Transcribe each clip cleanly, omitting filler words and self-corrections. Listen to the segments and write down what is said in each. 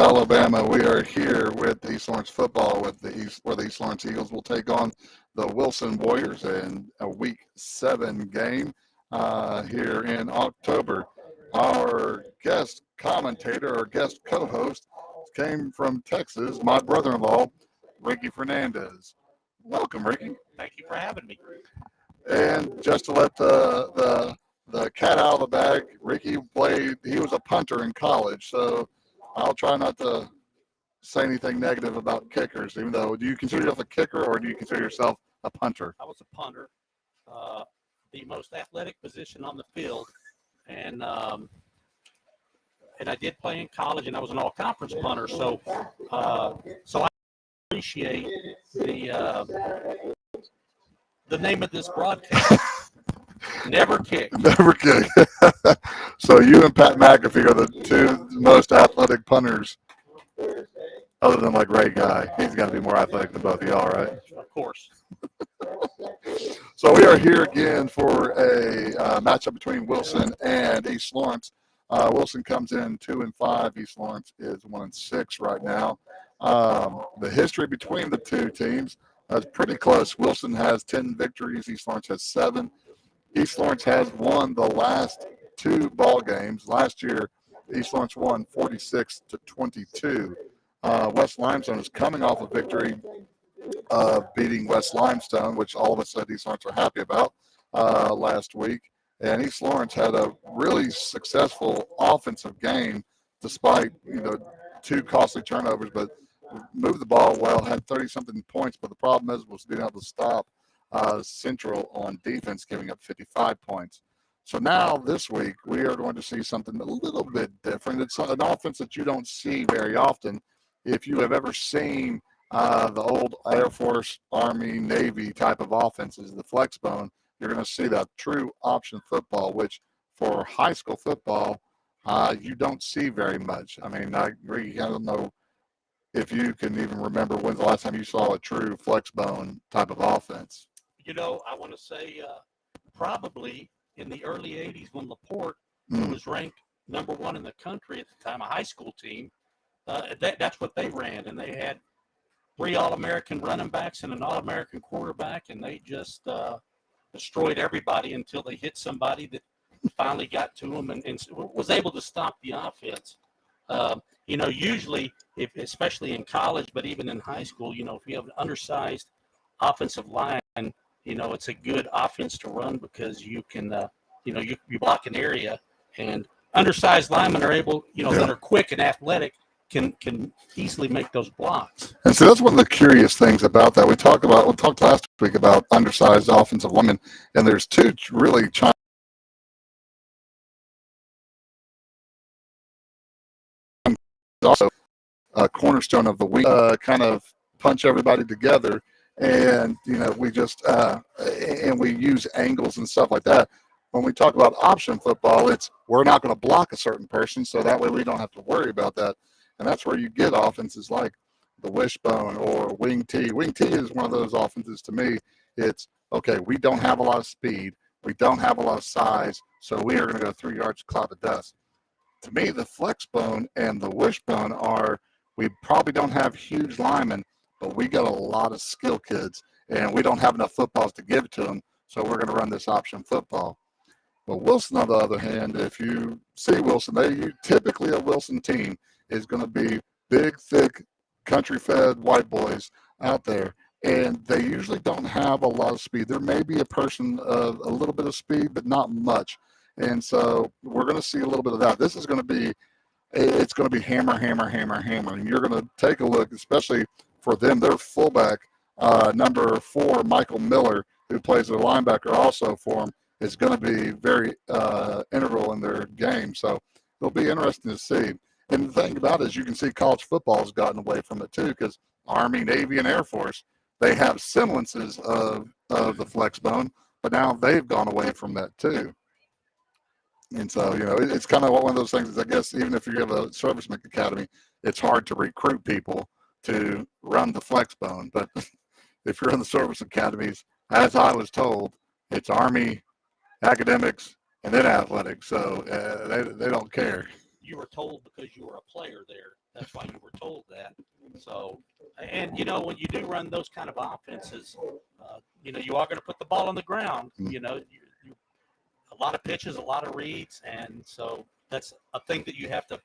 Alabama. We are here with East Lawrence football, where the East Lawrence Eagles will take on the Wilson Warriors in a Week 7 game here in October. Our guest commentator, or guest co-host, came from Texas. My brother-in-law, Ricky Fernandez. Welcome, Ricky. Thank you for having me. And just to let the cat out of the bag, Ricky he was a punter in college, so I'll try not to say anything negative about kickers, even though, do you consider yourself a kicker or do you consider yourself a punter? I was a punter, the most athletic position on the field, and I did play in college, and I was an all-conference punter, so I appreciate the name of this broadcast. Never kick. Never kick. So you and Pat McAfee are the two most athletic punters, other than like Ray Guy. He's got to be more athletic than both of y'all, right? Of course. So we are here again for a matchup between Wilson and East Lawrence. Wilson comes in 2-5. East Lawrence is 1-6 right now. The history between the two teams is pretty close. Wilson has 10 victories. East Lawrence has 7. East Lawrence has won the last 2 ball games. Last year, East Lawrence won 46-22. West Limestone is coming off a victory beating West Limestone, which all of us at East Lawrence are happy about last week. And East Lawrence had a really successful offensive game despite 2 costly turnovers, but moved the ball well, had 30-something points. But the problem was being able to stop Central on defense, giving up 55 points. So now this week we are going to see something a little bit different. It's an offense that you don't see very often. If you have ever seen the old Air Force, Army, Navy type of offenses, the flex bone, you're going to see that true option football, which for high school football, you don't see very much. I mean, I agree. I don't know if you can even remember when's the last time you saw a true flex bone type of offense. I want to say probably in the early 80s when LaPorte was ranked number 1 in the country at the time, a high school team. That's what they ran, and they had 3 All-American running backs and an All-American quarterback, and they just destroyed everybody until they hit somebody that finally got to them and was able to stop the offense. Usually, especially in college, but even in high school, if you have an undersized offensive line, it's a good offense to run because you can, you block an area, and undersized linemen are able, that are quick and athletic, can easily make those blocks. And so that's one of the curious things about that. We talked last week about undersized offensive linemen, and there's 2 really also a cornerstone of the week, kind of punch everybody together. And we just and we use angles and stuff like that. When we talk about option football, we're not going to block a certain person, so that way we don't have to worry about that. And that's where you get offenses like the wishbone or wing T. Wing T is one of those offenses to me. It's okay. We don't have a lot of speed. We don't have a lot of size, so we are going to go 3 yards, cloud of dust. To me, the flex bone and the wishbone we probably don't have huge linemen, but we got a lot of skill kids, and we don't have enough footballs to give to them, so we're going to run this option football. But Wilson, on the other hand, if you see Wilson, typically a Wilson team is going to be big, thick, country-fed white boys out there, and they usually don't have a lot of speed. There may be a person of a little bit of speed, but not much. And so we're going to see a little bit of that. This is going to be hammer, hammer, hammer, hammer. And you're going to take a look, especially for them, their fullback, number 4, Michael Miller, who plays their linebacker also for them, is going to be very integral in their game. So it'll be interesting to see. And the thing about it is you can see college football has gotten away from it too, because Army, Navy, and Air Force, they have semblances of the flex bone, but now they've gone away from that too. And so, it's kind of one of those things, I guess, even if you have a serviceman academy, it's hard to recruit people to run the flex bone. But if you're in the service academies, as I was told, it's Army, academics, and then athletics. So they don't care. You were told because you were a player there. That's why you were told that. So, and you know, when you do run those kind of offenses, you know, you are going to put the ball on the ground. You know, a lot of pitches, a lot of reads, and so that's a thing that you have to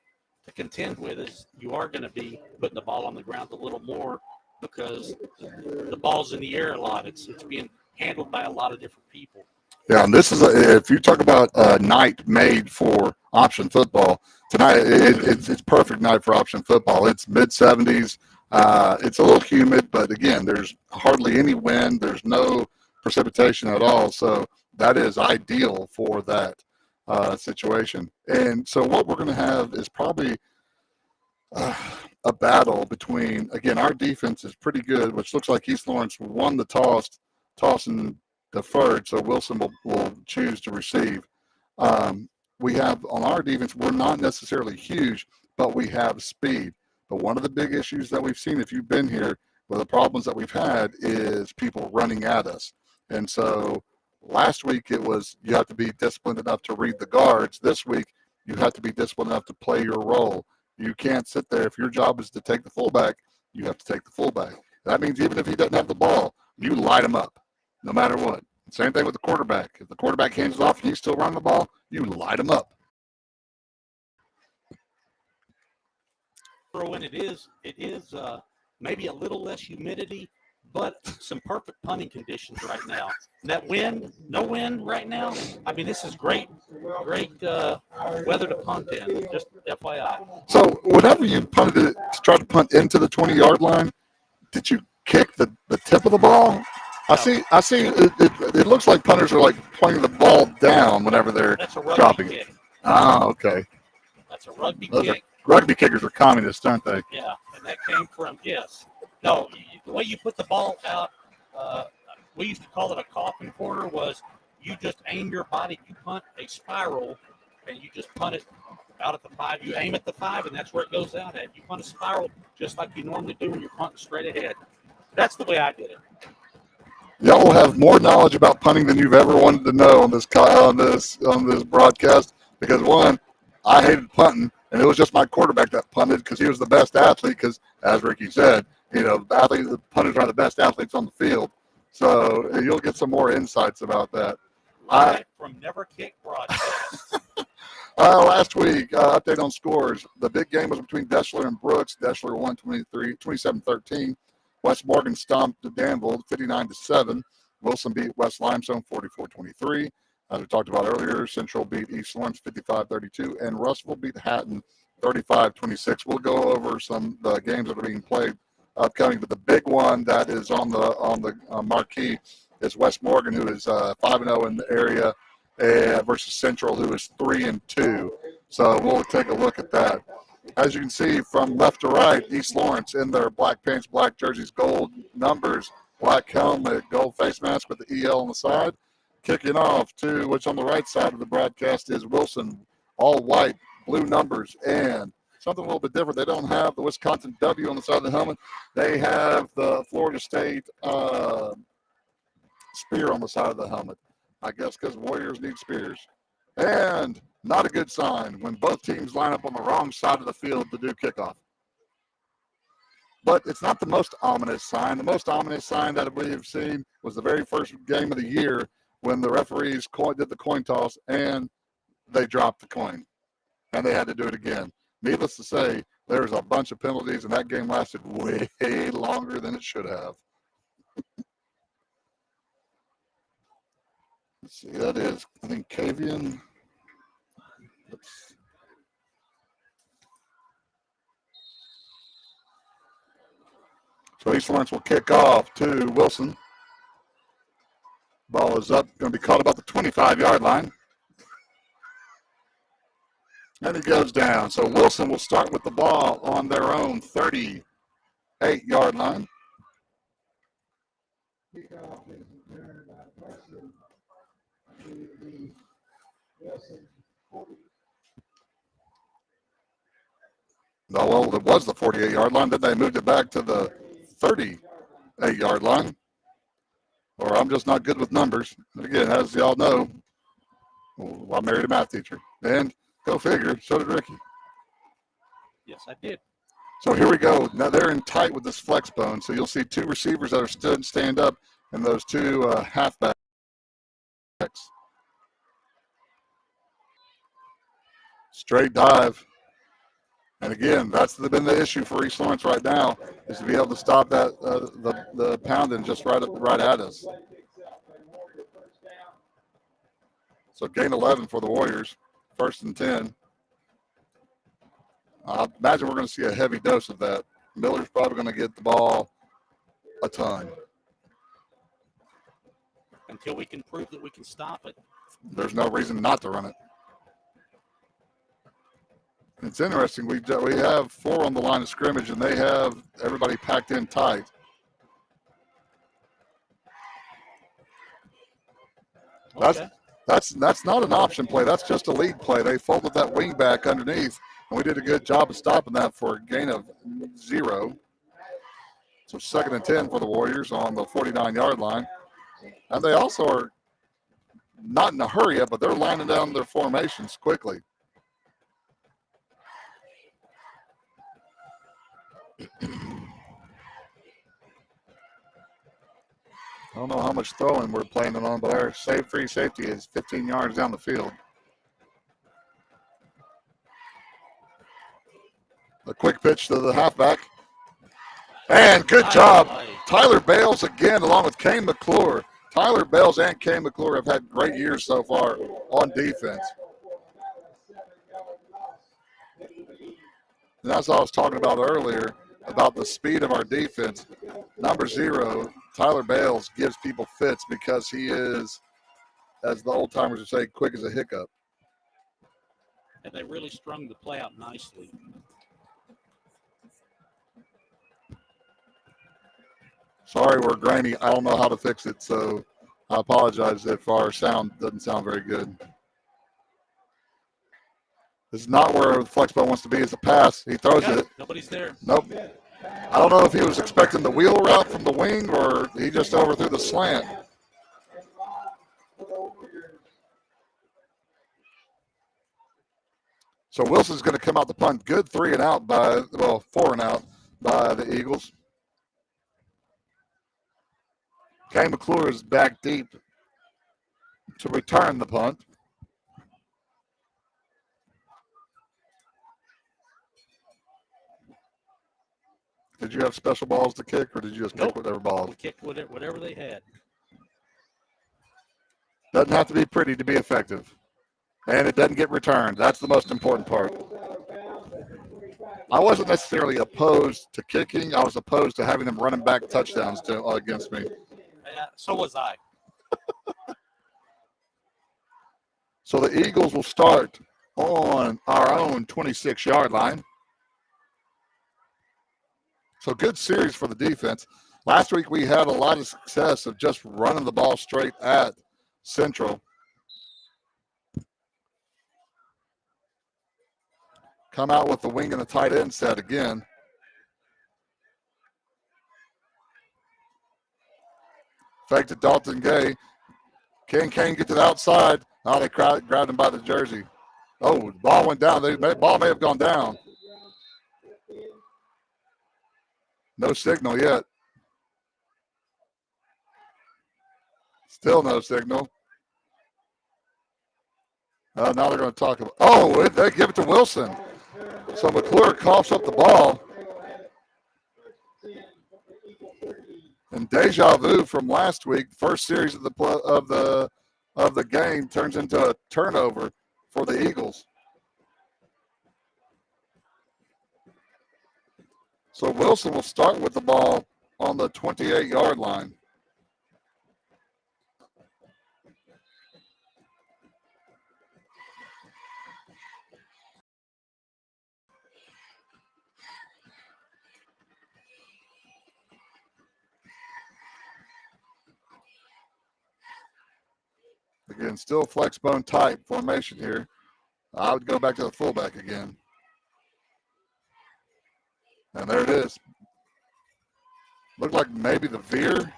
contend with is you are going to be putting the ball on the ground a little more because the ball's in the air a lot. It's being handled by a lot of different people. Yeah, and this is if you talk about a night made for option football tonight, it's perfect night for option football. It's mid 70s. It's a little humid, but again, there's hardly any wind. There's no precipitation at all, so that is ideal for that situation. And so what we're going to have is probably a battle between, again, our defense is pretty good, which looks like East Lawrence won the toss and deferred, so Wilson will choose to receive. We have on our defense, we're not necessarily huge, but we have speed. But one of the big issues that we've seen, if you've been here, one of the problems that we've had is people running at us. And so last week it was you have to be disciplined enough to read the guards. This week you have to be disciplined enough to play your role. You can't sit there. If your job is to take the fullback, you have to take the fullback. That means even if he doesn't have the ball, you light him up, no matter what. Same thing with the quarterback. If the quarterback hands it off and he's still running the ball, you light him up. And it is maybe a little less humidity, but some perfect punting conditions right now. And that wind, no wind right now. I mean, this is great weather to punt in. Just FYI. So whenever you punted it, try to punt into the 20-yard line, did you kick the tip of the ball? I see. It looks like punters are like playing the ball down whenever they're dropping kick. it. Oh, okay. That's a rugby kick. Rugby kickers are communists, aren't they? Yeah, and that came from No, the way you put the ball out, we used to call it a coffin corner. Was you just aim your body, you punt a spiral, and you just punt it out at the 5. You aim at the 5, and that's where it goes out at. You punt a spiral just like you normally do when you're punting straight ahead. That's the way I did it. Y'all will have more knowledge about punting than you've ever wanted to know on this broadcast. Because one, I hated punting, and it was just my quarterback that punted because he was the best athlete. Because as Ricky said, the punters are the best athletes on the field. So you'll get some more insights about that. Live from Never Kick broadcast. Last week, update on scores. The big game was between Deschler and Brooks. Deschler won 27-13. West Morgan stomped Danville 59-7. Wilson beat West Limestone 44-23. As we talked about earlier, Central beat East Lawrence 55-32, and Russellville beat Hatton 35-26. We'll go over some games that are being played upcoming, but the big one that is on the marquee is West Morgan, who is 5-0 in the area, versus Central, who is 3-2. So we'll take a look at that. As you can see from left to right, East Lawrence in their black pants, black jerseys, gold numbers, black helmet, gold face mask with the EL on the side. Kicking off to which on the right side of the broadcast is Wilson, all white, blue numbers, and something a little bit different. They don't have the Wisconsin W on the side of the helmet. They have the Florida State spear on the side of the helmet. I guess because Warriors need spears. And not a good sign when both teams line up on the wrong side of the field to do kickoff. But it's not the most ominous sign. The most ominous sign that we have seen was the very first game of the year when the referees did the coin toss and they dropped the coin. And they had to do it again. Needless to say, there's a bunch of penalties, and that game lasted way longer than it should have. Let's see, that is, I think, Cavian. So East Lawrence will kick off to Wilson. Ball is up, going to be caught about the 25-yard line. And it goes down. So Wilson will start with the ball on their own 38-yard line. No, well, it was the 48-yard line. Then they moved it back to the 38-yard line. Or I'm just not good with numbers. Again, as y'all know, I married a math teacher. And go figure, so did Ricky. Yes, I did. So here we go. Now they're in tight with this flex bone. So you'll see two receivers that are stand up and those two halfbacks. Straight dive. And again, that's been the issue for East Lawrence right now, is to be able to stop that the pounding just right at us. So gain 11 for the Warriors, 1st and 10. I imagine we're going to see a heavy dose of that. Miller's probably going to get the ball a ton. Until we can prove that we can stop it. There's no reason not to run it. It's interesting. We have 4 on the line of scrimmage, and they have everybody packed in tight. Okay. That's not an option play. That's just a lead play. They folded that wing back underneath, and we did a good job of stopping that for a gain of 0. So 2nd and 10 for the Warriors on the 49-yard line. And they also are not in a hurry yet, but they're lining down their formations quickly. I don't know how much throwing we're planning on, but our free safety is 15 yards down the field. A quick pitch to the halfback. And good job. Tyler Bales again, along with Kane McClure. Tyler Bales and Kane McClure have had great years so far on defense. And that's what I was talking about earlier, about the speed of our defense. Number 0, Tyler Bales, gives people fits because he is, as the old timers would say, quick as a hiccup. And they really strung the play out nicely. Sorry, we're grainy. I don't know how to fix it, so I apologize if our sound doesn't sound very good. This is not where the flex ball wants to be. It's a pass. He throws it. Nobody's there. Nope. I don't know if he was expecting the wheel route from the wing or he just overthrew the slant. So Wilson's going to come out the punt. Good 4 and out by the Eagles. Kane McClure is back deep to return the punt. Did you have special balls to kick, or did you just kick whatever balls? We kicked whatever they had. Doesn't have to be pretty to be effective. And it doesn't get returned. That's the most important part. I wasn't necessarily opposed to kicking. I was opposed to having them running back touchdowns against me. So was I. So the Eagles will start on our own 26-yard line. So good series for the defense. Last week we had a lot of success of just running the ball straight at Central. Come out with the wing and the tight end set again. Fake to Dalton Gay. Can Kane get to the outside? Oh, they grabbed him by the jersey. Oh, the ball went down. The ball may have gone down. No signal yet. Still no signal. Now they're going to talk about. Oh, they give it to Wilson. So McClure coughs up the ball. And deja vu from last week, first series of the game turns into a turnover for the Eagles. So Wilson will start with the ball on the 28-yard line. Again, still flex bone type formation here. I would go back to the fullback again. And there it is. Looked like maybe the veer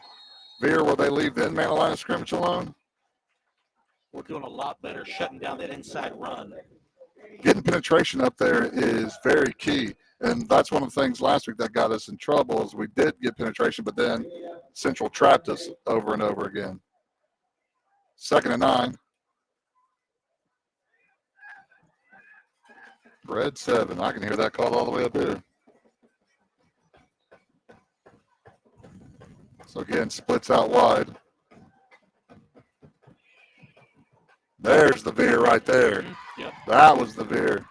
where they leave the in-man line of scrimmage alone. We're doing a lot better shutting down that inside run. Getting penetration up there is very key. And that's one of the things last week that got us in trouble is we did get penetration, but then Central trapped us over and over again. 2nd and 9. Red 7. I can hear that call all the way up here. So again, splits out wide. There's the veer right there. Yep. That was the veer.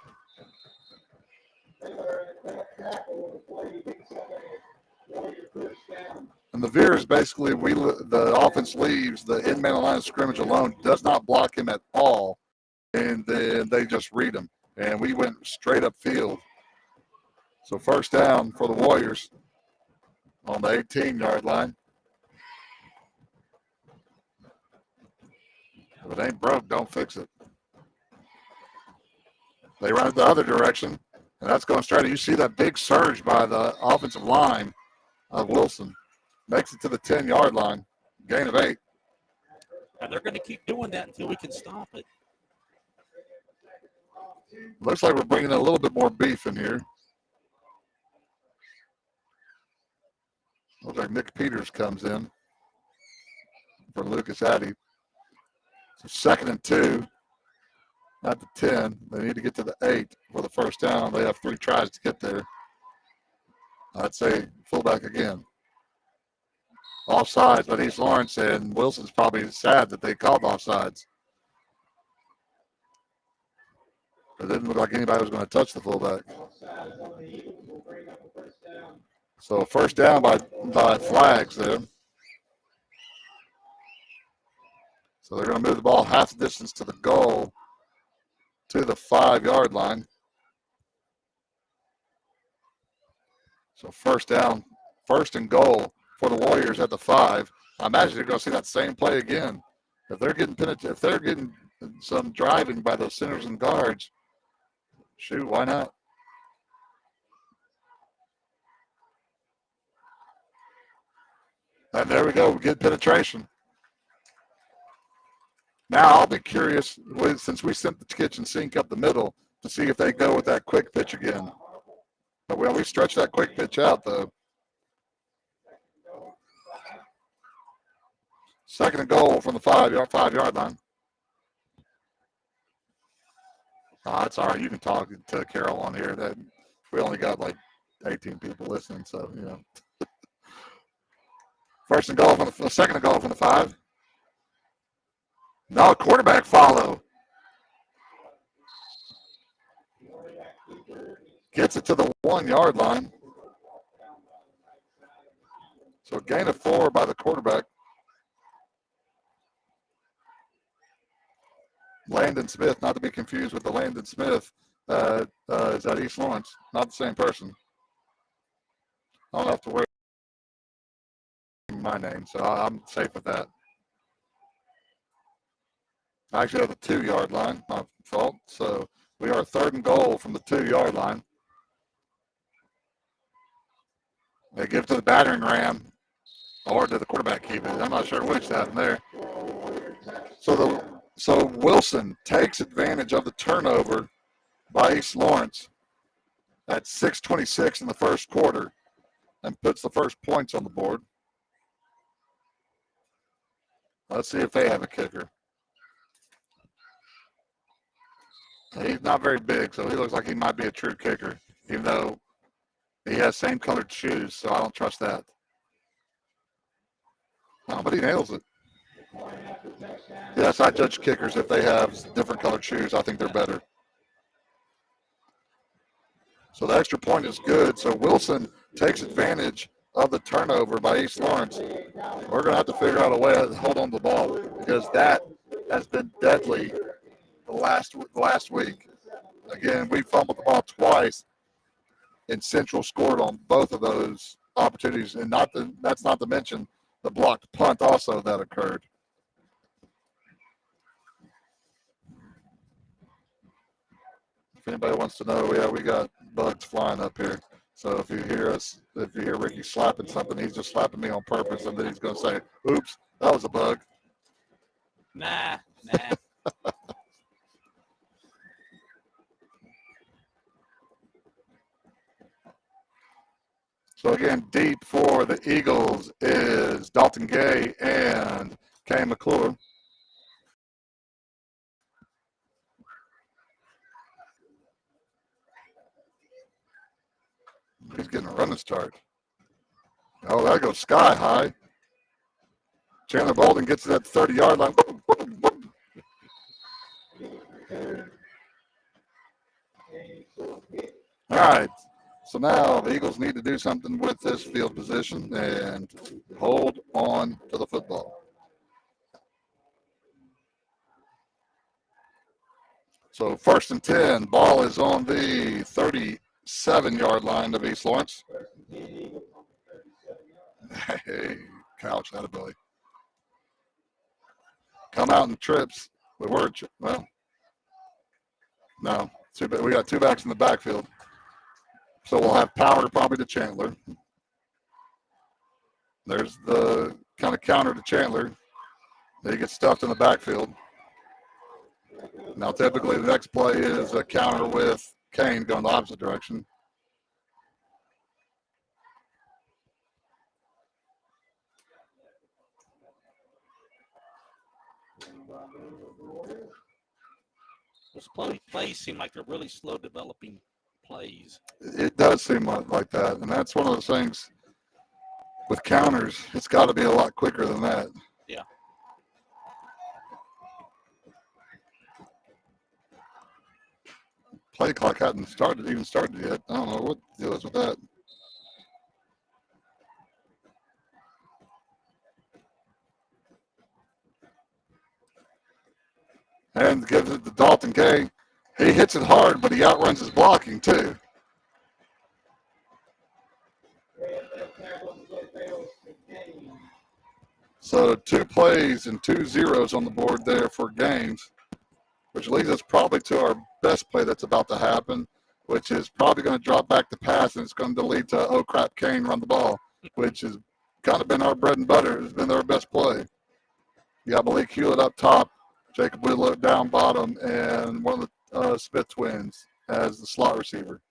And the veer is basically the offense leaves the in-man line of scrimmage alone, does not block him at all, and then they just read him. And we went straight up field. So 1st down for the Warriors on the 18-yard line. If it ain't broke, don't fix it. They run it the other direction, and that's going straight. You see that big surge by the offensive line of Wilson. Makes it to the 10-yard line. Gain of 8. And they're going to keep doing that until we can stop it. Looks like we're bringing a little bit more beef in here. Looks like Nick Peters comes in for Lucas Addy. So 2nd and 2, not the 10. They need to get to the 8 for the 1st down. They have 3 tries to get there. I'd say fullback again. Offsides, but East Lawrence and Wilson's probably sad that they called offsides. It didn't look like anybody was going to touch the fullback. So 1st down by flags there. So they're going to move the ball half the distance to the goal to the 5-yard line. So 1st down, 1st and goal for the Warriors at the 5. I imagine you're going to see that same play again. If they're getting some driving by those centers and guards, shoot, why not? And there we go. We get penetration. Now I'll be curious, since we sent the kitchen sink up the middle, to see if they go with that quick pitch again. But we stretch that quick pitch out, though. 2nd and goal from the 5-yard line. Oh, it's all right. You can talk to Carol on here. That we only got like 18 people listening, so you know. 1st and goal from the 2nd and goal from the 5. No, quarterback follow. Gets it to the 1-yard line. So gain of 4 by the quarterback. Landon Smith, not to be confused with the Landon Smith, is at East Lawrence. Not the same person. I don't have to worry my name, so I'm safe with that. I actually have the 2-yard line, my fault. So we are 3rd and goal from the 2-yard line. They give to the battering ram, or did the quarterback keep it? I'm not sure which happened there. So Wilson takes advantage of the turnover by East Lawrence at 6:26 in the 1st quarter and puts the first points on the board. Let's see if they have a kicker. He's not very big, so he looks like he might be a true kicker, even though he has same colored shoes, so I don't trust that. Oh, but he nails it. Yes, I judge kickers if they have different colored shoes. I think they're better. So the extra point is good. So Wilson takes advantage of the turnover by East Lawrence. We're going to have to figure out a way to hold on to the ball because that has been deadly the last week. Again, we fumbled the ball twice, and Central scored on both of those opportunities. And that's not to mention the blocked punt also that occurred. If anybody wants to know, yeah, we got bugs flying up here. So if you hear Ricky slapping something, he's just slapping me on purpose, and then he's going to say, oops, that was a bug. Nah. So again, deep for the Eagles is Dalton Gay and Kay McClure. He's getting a running start. Oh, that goes sky high. Chandler Bolden gets to that 30-yard line. All right. So now the Eagles need to do something with this field position and hold on to the football. So 1st and 10, ball is on the 37-yard line of East Lawrence. Hey, couch, attaboy. Come out and trips. Well, no. We got 2 backs in the backfield. So we'll have power probably to Chandler. There's the kind of counter to Chandler. He gets stuffed in the backfield. Now, typically, the next play is a counter with Kane going the opposite direction. Those plays seem like they're really slow developing plays. It does seem like that, and that's one of those things with counters. It's got to be a lot quicker than that. Yeah. Play clock hadn't even started yet. I don't know what the deal is with that. And gives it to Dalton Gay. He hits it hard, but he outruns his blocking too. So 2 plays and 2 zeros on the board there for gains, which leads us probably to our best play that's about to happen, which is probably going to drop back to pass, and it's going to lead to, oh crap, Kane run the ball, which has kind of been our bread and butter. It's been our best play. You got Malik Hewlett up top, Jacob Whitlow down bottom, and one of the Smith twins as the slot receiver.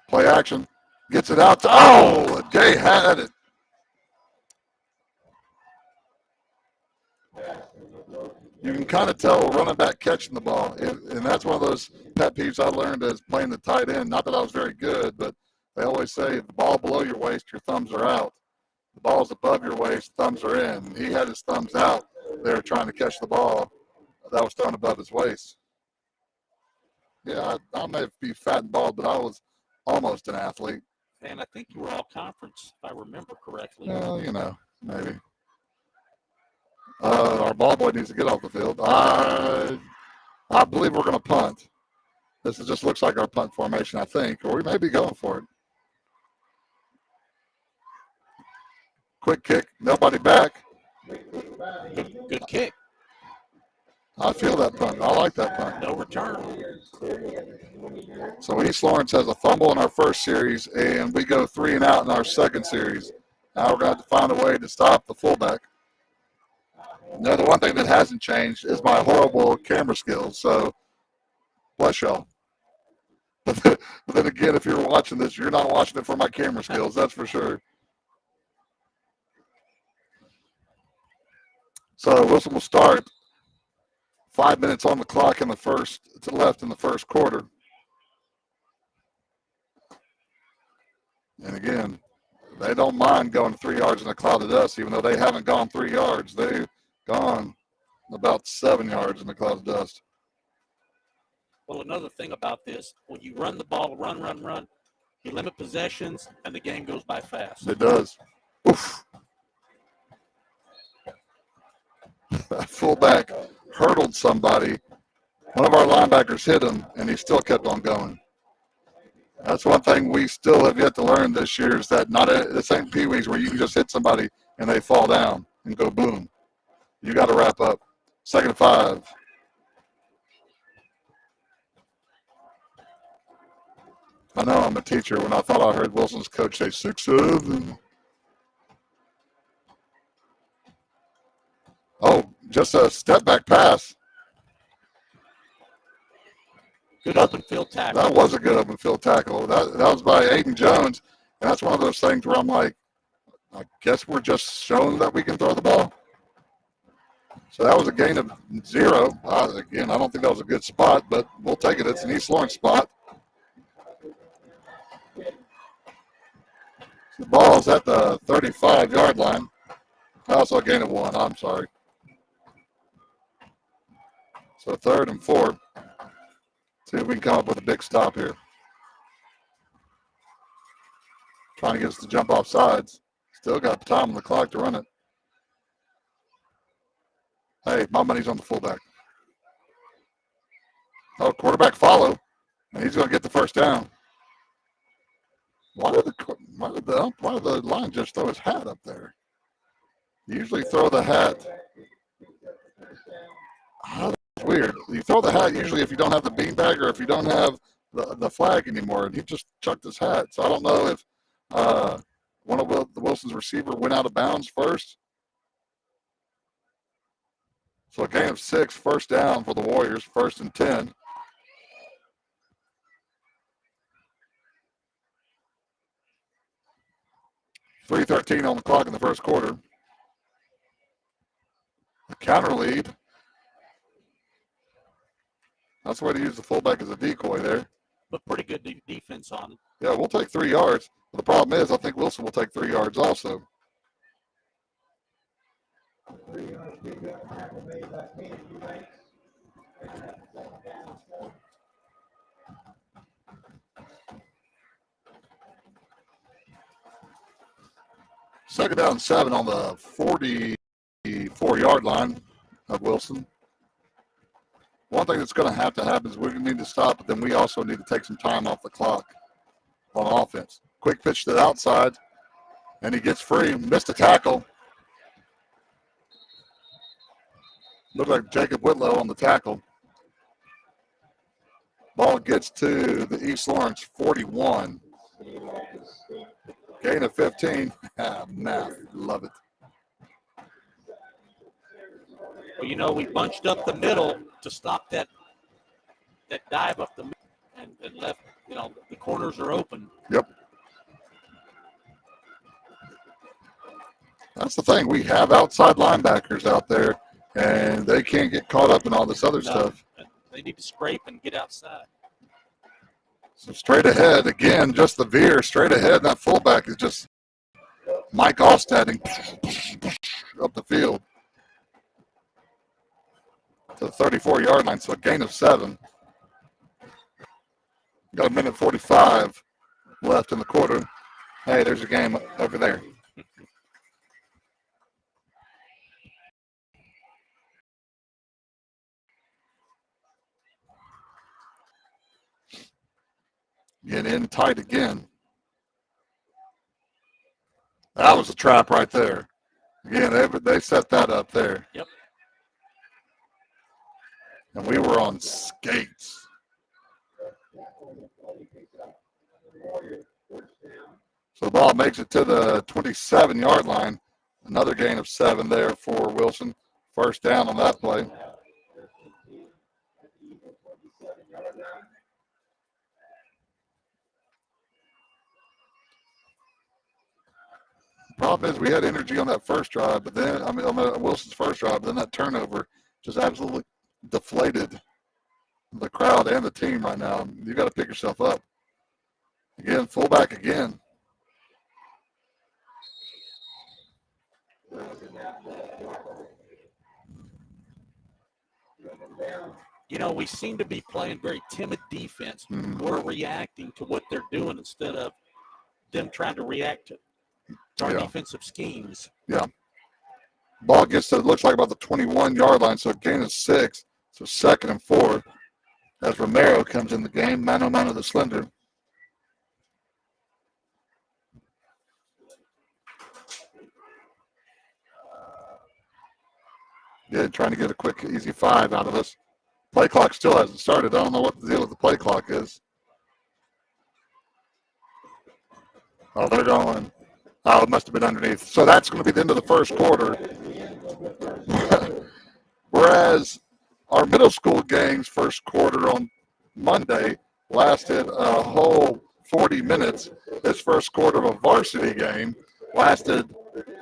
Play action. Gets it out to, Gay had it. You can kind of tell a running back catching the ball. And that's one of those pet peeves I learned as playing the tight end. Not that I was very good, but they always say the ball below your waist, your thumbs are out. The ball's above your waist, thumbs are in. He had his thumbs out there trying to catch the ball that was thrown above his waist. Yeah, I may be fat and bald, but I was almost an athlete. And I think you were all conference, if I remember correctly. Well, maybe. Our ball boy needs to get off the field. I believe we're going to punt. This just looks like our punt formation, I think, or we may be going for it. Quick kick, nobody back. Good kick. I feel that punt. I like that punt. No return. So East Lawrence has a fumble in our first series, and we go 3 and out in our second series. Now we're going to have to find a way to stop the fullback. Now, the one thing that hasn't changed is my horrible camera skills. So, bless y'all. But then again, if you're watching this, you're not watching it for my camera skills. That's for sure. So, Wilson will start. 5 minutes on the clock in the first quarter. And again, they don't mind going 3 yards in a cloud of dust, even though they haven't gone 3 yards. They've gone about 7 yards in the cloud of dust. Well, another thing about this, when you run the ball, run, you limit possessions, and the game goes by fast. It does. Oof. That fullback hurdled somebody. One of our linebackers hit him, and he still kept on going. That's one thing we still have yet to learn this year is that this ain't Pee-wees where you can just hit somebody and they fall down and go boom. You got to wrap up. 2nd and 5. I know I'm a teacher when I thought I heard Wilson's coach say 6-7. Oh, just a step back pass. Good open field tackle. That was a good open field tackle. That was by Aiden Jones. And that's one of those things where I'm like, I guess we're just showing that we can throw the ball. So that was a gain of 0. Again, I don't think that was a good spot, but we'll take it. It's an East Lawrence spot. The ball's at the 35-yard line. Also a gain of 1. I'm sorry. So 3rd and 4. See if we can come up with a big stop here. Trying to get us to jump off sides. Still got time on the clock to run it. Hey, my money's on the fullback. Oh, quarterback follow. And he's going to get the first down. Why did the line just throw his hat up there? You usually throw the hat. Oh, that's weird. You throw the hat usually if you don't have the beanbag or if you don't have the flag anymore. And he just chucked his hat. So I don't know if one of the Wilson's receiver went out of bounds first. So a gain of 6, first down for the Warriors, 1st and 10. .313 on the clock in the first quarter. The counter lead. That's the way to use the fullback as a decoy there. But pretty good defense on it. Yeah, we'll take 3 yards. But the problem is, I think Wilson will take 3 yards also. Second down 7 on the 44-yard line of Wilson. One thing that's going to happen is we need to stop, but then we also need to take some time off the clock on offense. Quick pitch to the outside, and he gets free. Missed a tackle. Looked like Jacob Whitlow on the tackle. Ball gets to the East Lawrence 41. Gain of 15. Math. Love it. Well, you know, we bunched up the middle to stop that dive up the middle and left, you know, the corners are open. Yep. That's the thing. We have outside linebackers out there, and they can't get caught up in all this other stuff. They need to scrape and get outside. So straight ahead, again, just the veer, straight ahead. That fullback is just Mike Allstadting up the field to the 34-yard line, so a gain of 7. Got a minute 45 left in the quarter. Hey, there's a game over there. Get in tight again. That was a trap right there. Again, they set that up there. Yep. And we were on skates. So the ball makes it to the 27-yard line. Another gain of 7 there for Wilson. First down on that play. Problem is we had energy on that first drive, but then, on Wilson's first drive, but then that turnover just absolutely deflated the crowd and the team right now. You got to pick yourself up. Again, fullback again. You know, we seem to be playing very timid defense. Mm-hmm. We're reacting to what they're doing instead of them trying to react to our defensive schemes. Yeah. Ball gets to, looks like about the 21-yard line, so a gain of 6. So 2nd and 4 as Romero comes in the game. Mano the slender. Yeah, trying to get a quick, easy 5 out of us. Play clock still hasn't started. I don't know what the deal with the play clock is. Oh, they're going. Oh, it must have been underneath. So that's going to be the end of the first quarter. Whereas our middle school games, first quarter on Monday lasted a whole 40 minutes. His first quarter of a varsity game lasted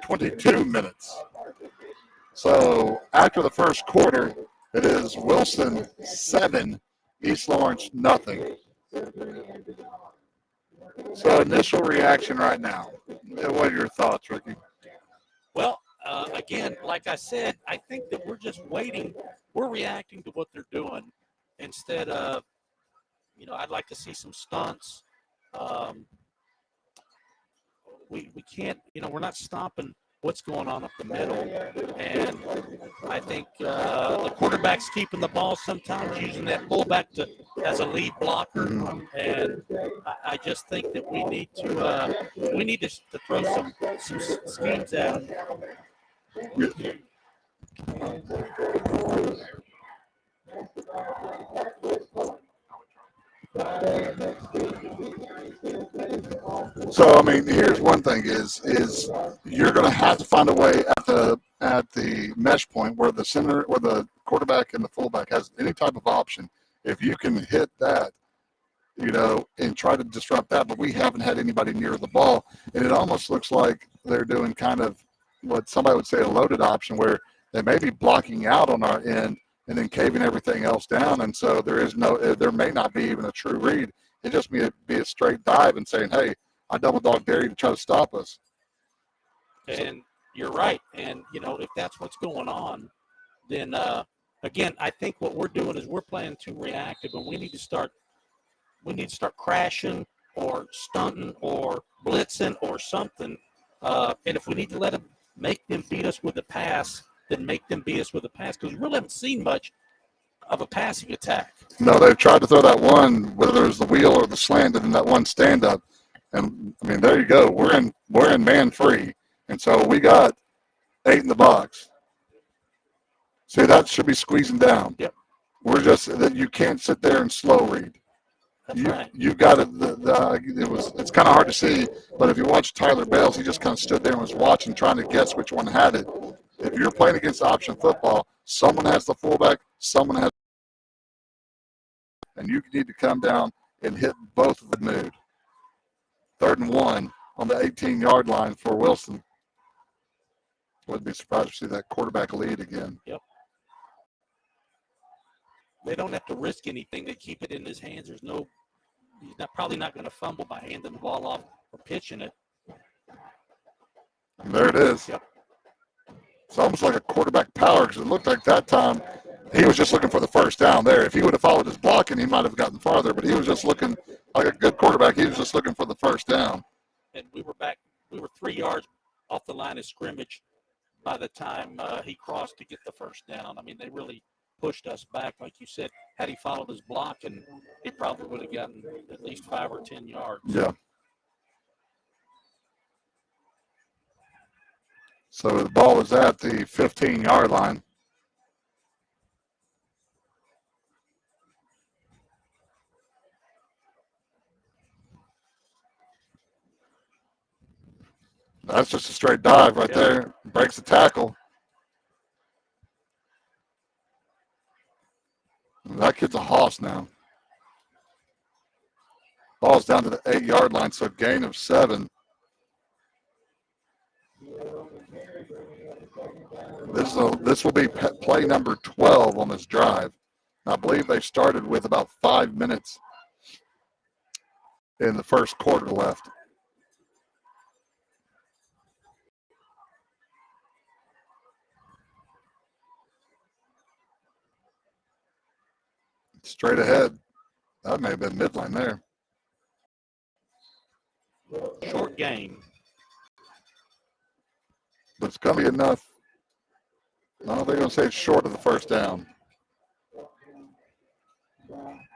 22 minutes. So after the first quarter, it is Wilson 7, East Lawrence nothing. So initial reaction right now. What are your thoughts, Ricky? Well, again, like I said, I think that we're just waiting. We're reacting to what they're doing instead of, I'd like to see some stunts. We can't, we're not stopping what's going on up the middle. And I think the quarterback's keeping the ball sometimes, using that fullback as a lead blocker. And I just think that we need to throw some schemes at him. So I mean, here's one thing: is you're going to have to find a way at the mesh point where the center, where the quarterback and the fullback has any type of option. If you can hit that, and try to disrupt that, but we haven't had anybody near the ball, and it almost looks like they're doing kind of what somebody would say a loaded option, where they may be blocking out on our end and then caving everything else down, and so there may not be even a true read. It just be a straight dive and saying, hey, I double dog dare you to try to stop us. And you're right. And, if that's what's going on, then, again, I think what we're doing is we're playing too reactive, and we need to start crashing or stunting or blitzing or something. And if we need to make them beat us with the pass, then make them beat us with the pass, because we really haven't seen much of a passing attack. No, they've tried to throw that one, whether it was the wheel or the slant, and that one stand up. And I mean, there you go. We're in man free, and so we got 8 in the box. See, that should be squeezing down. Yep. We're just that you can't sit there and slow read. That's right. You got it. It's kind of hard to see, but if you watch Tyler Bales, he just kind of stood there and was watching, trying to guess which one had it. If you're playing against option football, someone has the fullback, someone has, and you need to come down and hit both of the mood. 3rd and 1 on the 18-yard line for Wilson. Wouldn't be surprised to see that quarterback lead again. Yep. They don't have to risk anything. They keep it in his hands. He's probably not going to fumble by handing the ball off or pitching it. And there it is. Yep. It's almost like a quarterback power, because it looked like that time he was just looking for the first down there. If he would have followed his blocking, he might have gotten farther, but he was just looking like a good quarterback. He was just looking for the first down. And we were 3 yards off the line of scrimmage by the time he crossed to get the first down. I mean, they really pushed us back, like you said. Had he followed his block, and he probably would have gotten at least 5 or 10 yards. Yeah. So the ball is at the 15-yard line. That's just a straight dive right there. Breaks the tackle. That kid's a hoss now. Ball's down to the 8-yard line, so gain of 7. This will be play number 12 on this drive. I believe they started with about 5 minutes in the first quarter left. Straight ahead. That may have been midline there. Short game. But it's going to be enough. No, they're going to say it's short of the first down.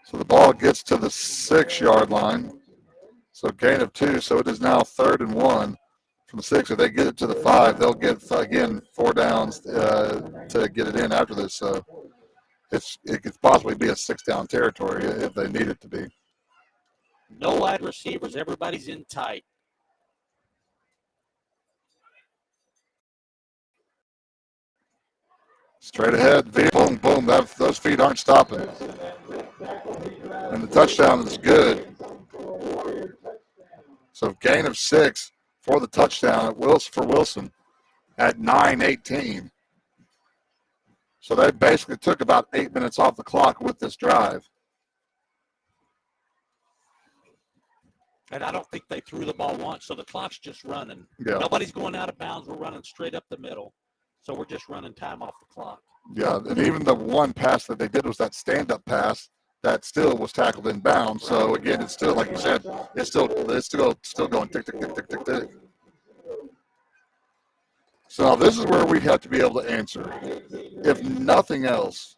So the ball gets to the 6-yard line. So gain of 2. So it is now 3rd and 1 from 6. If they get it to the 5, they'll get, again, 4 downs to get it in after this. So it could possibly be a 6-down territory if they need it to be. No wide receivers. Everybody's in tight. Straight ahead, boom, boom. Those feet aren't stopping. And the touchdown is good. So gain of 6 for the touchdown for Wilson at 9:18. So they basically took about 8 minutes off the clock with this drive. And I don't think they threw the ball once, so the clock's just running. Yeah. Nobody's going out of bounds. We're running straight up the middle. So we're just running time off the clock. Yeah, and even the one pass that they did was that stand-up pass that still was tackled in bounds. So again, it's still, like you said, it's still going tick, tick, tick, tick, tick, tick. So now this is where we have to be able to answer. If nothing else,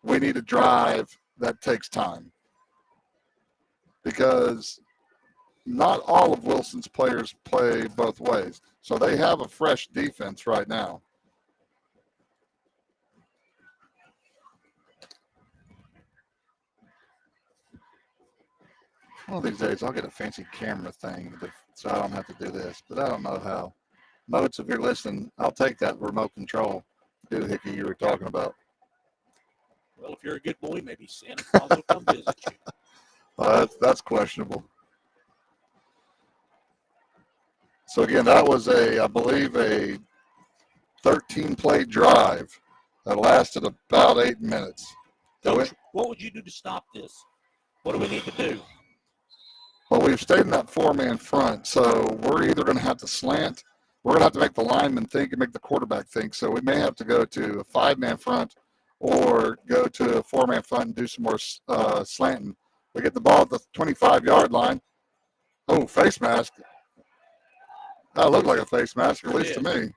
we need a drive that takes time. Because not all of Wilson's players play both ways. So they have a fresh defense right now. One of these days, I'll get a fancy camera thing so I don't have to do this, but I don't know how. Moats, if you're listening, I'll take that remote control doohickey you were talking about. Well, if you're a good boy, maybe Santa Claus will come visit you. That's questionable. So again, that was I believe a 13-play drive that lasted about 8 minutes. Coach, what would you do to stop this? What do we need to do? Well, we've stayed in that 4-man front, so we're either going to have to slant, we're going to have to make the lineman think and make the quarterback think. So we may have to go to a 5-man front or go to a 4-man front and do some more slanting. We get the ball at the 25-yard line. Oh, face mask. That looked like a face mask, at least to me.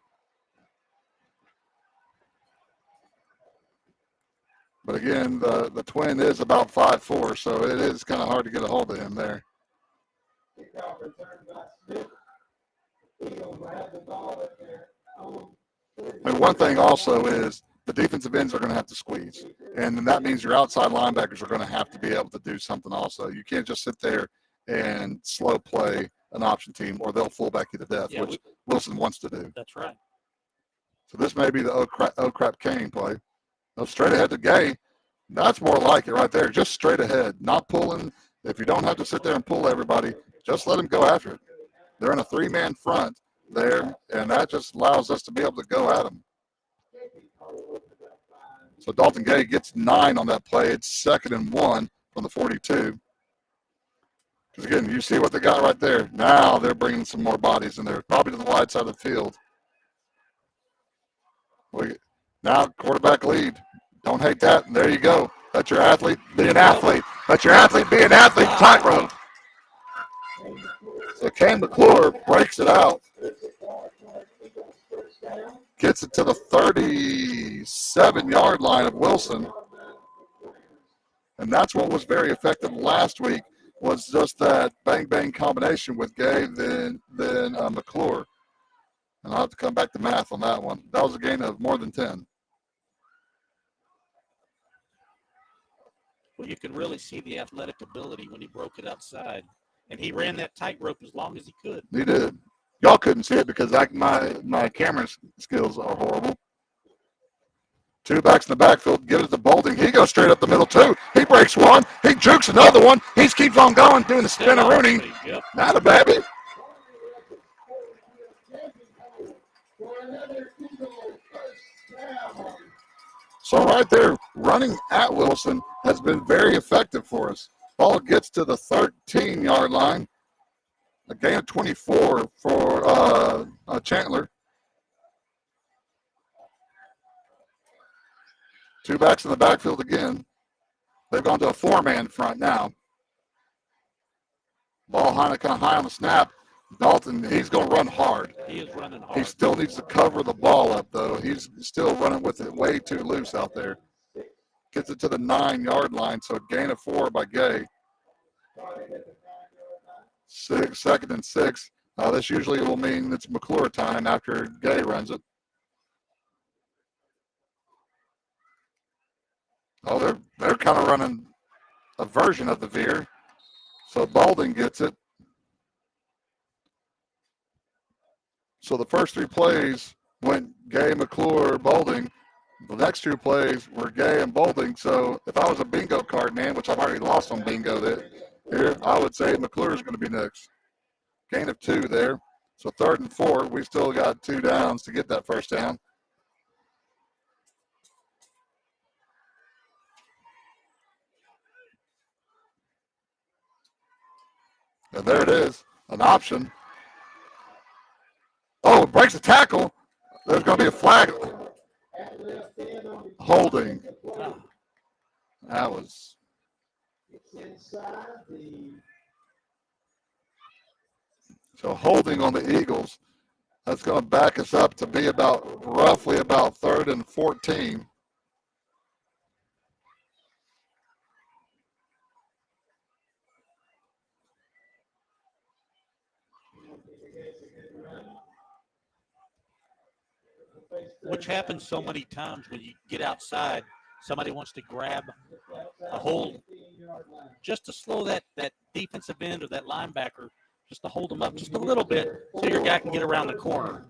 But again, the twin is about 5'4", so it is kind of hard to get a hold of him there. And one thing also is the defensive ends are going to have to squeeze. And then that means your outside linebackers are going to have to be able to do something also. You can't just sit there and slow play an option team or they'll fullback you to death, which Wilson wants to do. That's right. So this may be the oh crap Kane play. No, straight ahead to Gay. That's more like it right there. Just straight ahead, not pulling. If you don't have to sit there and pull everybody, just let them go after it. They're in a 3-man front there, and that just allows us to be able to go at them. So Dalton Gay gets 9 on that play. It's 2nd and 1 from the 42. Because again, you see what they got right there. Now they're bringing some more bodies in there, probably to the wide side of the field. Now quarterback lead. Don't hate that. And there you go. That's your athlete. Be an athlete. Let your athlete be an athlete. Tightrope. So Cam McClure breaks it out. Gets it to the 37-yard line of Wilson. And that's what was very effective last week, was just that bang-bang combination with Gay, then McClure. And I'll have to come back to math on that one. That was a gain of more than 10. Well, you can really see the athletic ability when he broke it outside. And he ran that tightrope as long as he could. He did. Y'all couldn't see it because my camera skills are horrible. 2 backs in the backfield, get it to Bolding. He goes straight up the middle, too. He breaks one. He jukes another one. He keeps on going, doing the spin-a-rooney. Yep. Not a baby. So right there, running at Wilson has been very effective for us. Ball gets to the 13-yard line. A gain of 24 for Chandler. 2 backs in the backfield again. They've gone to a 4-man front now. Ball kind of high on the snap. Dalton, he's going to run hard. He is running hard. He still needs to cover the ball up, though. He's still running with it way too loose out there. Gets it to the 9-yard line, so gain of 4 by Gay. 2nd and 6. This usually will mean it's McClure time after Gay runs it. Oh, they're kind of running a version of the veer. So Balding gets it. So the first 3 plays went Gay, McClure, Balding. The next two plays were Gay and Bolding. So if I was a bingo card man, which I've already lost on bingo here, I would say McClure is going to be next. Gain of 2 there. So 3rd and 4. We still got 2 downs to get that first down. And there it is, an option. Oh, it breaks a tackle. There's going to be a flag. Holding. That was. So holding on the Eagles. That's going to back us up to be roughly about 3rd and 14. Which happens so many times when you get outside, somebody wants to grab a hold just to slow that defensive end or that linebacker, just to hold them up just a little bit so your guy can get around the corner.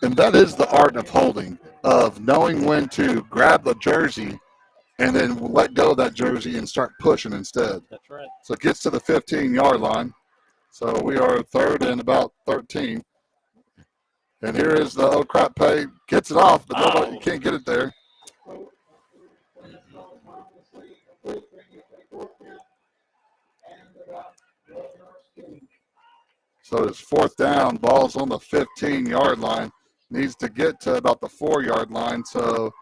And that is the art of holding, of knowing when to grab the jersey and then let go of that jersey and start pushing instead. That's right. So it gets to the 15-yard line. So we are 3rd and about 13. And here is the oh crap pay. Gets it off, but nobody can't get it there. So it's 4th down. Ball's on the 15-yard line. Needs to get to about the 4-yard line. So,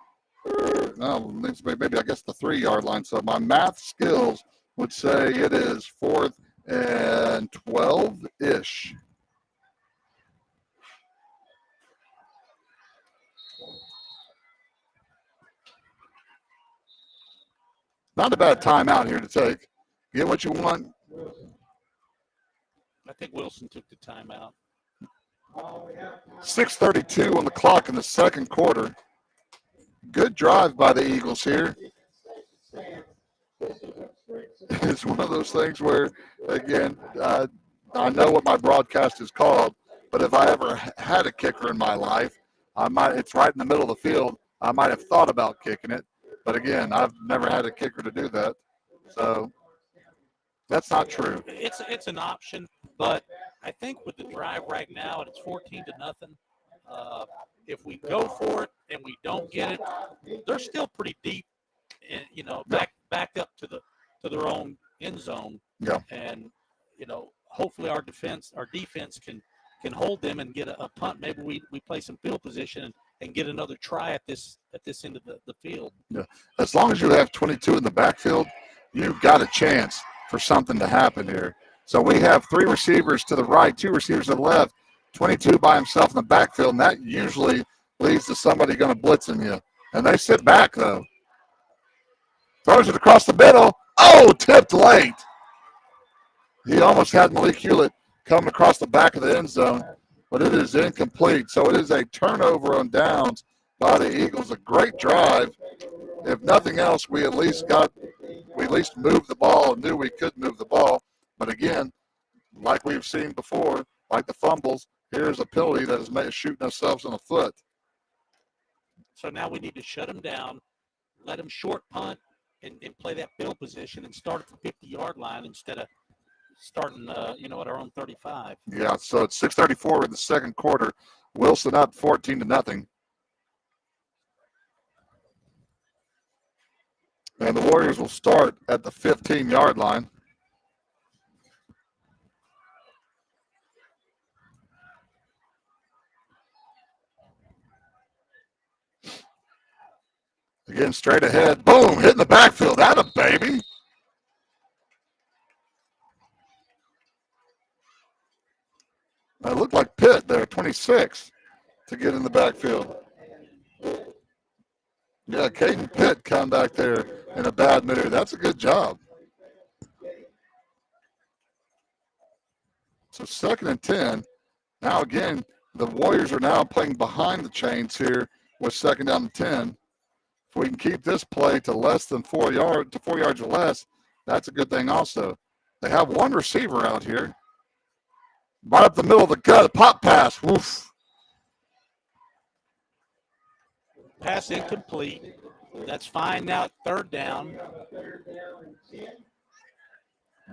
no, maybe I guess the 3-yard line. So my math skills would say it is 4th and 12-ish. Not a bad timeout here to take. Get what you want. I think Wilson took the timeout. 6:32 on the clock in the second quarter. Good drive by the Eagles here. It's one of those things where, again, I know what my broadcast is called, but if I ever had a kicker in my life, it's right in the middle of the field. I might have thought about kicking it. But again, I've never had a kicker to do that, so that's not true. It's an option, but I think with the drive right now, and it's 14-0. If we go for it and we don't get it, they're still pretty deep, and backed up to their own end zone. Yeah. And hopefully our defense can hold them and get a punt. Maybe we play some field position and get another try at this end of the field. Yeah. As long as you have 22 in the backfield, you've got a chance for something to happen here. So we have 3 receivers to the right, 2 receivers to the left, 22 by himself in the backfield, and that usually leads to somebody going to blitz him you. And they sit back, though. Throws it across the middle. Oh, tipped late. He almost had Malik Hewlett coming across the back of the end zone, but it is incomplete. So it is a turnover on downs by the Eagles. A great drive. If nothing else, we at least moved the ball and knew we could move the ball. But again, like we've seen before, like the fumbles, here's a penalty that is shooting ourselves in the foot. So now we need to shut them down, let them short punt, and play that field position and start at the 50-yard line instead of starting, at our own 35. Yeah, so it's 6:34 in the second quarter. Wilson up 14-0. And the Warriors will start at the 15-yard line. Again, straight ahead. Boom, hitting the backfield. Atta baby. It looked like Pitt there, 26, to get in the backfield. Yeah, Caden Pitt come back there in a bad mood. That's a good job. So 2nd and 10. Now again, the Warriors are now playing behind the chains here with 2nd down and 10. If we can keep this play to less than 4 yards or less, that's a good thing also. They have one receiver out here. Right up the middle of the gut, pop pass. Woof. Pass incomplete. That's fine now at third down.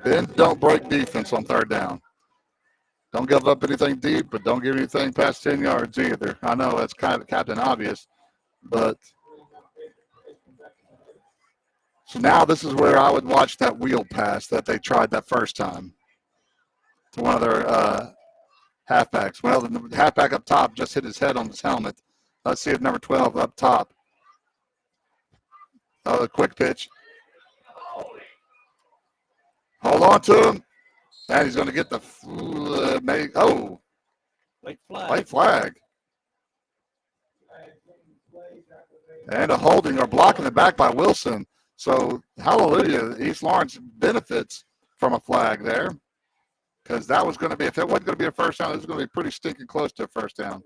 Bend, don't break defense on third down. Don't give up anything deep, but don't give anything past 10 yards either. I know that's kind of Captain Obvious, but so now this is where I would watch that wheel pass that they tried that first time to one of their halfbacks. Well, the halfback up top just hit his head on his helmet. Let's see if number 12 up top. Oh, the quick pitch. Hold on to him. And he's going to get the late flag. Late flag. And a holding or blocking the back by Wilson. So, hallelujah, East Lawrence benefits from a flag there. Because that was going to be, if it wasn't going to be a first down, it was going to be pretty stinking close to a first down.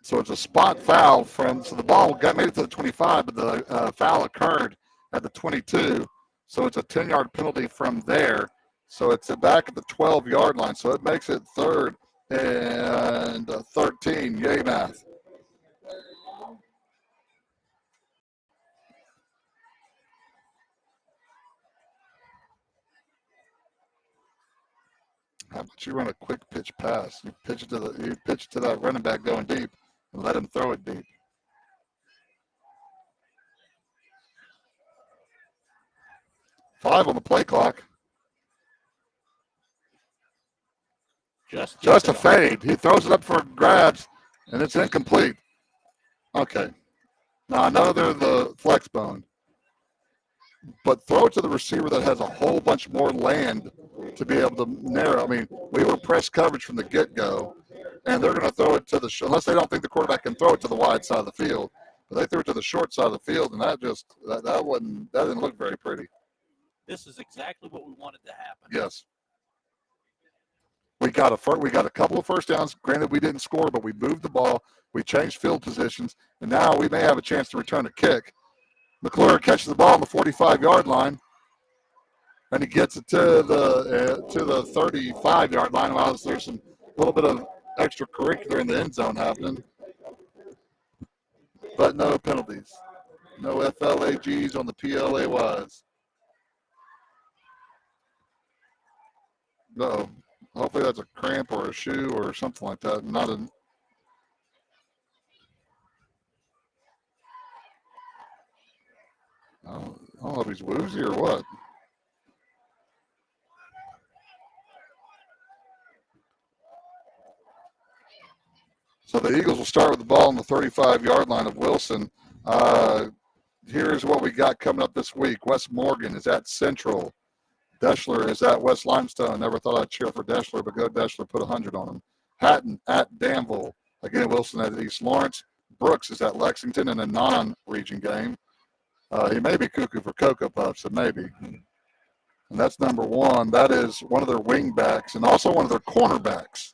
So it's a spot foul so the ball made it to the 25, but the foul occurred at the 22. So it's a 10-yard penalty from there. So it's back at the 12-yard line. So it makes it 3rd and 13. Yay, math. How about you run a quick pitch pass? You pitch it to that running back going deep and let him throw it deep. Five on the play clock. Just a fade. He throws it up for grabs, and it's incomplete. Okay. Now, I know they're the flex bone, but throw it to the receiver that has a whole bunch more land to be able to narrow. I mean, we were press coverage from the get-go, and they're going to throw it to unless they don't think the quarterback can throw it to the wide side of the field. But they threw it to the short side of the field, and that didn't look very pretty. This is exactly what we wanted to happen. Yes. We got a couple of first downs. Granted, we didn't score, but we moved the ball. We changed field positions, and now we may have a chance to return a kick. McClure catches the ball on the 45-yard line, and he gets it to the 35-yard line. While there's a little bit of extracurricular in the end zone happening, but no penalties, no FLAGs on the PLAYs. No, hopefully that's a cramp or a shoe or something like that. Not a. I don't know if he's woozy or what. So the Eagles will start with the ball on the 35-yard line of Wilson. Here's what we got coming up this week. West Morgan is at Central. Deschler is at West Limestone. Never thought I'd cheer for Deschler, but go Deschler, put 100 on him. Hatton at Danville. Again, Wilson at East Lawrence. Brooks is at Lexington in a non-region game. He may be cuckoo for Cocoa Puffs, so maybe. And that's number one. That is one of their wing backs and also one of their cornerbacks.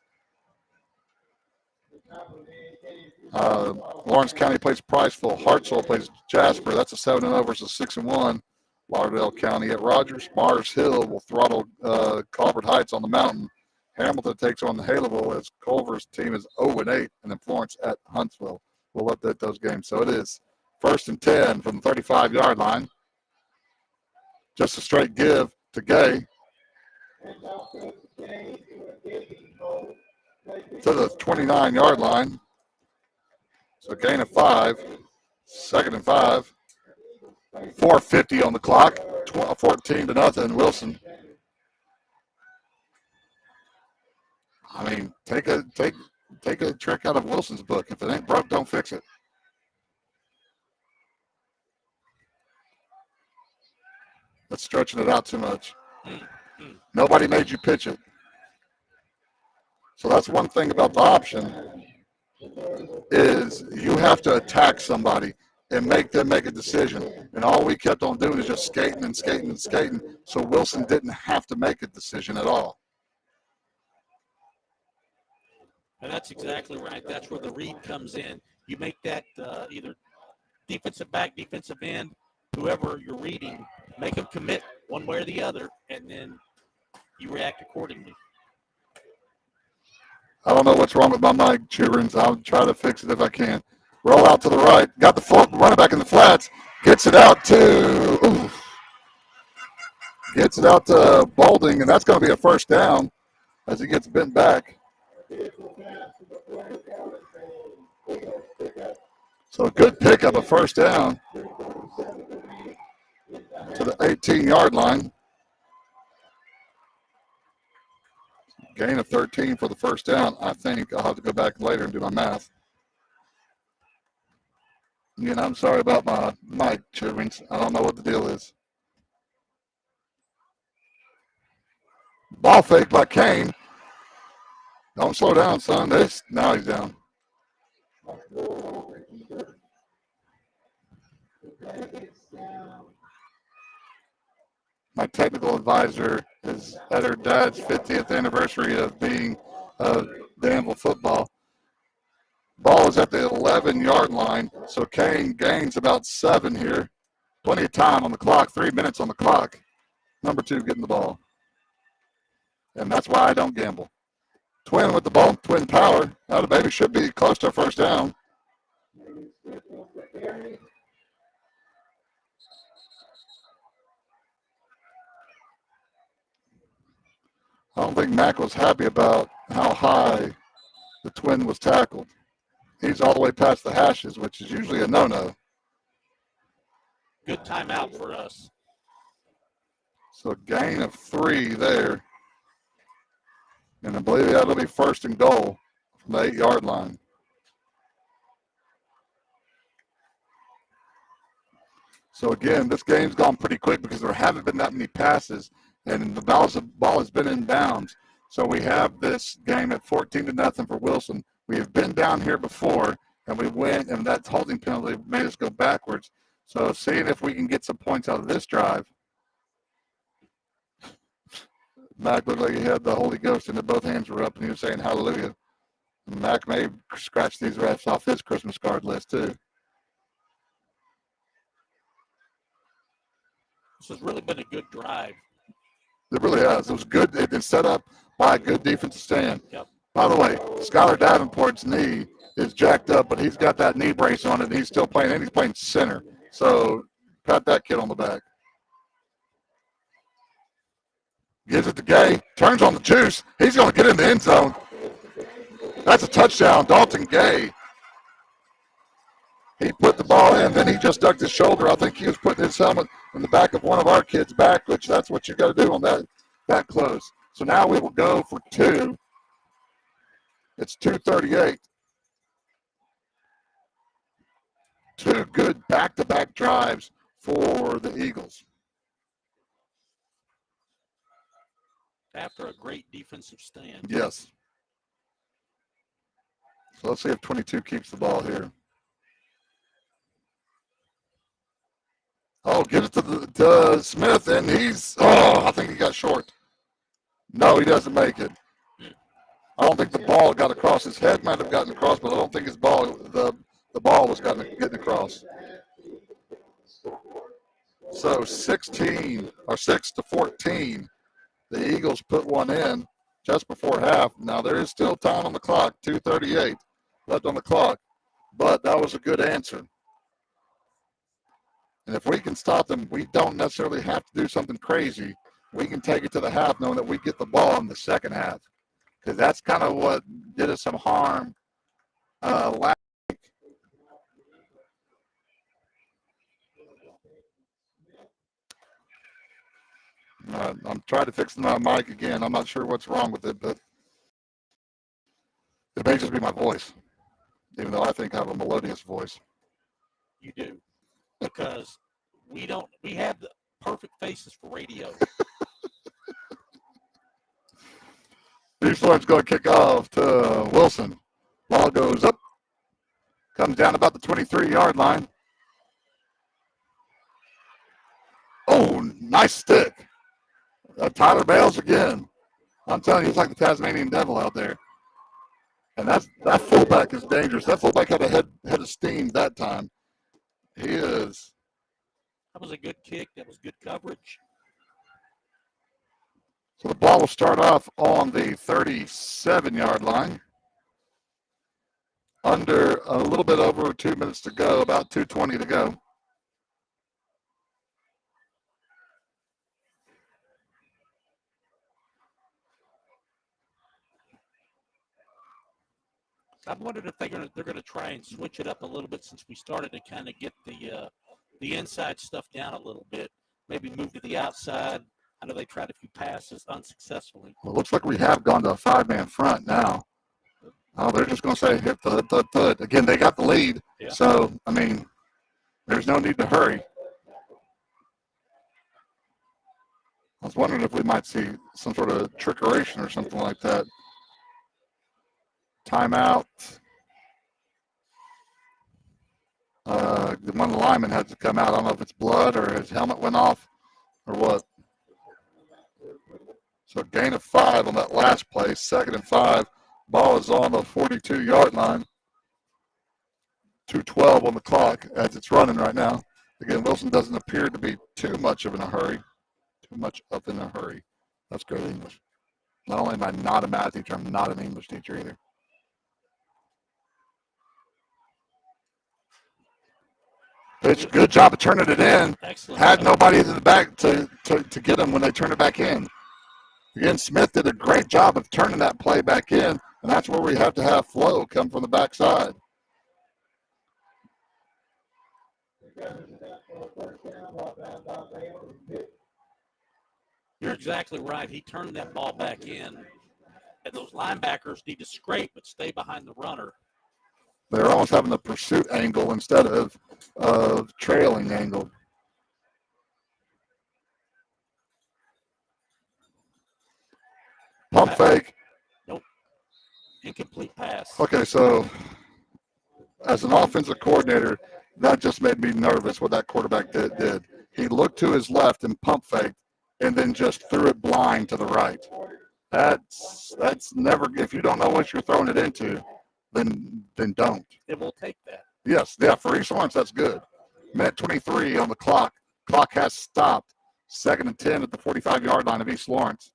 Lawrence County plays Priceville. Hartsville plays Jasper. That's a 7-0 versus 6-1. Lauderdale County at Rogers. Mars Hill will throttle Colbert Heights on the mountain. Hamilton takes on the Haleville as Culver's team is 0-8, and then Florence at Huntsville. We'll update those games. So it is 1st and 10 from the 35-yard line. Just a straight give to Gay. To the 29-yard line. So gain of 5. 2nd and 5. 4:50 on the clock. 14-0. Wilson. I mean, take a trick out of Wilson's book. If it ain't broke, don't fix it. That's stretching it out too much. Nobody made you pitch it. So that's one thing about the option is you have to attack somebody and make them make a decision. And all we kept on doing is just skating and skating and skating. So Wilson didn't have to make a decision at all. And that's exactly right. That's where the read comes in. You make that either defensive back, defensive end, whoever you're reading, make them commit one way or the other, and then you react accordingly. I don't know what's wrong with my mic, children. I'll try to fix it if I can. Roll out to the right. Got the running back in the flats. Gets it out to Balding, and that's going to be a first down as he gets bent back. So a good pickup, a first down to the 18-yard line. Gain of 13 for the first down. I think I'll have to go back later and do my math. Again, I'm sorry about my mic, children. I don't know what the deal is. Ball fake by Kane. Don't slow down, son. Now he's down. My technical advisor is at her dad's 50th anniversary of being Danville football. Ball is at the 11-yard line, so Kane gains about 7 here. Plenty of time on the clock, 3 minutes on the clock. Number 2 getting the ball. And that's why I don't gamble. Twin with the ball, twin power. Now the baby should be close to a first down. I don't think Mack was happy about how high the twin was tackled. He's all the way past the hashes, which is usually a no-no. Good timeout for us. So gain of 3 there. And I believe that'll be first and goal from the 8-yard line. So again, this game's gone pretty quick because there haven't been that many passes, and the ball has been in bounds. So we have this game at 14-0 for Wilson. We have been down here before, and we went, and that holding penalty made us go backwards. So seeing if we can get some points out of this drive. Mac looked like he had the Holy Ghost and both hands were up, and he was saying hallelujah. And Mac may scratch these refs off his Christmas card list, too. This has really been a good drive. It really has. It was good. It's been set up by a good defensive stand. Yep. By the way, Skylar Davenport's knee is jacked up, but he's got that knee brace on it, and he's still playing, and he's playing center. So pat that kid on the back. Gives it to Gay. Turns on the juice. He's going to get in the end zone. That's a touchdown. Dalton Gay. He put the ball in, then he just ducked his shoulder. I think he was putting his helmet in the back of one of our kids' back, which that's what you got to do on that close. So now we will go for 2. It's 2:38. 2 good back-to-back drives for the Eagles. After a great defensive stand. Yes. So let's see if 22 keeps the ball here. Oh, gives it to Smith, and I think he got short. No, he doesn't make it. I don't think the ball got across. His head might have gotten across, but I don't think the ball was getting across. So 6-14. The Eagles put one in just before half. Now there is still time on the clock, 2:38 left on the clock, but that was a good answer. And if we can stop them, we don't necessarily have to do something crazy. We can take it to the half knowing that we get the ball in the second half, because that's kind of what did us some harm last week. I'm trying to fix my mic again. I'm not sure what's wrong with it, but it may just be my voice, even though I think I have a melodious voice. You do, because we have the perfect faces for radio. Beachford's going to kick off to Wilson. Ball goes up, comes down about the 23-yard line. Oh, nice stick. Tyler Bales again. I'm telling you, he's like the Tasmanian devil out there. And that fullback is dangerous. That fullback had a head of steam that time. He is. That was a good kick. That was good coverage. So the ball will start off on the 37-yard line. Under a little bit over 2 minutes to go, about 2:20 to go. I've wondered if they're gonna try and switch it up a little bit since we started to kind of get the inside stuff down a little bit. Maybe move to the outside. I know they tried a few passes unsuccessfully. Well, it looks like we have gone to a 5-man front now. Oh, they're just going to say hit thud, thud, thud. Again, they got the lead. Yeah. So, I mean, there's no need to hurry. I was wondering if we might see some sort of trickeration or something like that. Timeout. One of the linemen had to come out. I don't know if it's blood or his helmet went off or what. So gain of 5 on that last play, 2nd and 5. Ball is on the 42-yard line. 2:12 on the clock as it's running right now. Again, Wilson doesn't appear to be too much of in a hurry. That's good English. Not only am I not a math teacher, I'm not an English teacher either. It's a good job of turning it in. Excellent. Had nobody in the back to get him when they turned it back in. Again, Smith did a great job of turning that play back in, and that's where we have to have flow come from the backside. You're exactly right. He turned that ball back in, and those linebackers need to scrape but stay behind the runner. They're almost having the pursuit angle instead of trailing angle. Pump fake. Nope. Incomplete pass. Okay, so as an offensive coordinator, that just made me nervous what that quarterback did. He looked to his left and pump faked and then just threw it blind to the right. That's never, if you don't know what you're throwing it into, then don't. It will take that. Yes, yeah, for East Lawrence, that's good. Minute 23 on the clock. Clock has stopped. 2nd and 10 at the 45-yard line of East Lawrence.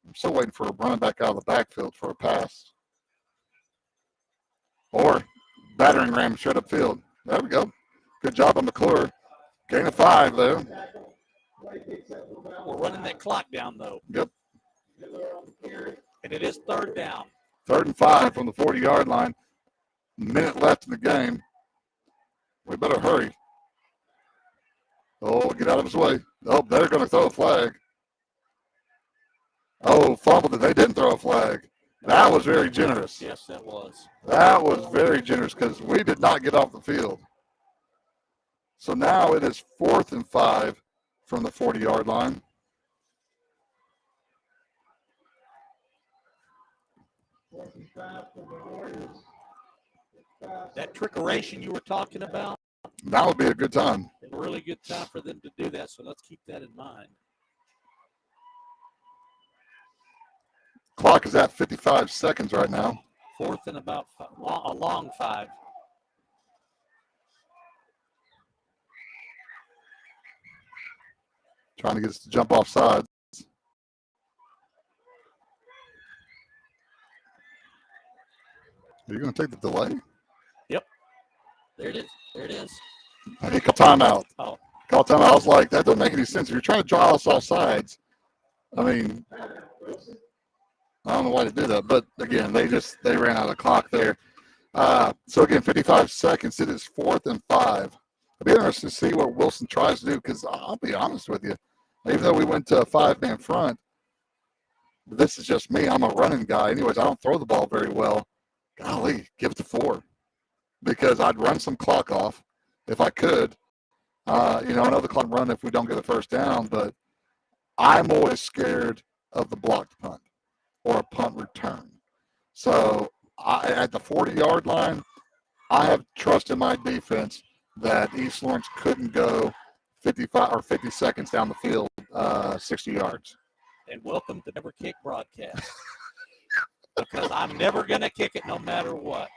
I'm still waiting for a running back out of the backfield for a pass. Or battering ram straight upfield. There we go. Good job on McClure. Gain of 5 there. We're running that clock down, though. Yep. And it is 3rd down. 3rd and 5 from the 40-yard line. Minute left in the game. We better hurry. Oh, get out of his way. Oh, they're going to throw a flag. Oh, fumbled it. They didn't throw a flag. That was very generous. Yes, that was. That was very generous because we did not get off the field. So now it is 4th and 5 from the 40-yard line. That trickeration you were talking about, That would be a good time. a really good time for them to do that, so let's keep that in mind. Clock is at 55 seconds right now. 4th and about a long 5. Trying to get us to jump off sides. Are you going to take the delay? Yep. There it is. There it is. He called timeout. Oh. Called timeout. I was like, that doesn't make any sense. If you're trying to draw us off sides, I mean, I don't know why they did that. But, again, they ran out of clock there. So, again, 55 seconds. It is 4th and 5. It'll be interesting to see what Wilson tries to do because I'll be honest with you. Even though we went to a 5-man front, this is just me. I'm a running guy. Anyways, I don't throw the ball very well. Golly, give it to 4 because I'd run some clock off if I could. I know the clock run if we don't get the first down, but I'm always scared of the blocked punt or a punt return. So at the 40-yard line, I have trust in my defense that East Lawrence couldn't go 55 or 50 seconds down the field, 60 yards. And welcome to Never Kick broadcast. Because I'm never going to kick it no matter what.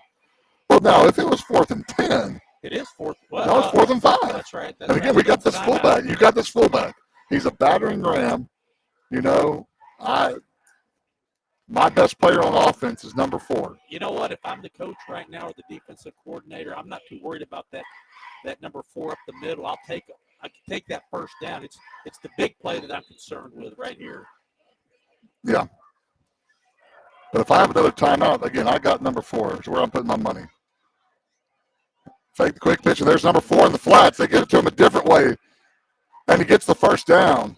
Well, now, if it was 4th and 10. It is 4th. Well, No, it's 4th and 5. That's right. That's And again, right. we got this fullback. You got this fullback. He's a battering ram. You know, my best player on offense is number 4. You know what? If I'm the coach right now or the defensive coordinator, I'm not too worried about that number 4 up the middle. I can take that first down. It's the big play that I'm concerned with right here. Yeah. But if I have another timeout, again, I got number 4. Is where I'm putting my money. Fake the quick pitch, and there's number 4 in the flats. They get it to him a different way, and he gets the first down.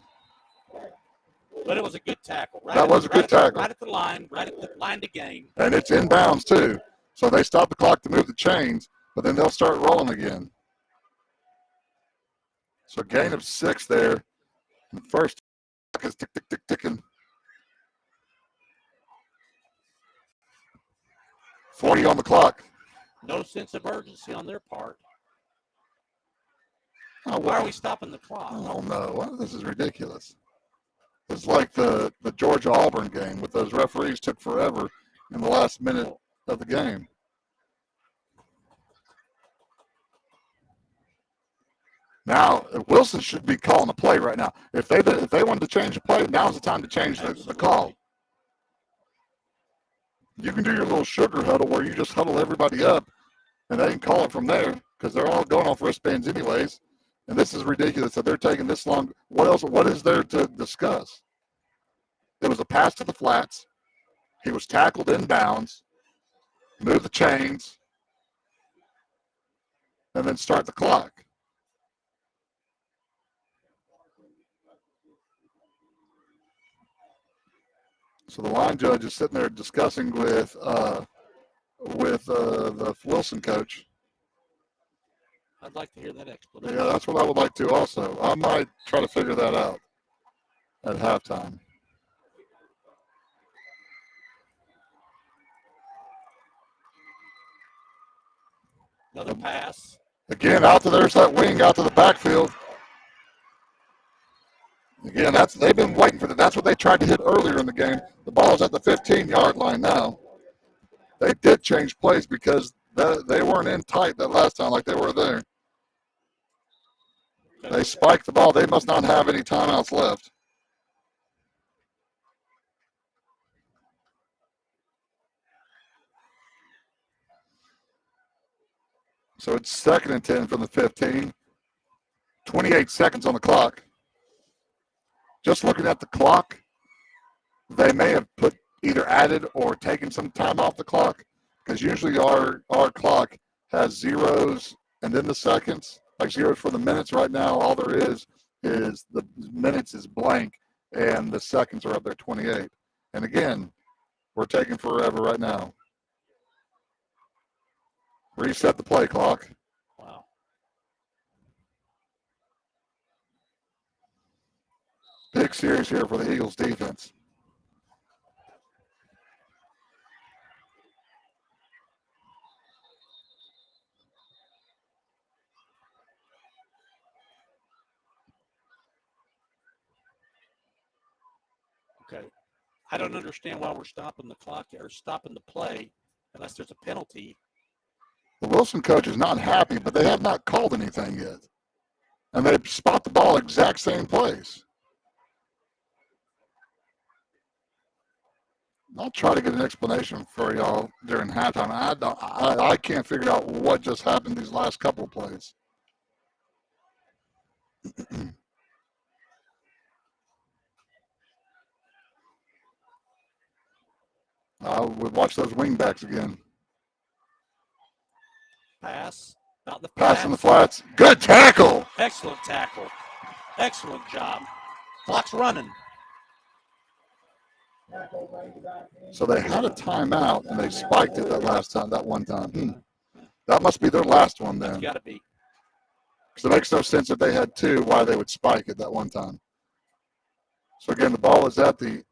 But it was a good tackle. That was a good tackle. Right at the line to gain. And it's inbounds, too. So they stop the clock to move the chains, but then they'll start rolling again. So gain of 6 there. And the first is tick, tick, tick, ticking. 40 on the clock. No sense of urgency on their part. Oh, why are we stopping the clock? Oh, no. Well, this is ridiculous. It's like the Georgia-Auburn game with those referees took forever in the last minute of the game. Now, Wilson should be calling a play right now. If they wanted to change the play, now's the time to change the call. You can do your little sugar huddle where you just huddle everybody up, and they can call it from there because they're all going off wristbands anyways. And this is ridiculous that they're taking this long. What else? What is there to discuss? It was a pass to the flats. He was tackled in bounds. Move the chains. And then start the clock. So the line judge is sitting there discussing with the Wilson coach. I'd like to hear that explanation. Yeah, that's what I would like to also. I might try to figure that out at halftime. Another pass. Again, there's that wing out to the backfield. Again, they've been waiting for that. That's what they tried to hit earlier in the game. The ball's at the 15-yard line now. They did change plays because they weren't in tight that last time like they were there. They spiked the ball. They must not have any timeouts left. So it's 2nd and 10 from the 15. 28 seconds on the clock. Just looking at the clock, they may have either added or taken some time off the clock because usually our clock has zeros and then the seconds, like zeros for the minutes. Right now, all there is the minutes is blank and the seconds are up there 28. And again, we're taking forever right now. Reset the play clock. Wow. Big series here for the Eagles defense. Okay. I don't understand why we're stopping the clock or stopping the play unless there's a penalty. The Wilson coach is not happy, but they have not called anything yet. And they spot the ball exact same place. I'll try to get an explanation for y'all during halftime. I can't figure out what just happened these last couple of plays. I would watch those wing backs again. Pass. Not the Pass in the flats. Good tackle. Excellent tackle. Excellent job. Clock's running. So they had a timeout, and they spiked it that one time. That must be their last one then. It's got to be. Because it makes no sense if they had 2, why they would spike it that one time. So again, the ball is at the,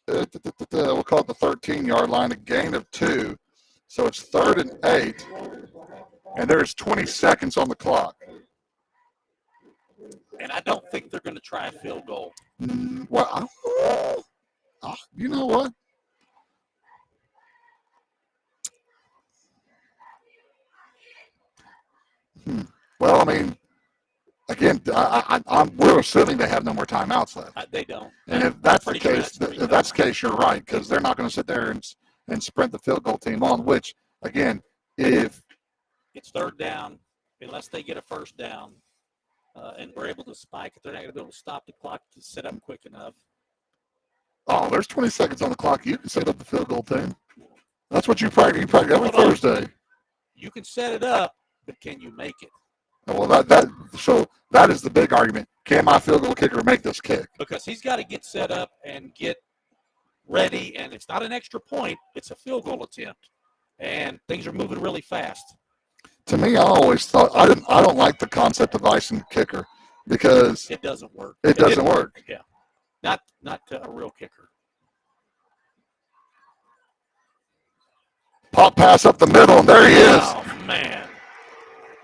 we'll call it the 13-yard line, a gain of 2. So it's 3rd and 8, and there's 20 seconds on the clock. And I don't think they're going to try a field goal. Well, you know what? Well, I mean, again, we're assuming they have no more timeouts left. They don't. And if that's the Pretty sure case, that's if that's the case, you're right, because they're not going to sit there and sprint the field goal team on. Which, again, if it's third down, unless they get a first down, and we're able to spike it, they're not going to be able to stop the clock to set up quick enough. Oh, there's 20 seconds on the clock. You can set up the field goal team. That's what you practice. You practice every Thursday. You can set it up, but can you make it? Well, so that is the big argument. Can my field goal kicker make this kick? Because he's got to get set up and get ready, and it's not an extra point. It's a field goal attempt, and things are moving really fast. To me, I always thought I don't like the concept of icing the kicker because it doesn't work. It doesn't work. Yeah, not a real kicker. Pop pass up the middle, and there he is. Oh man!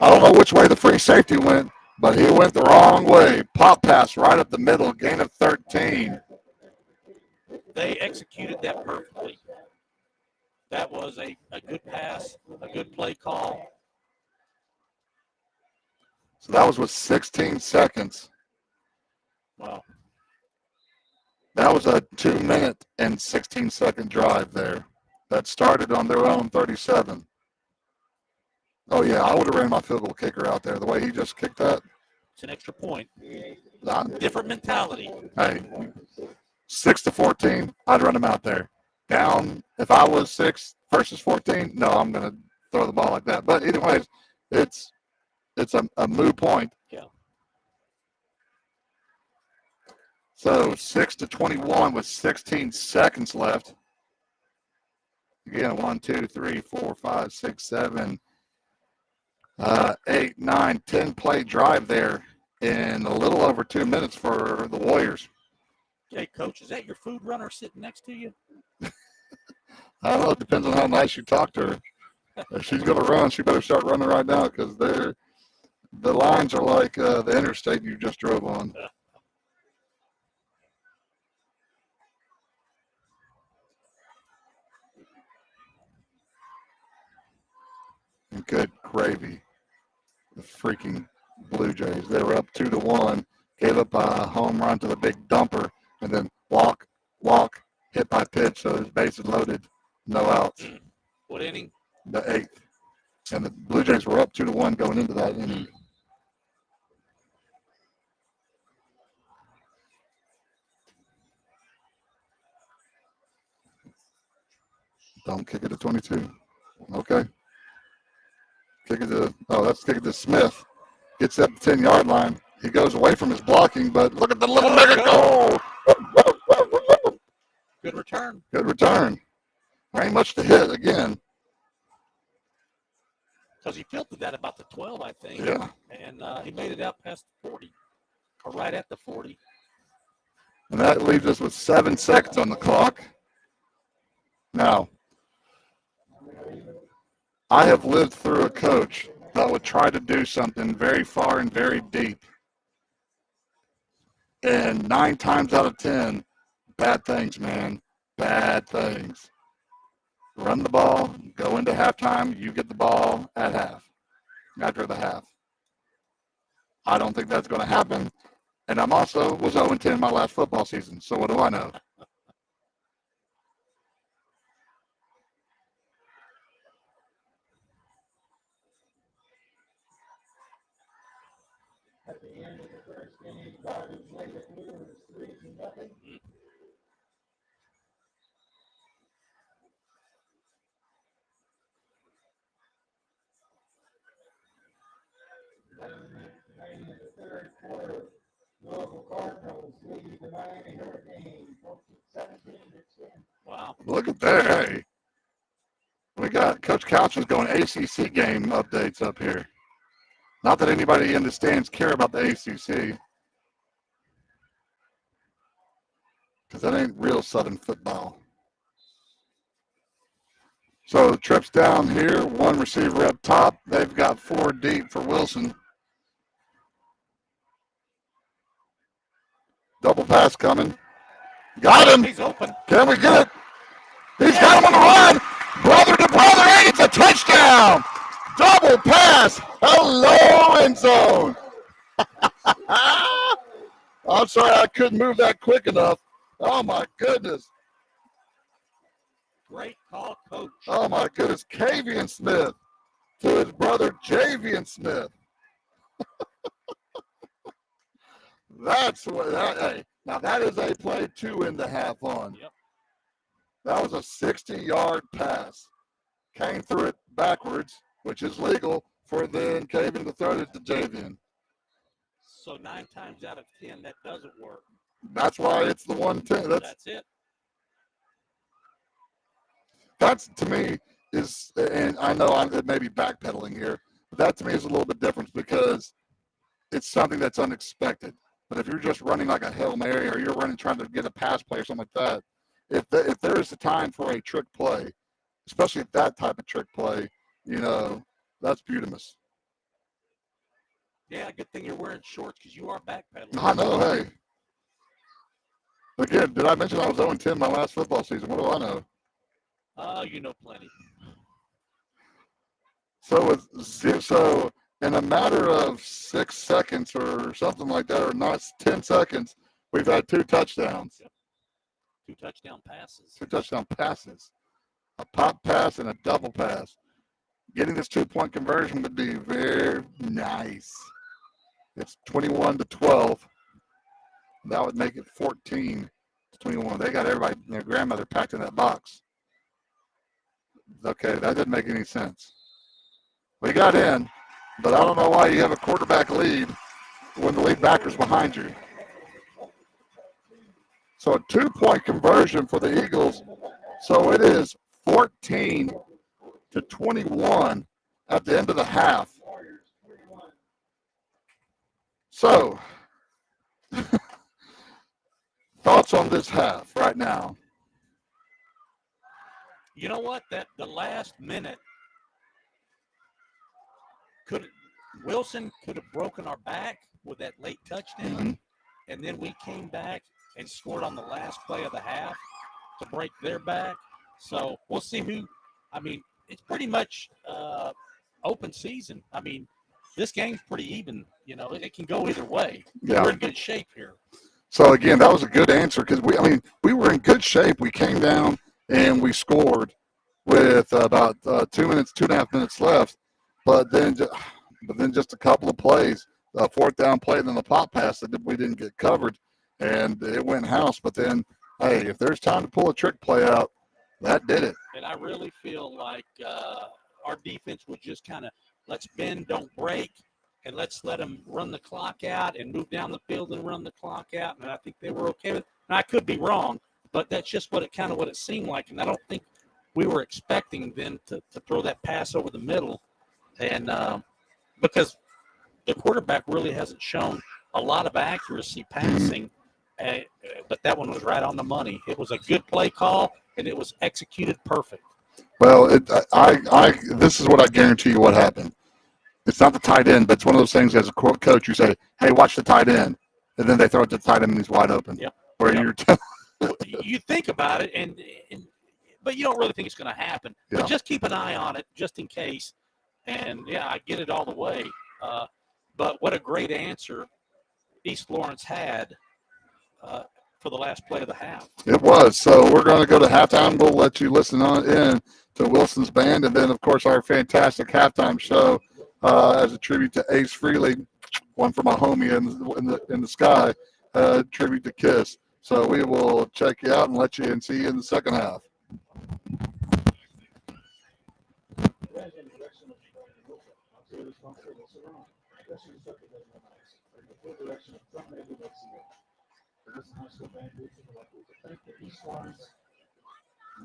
I don't know which way the free safety went, but he went the wrong way. Pop pass right up the middle, gain of 13. They executed that perfectly. That was a good pass, a good play call. So that was with 16 seconds. Wow. That was a 2-minute and 16-second drive there that started on their own 37. Oh, yeah, I would have ran my field goal kicker out there. The way he just kicked that. It's an extra point. Nah, Different mentality. hey, 6-14, I'd run him out there. Down, if I was 6 versus 14, no, I'm going to throw the ball like that. But anyways, it's a moot point. Yeah. So 6-21 with 16 seconds left. Again, 1, 2, 3, 4, 5, 6, 7, 8, 9, 10 play drive there in a little over 2 minutes for the Warriors. Hey, Coach, is that your food runner sitting next to you? I don't know. It depends on how nice you talk to her. If she's going to run, she better start running right now because the lines are like the interstate you just drove on. Good gravy. The freaking Blue Jays. They were up 2-1, gave up a home run to the big dumper, and then walk, hit by pitch, so his bases loaded, no outs. What inning? The 8th. And the Blue Jays were up 2-1 going into that inning. Don't kick it to 22. Okay. Kick it to Smith. Gets up the 10-yard line. He goes away from his blocking, but look at the little nigga go. Good return. Good return. There ain't much to hit again. Because he filtered that about the 12, I think. Yeah. And he made it out past the 40, or right at the 40. And that leaves us with 7 seconds on the clock. Now, I have lived through a coach that would try to do something very far and very deep. And 9 times out of 10, bad things, man. Bad things. Run the ball, go into halftime, you get the ball at half, after the half. I don't think that's going to happen. And I'm also was 0-10 my last football season, so what do I know? At the end of the first inning, Dodgers led it 3-0. In the third quarter, Louisville Cardinals lead the Miami Hurricanes 17-10. Wow. Look at that. Hey. We got Coach Couch's going ACC game updates up here. Not that anybody in the stands care about the ACC. Because that ain't real Southern football. So trips down here, 1 receiver up top. They've got 4 deep for Wilson. Double pass coming. Got him. He's open. Can we get it? He's got him on the run. Brother to brother, and it's a touchdown. Double pass. Hello, end zone. I'm sorry, I couldn't move that quick enough. Oh my goodness. Great call, coach. Oh my goodness. Kavian Smith to his brother Javian Smith. That's what that, hey, now that is a play 2.5 on. Yep. That was a 60-yard pass. Came through it backwards, which is legal for then Kavian to throw it to Javian. So 9 times out of 10, that doesn't work. That's why it's the 110. That's it. That's to me is, and I know I'm maybe backpedaling here, but that to me is a little bit different because it's something that's unexpected. But if you're just running like a Hail Mary or you're running trying to get a pass play or something like that, if there is a time for a trick play, especially that type of trick play, you know, that's beautimous. Yeah, good thing you're wearing shorts because you are backpedaling. I know, hey. Again, did I mention I was 0-10 my last football season? What do I know? You know plenty. So in a matter of 6 seconds or something like that, or not 10 seconds, we've had 2 touchdowns. Yep. 2 touchdown passes. 2 touchdown passes. A pop pass and a double pass. Getting this 2-point conversion would be very nice. It's 21-12. That would make it 14-21. They got everybody and their grandmother packed in that box. Okay, that didn't make any sense. We got in, but I don't know why you have a quarterback lead when the lead backer's behind you. So a 2-point conversion for the Eagles. So it is 14-21 at the end of the half. So, thoughts on this half right now? You know what? That the last minute Wilson could have broken our back with that late touchdown, and then we came back and scored on the last play of the half to break their back. So we'll see who. I mean, it's pretty much open season. I mean, this game's pretty even. You know, it can go either way. Yeah. We're in good shape here. So again, that was a good answer because we were in good shape. We came down and we scored with about 2.5 minutes left, but then just a couple of plays, a 4th down play, and then the pop pass that we didn't get covered, and it went house. But then, hey, if there's time to pull a trick play out, that did it. And I really feel like our defense would just kind of let's bend, don't break, and let's let them run the clock out and move down the field and run the clock out. And I think they were okay with it. And I could be wrong, but that's just what it seemed like. And I don't think we were expecting them to throw that pass over the middle. And because the quarterback really hasn't shown a lot of accuracy passing, but that one was right on the money. It was a good play call, and it was executed perfect. Well, this is what I guarantee you what happened. It's not the tight end, but it's one of those things as a coach, you say, hey, watch the tight end. And then they throw it to the tight end and he's wide open. Yep. Where Yep. you're You think about it, but you don't really think it's going to happen. Yeah. But just keep an eye on it just in case. And, yeah, I get it all the way. But what a great answer East Lawrence had for the last play of the half. It was. So we're going to go to halftime. We'll let you listen on in to Wilson's band. And then, of course, our fantastic halftime show as a tribute to Ace Frehley, one for my homie in the sky, tribute to Kiss. So we will check you out and let you and see you in the second half.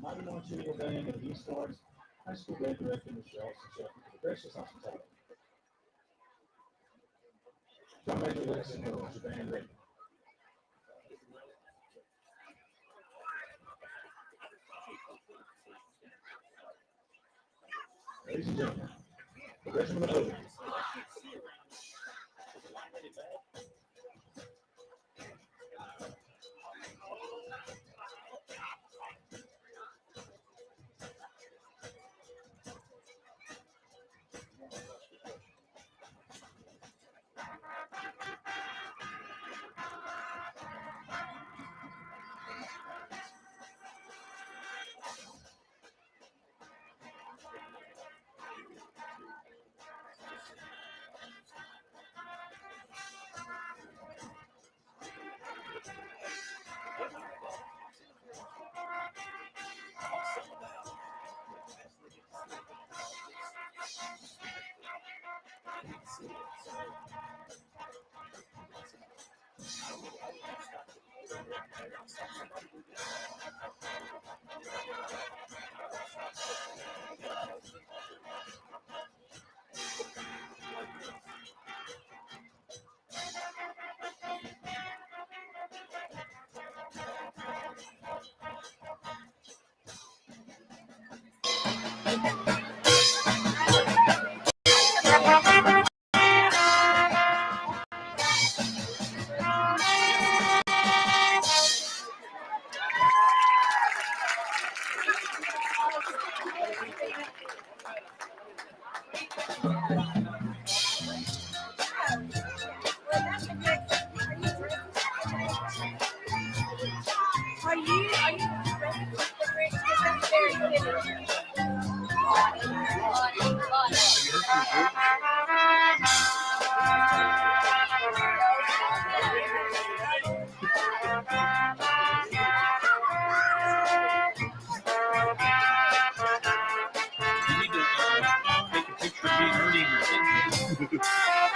Mighty Montreal Band and East Lawrence High School Band Director Michelle Suchek for the gracious hospitality. John Major Lexington Hill is the band ready. Ladies and gentlemen, the regiment of building. You need to take a picture of me and Ernie and your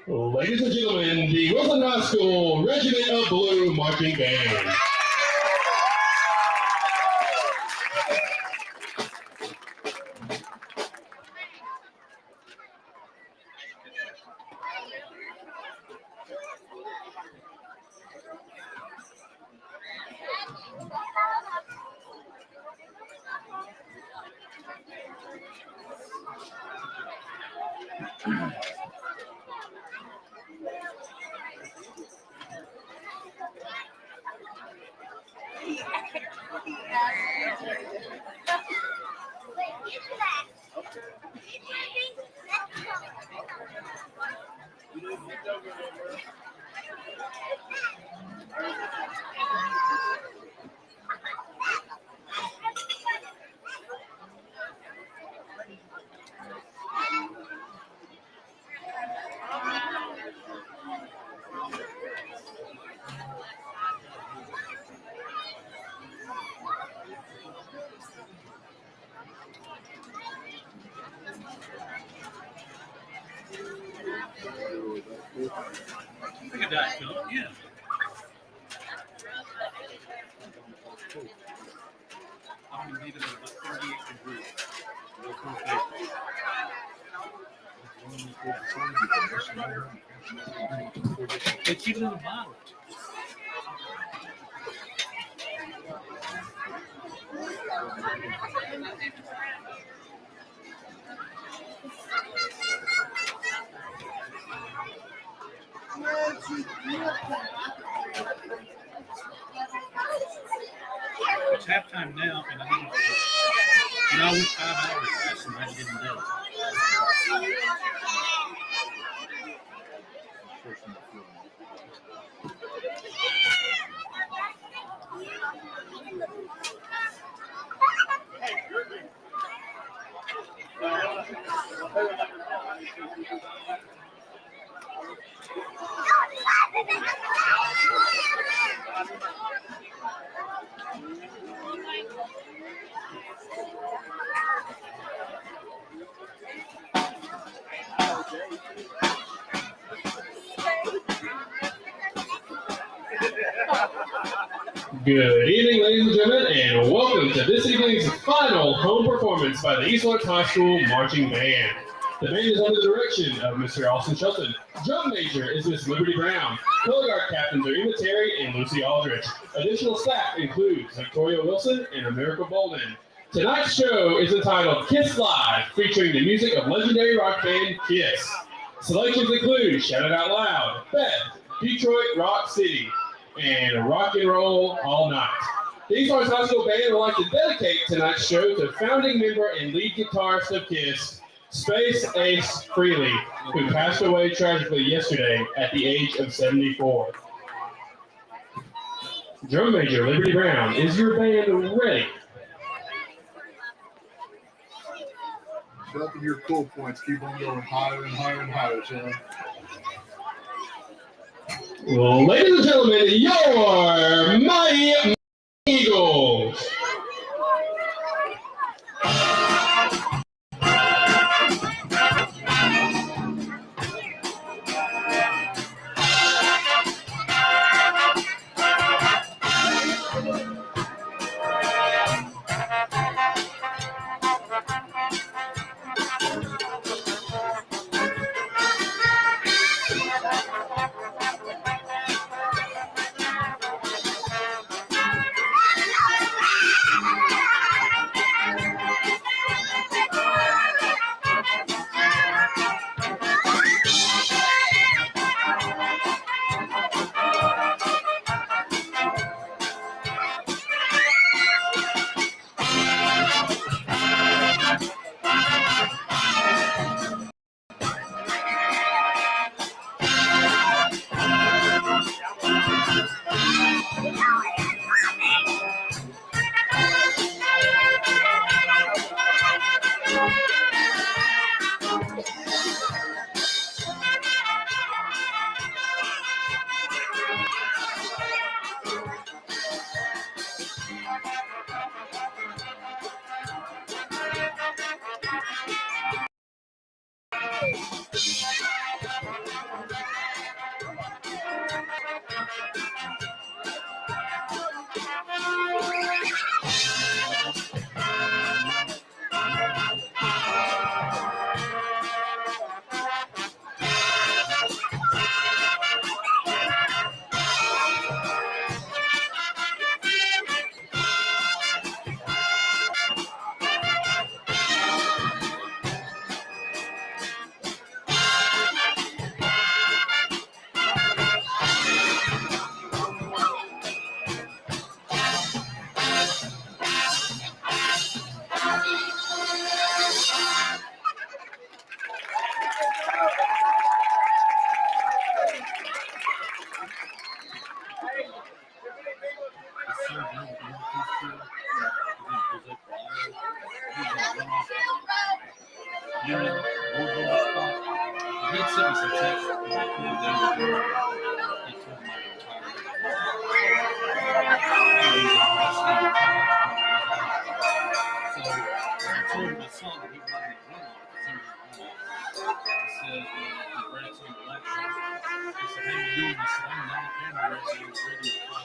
Ladies and gentlemen, the Wilson High School Regiment of Blue Marching Band. Look at that, Phil. Yeah. I'm going to leave it at about 38 degrees. They keep it in the bottle. It's halftime now, and I think now with 5 hours less, and I didn't do it. Good evening, ladies and gentlemen, and welcome to this evening's final home performance by the East Lawrence High School Marching Band. The band is under the direction of Mr. Austin Shelton. Drum major is Miss Liberty Brown. Color guard captains are Emma Terry and Lucy Aldrich. Additional staff includes Victoria Wilson and America Bolden. Tonight's show is entitled Kiss Live, featuring the music of legendary rock band Kiss. Selections include Shout It Out Loud, Beth, Detroit Rock City, and Rock and Roll All Night. The East Lawrence High School Band would like to dedicate tonight's show to founding member and lead guitarist of Kiss, Space Ace Frehley, who passed away tragically yesterday at the age of 74. Drum major Liberty Brown, is your band ready? Nothing your cool points. Keep on going higher and higher and higher, Chad. Well, ladies and gentlemen, your Mighty Eagles. unit, board member spot. He had sent me some texts a couple of days ago. He told me so I told my son that he wanted to run off. He said, congrats on the election. He said, how you doing? He said, I'm in Alabama right now, ready to find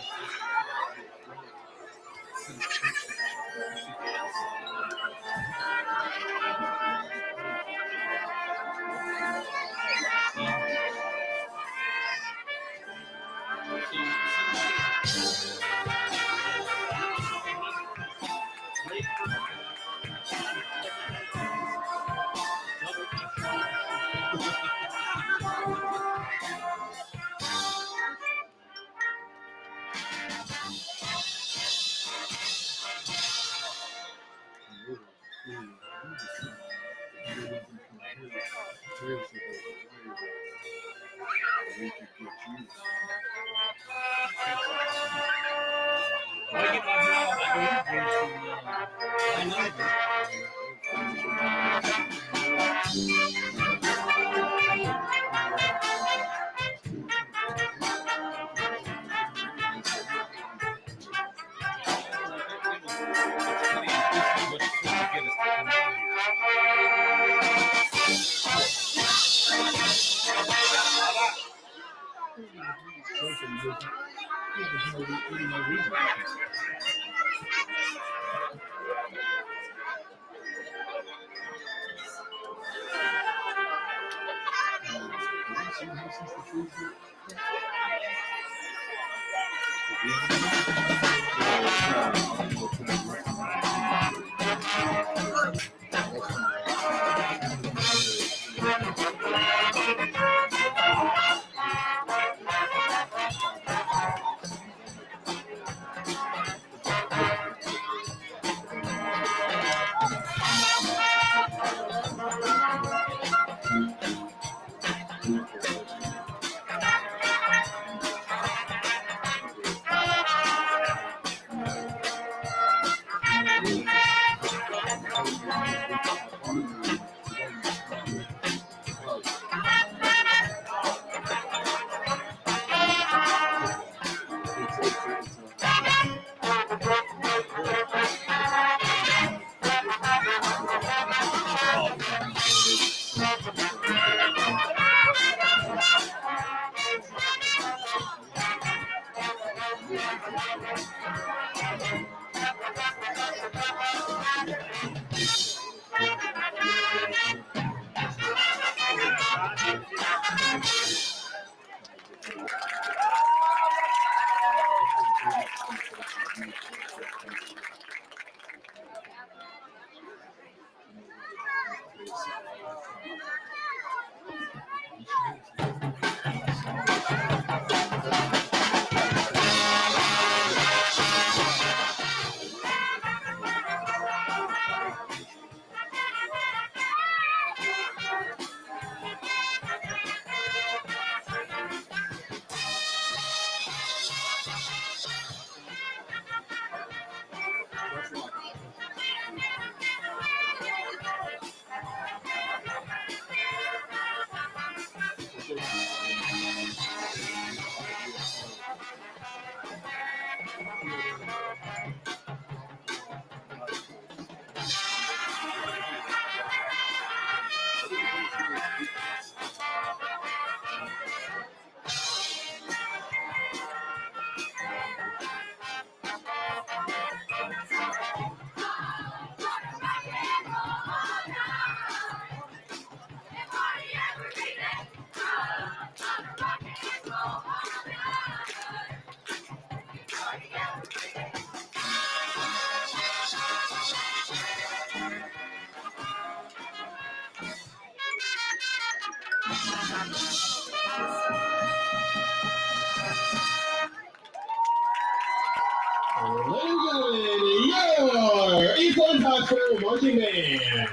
Your East Lawn High School marching band.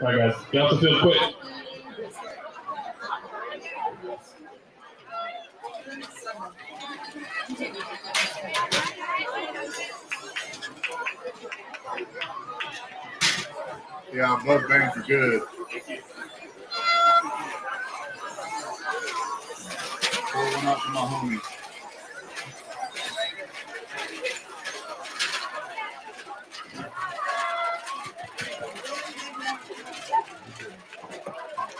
All right, guys, get off the field quick. Yeah, blood veins are good. Pour one out to my homies.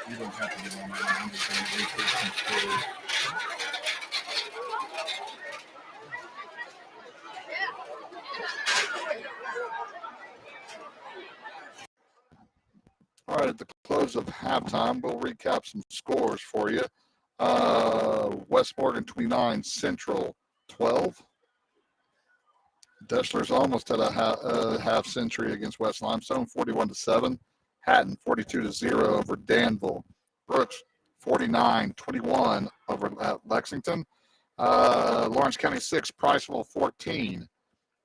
You don't have to be on that. I'm just going to research some stories. All right, at the close of halftime, we'll recap some scores for you. West Morgan 29, Central 12. Deschler's almost at a half century against West Limestone, 41-7. Hatton 42-0 over Danville. Brooks 49-21 over Lexington. Lawrence County 6, Priceville 14.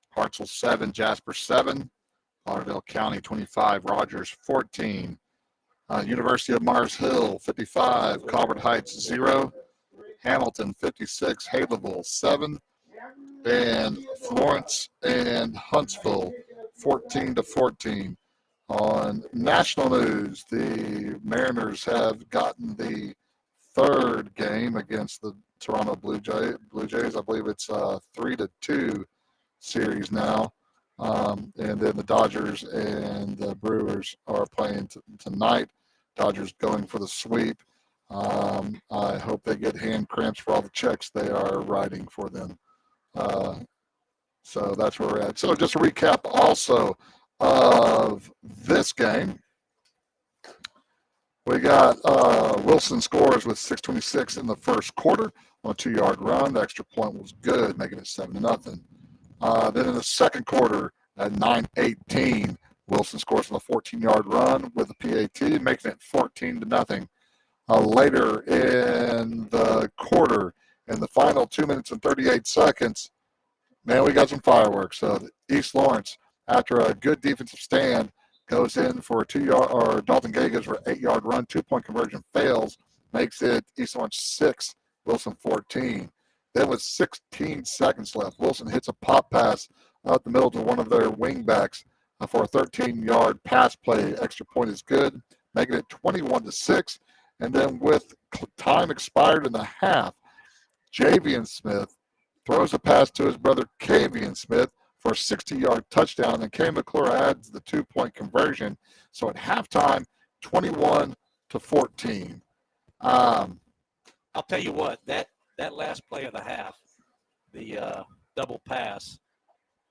Hartsville 7, Jasper 7. Lauderdale County 25, Rogers 14. University of Mars Hill 55, Colbert Heights 0. Hamilton 56, Haleyville 7. And Florence and Huntsville 14-14. On national news, the Mariners have gotten the third game against the Toronto Blue Jays. I believe it's 3-2 series now. And then the Dodgers and the Brewers are playing tonight. Dodgers going for the sweep. I hope they get hand cramps for all the checks they are writing for them. So that's where we're at. So just a recap also of this game. We got Wilson scores with 6:26 in the first quarter on a 2-yard run. The extra point was good, making it 7-0. Then in the second quarter at 9:18, Wilson scores on a 14-yard run with a PAT, making it 14-0. Later in the quarter, in the final 2 minutes and 38 seconds, man, we got some fireworks. So East Lawrence, after a good defensive stand, goes in for a 2-yard, or Dalton Gay goes for an 8-yard run, 2-point conversion fails, makes it East Lawrence 6, Wilson 14. Then with 16 seconds left, Wilson hits a pop pass out the middle to one of their wingbacks for a 13-yard pass play. Extra point is good, making it 21-6. And then with time expired in the half, Javian Smith throws a pass to his brother Kavian Smith for a 60-yard touchdown, and Kay McClure adds the 2-point conversion. So at halftime, 21-14. I'll tell you what, that last play of the half, the double pass,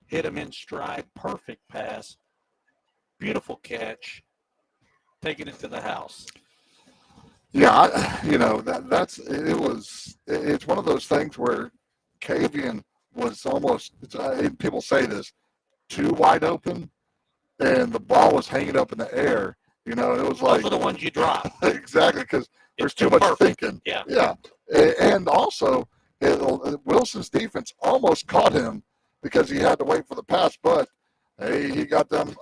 hit him in stride, perfect pass, beautiful catch, taking it to the house. Yeah, it's one of those things where Kavian was almost, people say this, too wide open, and the ball was hanging up in the air. It was like, those are the ones you drop. Exactly, because there's too much thinking. Yeah. And also, Wilson's defense almost caught him because he had to wait for the pass, but hey, he got them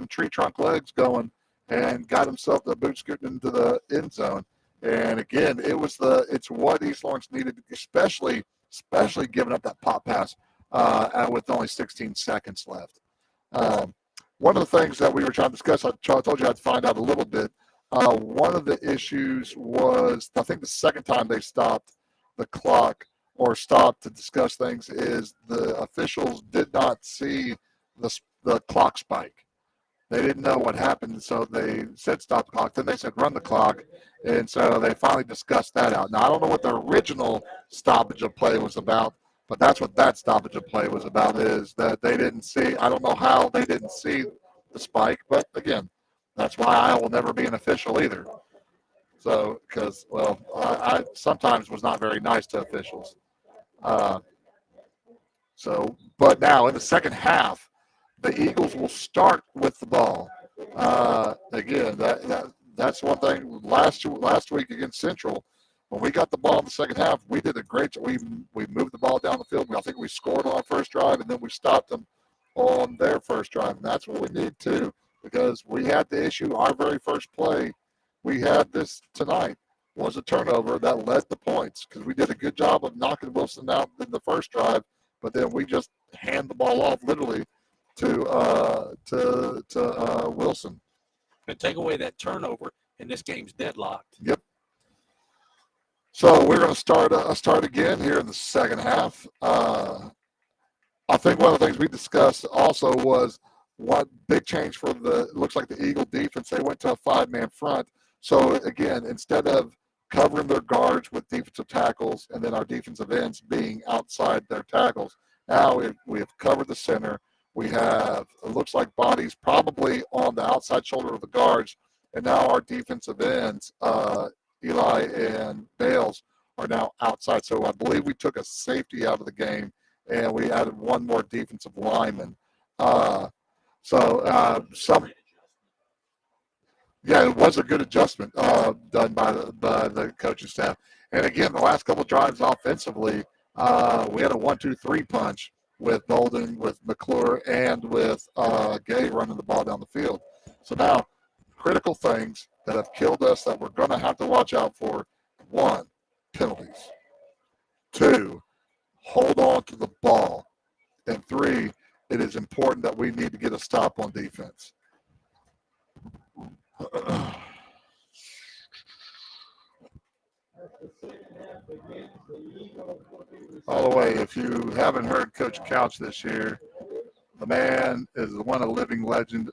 tree trunk legs going and got himself the boot scooting into the end zone. And again, it's what East Lawrence needed, especially giving up that pop pass with only 16 seconds left. One of the things that we were trying to discuss, I told you I'd find out a little bit. One of the issues was, I think the second time they stopped the clock or stopped to discuss things, is the officials did not see the clock spike. They didn't know what happened, so they said stop the clock. Then they said run the clock, and so they finally discussed that out. Now, I don't know what the original stoppage of play was about, but that's what that stoppage of play was about, is that they didn't see. I don't know how they didn't see the spike, but again, that's why I will never be an official either. So, because, well, I sometimes was not very nice to officials. But now in the second half, the Eagles will start with the ball. Again, that's one thing. Last week against Central, when we got the ball in the second half, we did a great job. We moved the ball down the field. I think we scored on our first drive, and then we stopped them on their first drive. And that's what we need too, because we had the issue. Our very first play we had this tonight was a turnover that led to points, because we did a good job of knocking Wilson out in the first drive, but then we just hand the ball off literally to Wilson. and take away that turnover, and this game's deadlocked. Yep. So we're going to start again here in the second half. I think one of the things we discussed also was what big change for looks like the Eagle defense. They went to a 5-man front. So again, instead of covering their guards with defensive tackles and then our defensive ends being outside their tackles, now we have covered the center. We have, it looks like bodies probably on the outside shoulder of the guards. And now our defensive ends, Eli and Bales, are now outside. So I believe we took a safety out of the game, and we added one more defensive lineman. Yeah, it was a good adjustment done by the coaching staff. And again, the last couple of drives offensively, we had a 1-2-3 punch with Bolden, with McClure, and with Gay running the ball down the field. So now, critical things that have killed us that we're going to have to watch out for: 1, penalties; 2, hold on to the ball; and 3, it is important that we need to get a stop on defense. By the way, if you haven't heard Coach Couch this year, the man is one of living legend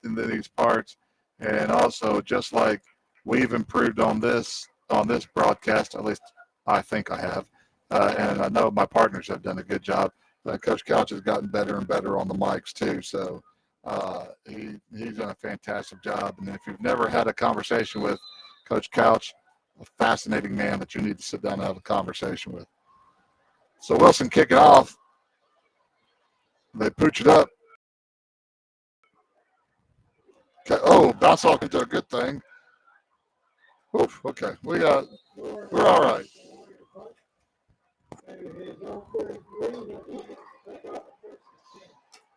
in these parts. And also, just like we've improved on this broadcast, at least I think I have, and I know my partners have done a good job. Coach Couch has gotten better and better on the mics too. So he's done a fantastic job. And if you've never had a conversation with Coach Couch, a fascinating man that you need to sit down and have a conversation with. So Wilson kicking off. They pooch it up. Okay. Oh, bounce off into a good thing. Oof, okay. We're all right.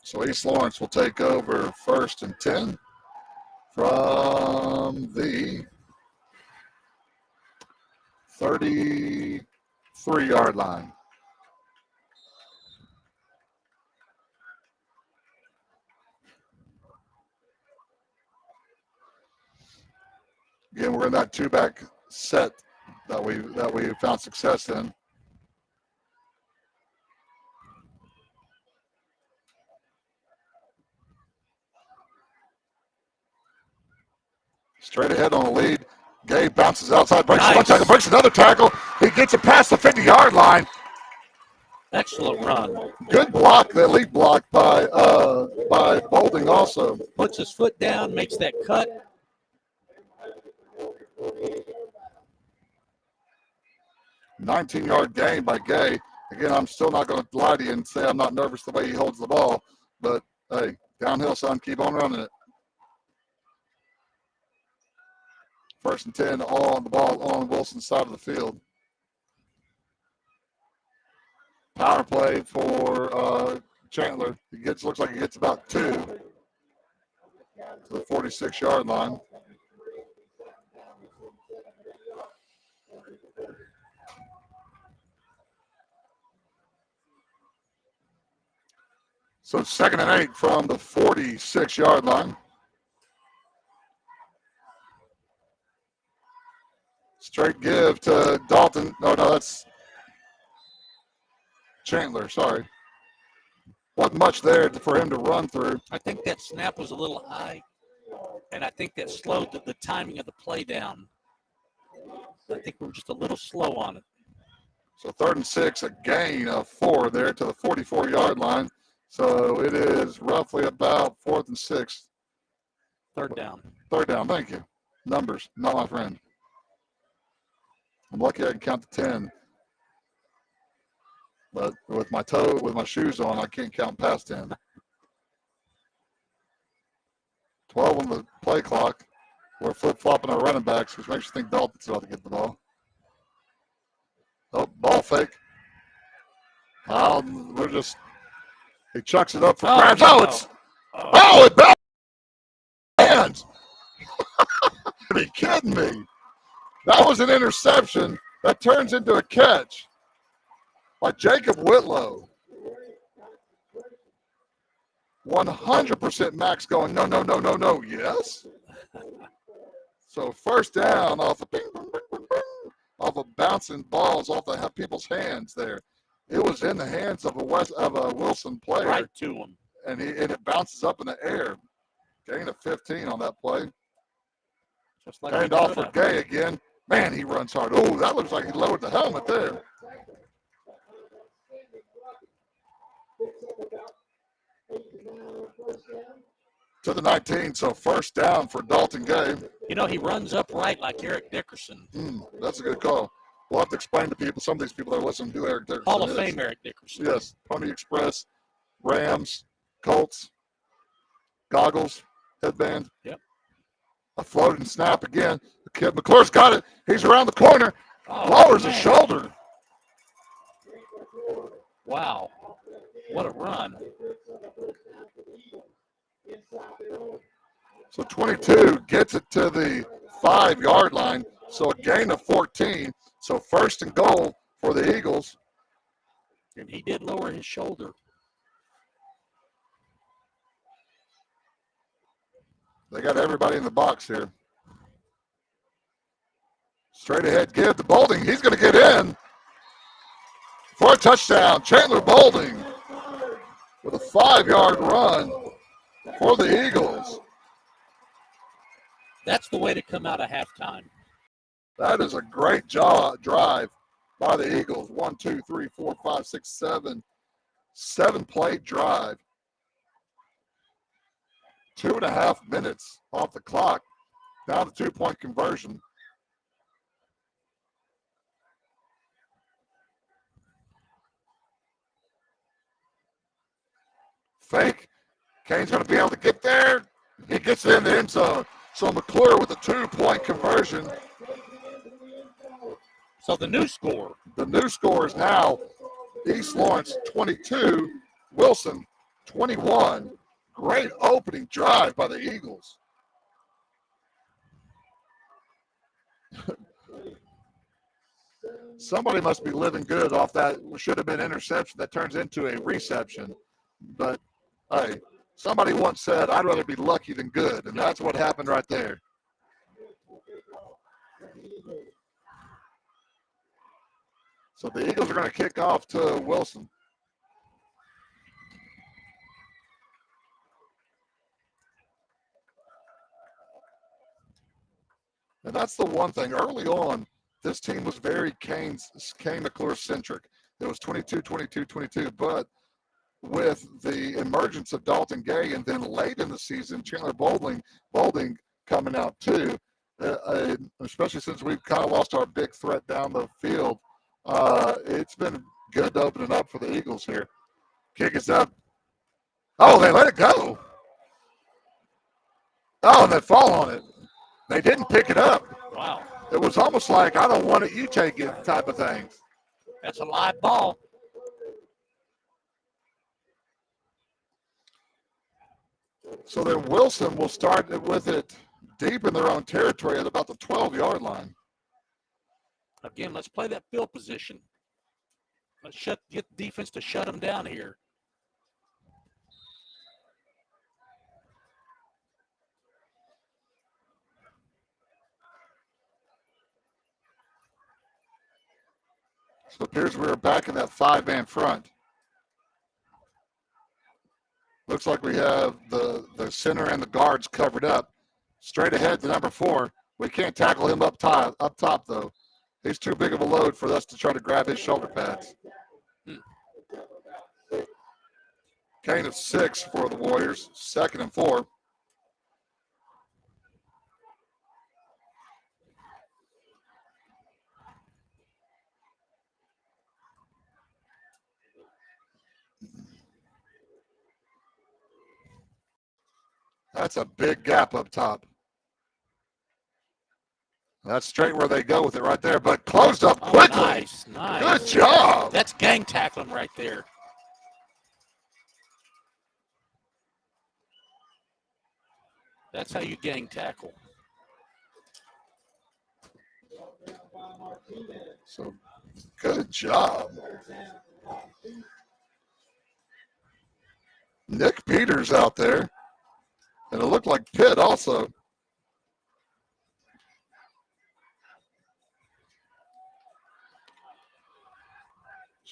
So East Lawrence will take over 1st and 10 from the 33-yard line. Again, we're in that 2-back set that we found success in. Straight ahead on the lead. Gabe bounces outside, breaks one tackle, breaks another tackle. He gets it past the 50-yard line. Excellent run. Good block, the lead block by Bolding also. Puts his foot down, makes that cut. $19-yard gain by Gay. Again, I'm still not going to lie to you and say I'm not nervous the way he holds the ball, but hey, downhill, son, keep on running it. 1st and 10, all on the ball on Wilson's side of the field. Power play for Chandler. Looks like he gets about 2 to the 46-yard line. So 2nd and 8 from the 46-yard line. Straight give to Dalton. No, that's Chandler, sorry. Wasn't much there for him to run through. I think that snap was a little high, and I think that slowed the timing of the play down. I think we were just a little slow on it. So 3rd and 6, a gain of 4 there to the 44-yard line. So it is roughly about 4th and 6. 3rd down. 3rd down, thank you. Numbers, not my friend. I'm lucky I can count to 10. But with my shoes on, I can't count past 10. 12 on the play clock. We're flip-flopping our running backs, which makes you think Dalton's about to get the ball. Oh, ball fake. He chucks it up for grabs. It bounced hands. Are you kidding me? That was an interception that turns into a catch by Jacob Whitlow. 100% Max going, no. Yes. So first down off a bing, bing, bing, bing, bing, off of bouncing balls off the people's hands there. It was in the hands of a Wilson player, Right to him. and it bounces up in the air. Gain of 15 on that play. Just like Hand he off could for have. Gay again. Man, he runs hard. Oh, that looks like he lowered the helmet there. To the 19, so first down for Dalton Gay. You know, he runs upright like Eric Dickerson. That's a good call. We'll have to explain to people, some of these people that are listening, who Eric Dickerson Hall of is. Fame Eric Dickerson. Yes, Pony Express, Rams, Colts, goggles, headband. Yep. A floating snap again. The kid McClure's got it. He's around the corner. Oh, Lowers the man. shoulder. Wow. What a run. So 22 gets it to the 5-yard line. So a gain of 14. So first and goal for the Eagles. And he did lower his shoulder. They got everybody in the box here. Straight ahead give to Bolding. He's going to get in for a touchdown. Chandler Bolding with a 5-yard run for the Eagles. That's the way to come out of halftime. That is a great drive by the Eagles. 1, 2, 3, 4, 5, 6, 7. 7-play drive. 2.5 minutes off the clock. Now the 2-point conversion. Fake. Kane's going to be able to get there. He gets it in the end zone. So McClure with a 2-point conversion. So the new score. The new score is now East Lawrence 22, Wilson 21. Great opening drive by the Eagles. Somebody must be living good off that. Should have been interception that turns into a reception. But, hey, somebody once said, I'd rather be lucky than good. And that's what happened right there. So the Eagles are going to kick off to Wilson. And that's the one thing. Early on, this team was very Kane McClure centric. It was 22, 22, 22. But with the emergence of Dalton Gay and then late in the season, Chandler Bolding coming out too, especially since we've kind of lost our big threat down the field, it's been good to open it up for the Eagles here. Kick is up. Oh, they let it go. Oh, and they fall on it. They didn't pick it up. Wow. It was almost like, I don't want it, you take it type of thing. That's a live ball. So then Wilson will start with it deep in their own territory at about the 12-yard line. Again, let's play that field position. Let's get the defense to shut them down here. So it appears we're back in that 5-man front. Looks like we have the center and the guards covered up. Straight ahead to number 4. We can't tackle him up top though. He's too big of a load for us to try to grab his shoulder pads. Gain of 6 for the Warriors. 2nd and 4. That's a big gap up top. That's straight where they go with it right there, but closed up quickly. Nice. Good job. That's gang tackling right there. That's how you gang tackle. So good job. Nick Peters out there. And it looked like Pitt also.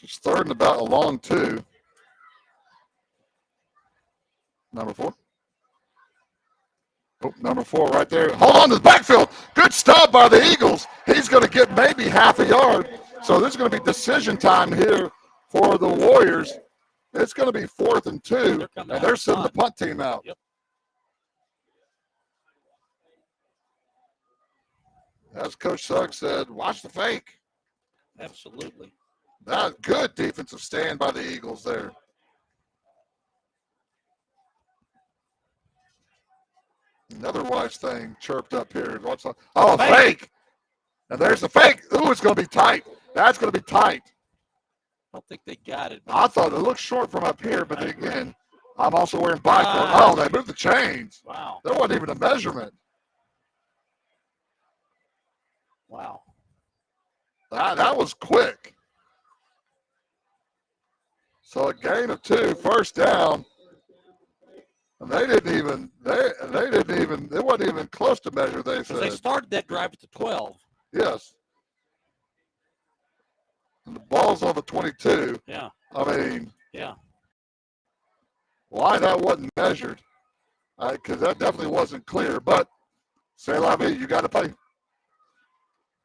She's third and about a long 2. Number 4. Oh, number 4 right there. Hold on to the backfield. Good stop by the Eagles. He's going to get maybe half a yard. So this is going to be decision time here for the Warriors. It's going to be 4th and 2, and they're sending the punt team out. Yep. As Coach Suggs said, watch the fake. Absolutely. That good defensive stand by the Eagles there. Another wise thing chirped up here. What's that? Oh, fake. And there's the fake. Ooh, it's going to be tight. That's going to be tight. I don't think they got it. I thought it looked short from up here, but then again, I'm also wearing blindfold. Oh, they moved the chains. Wow. There wasn't even a measurement. Wow. That was quick. So a gain of 2, first down. And they didn't even, it wasn't even close to measure, they said. They started that drive at the 12. Yes. And the ball's on the 22. Yeah. I mean. Yeah. Why that wasn't measured. Because that definitely wasn't clear. But, say la vie, you got to play.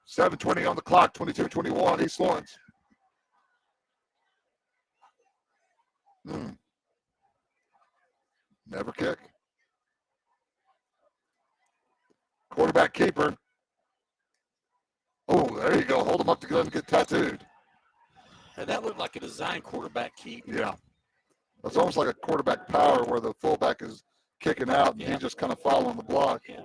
7:20 on the clock, 22-21, East Lawrence. Never kick. Quarterback keeper. Oh, there you go. Hold him up to let him get tattooed. And that looked like a design quarterback keep. Yeah. It's almost like a quarterback power where the fullback is kicking out and he's just kind of following the block. Yeah.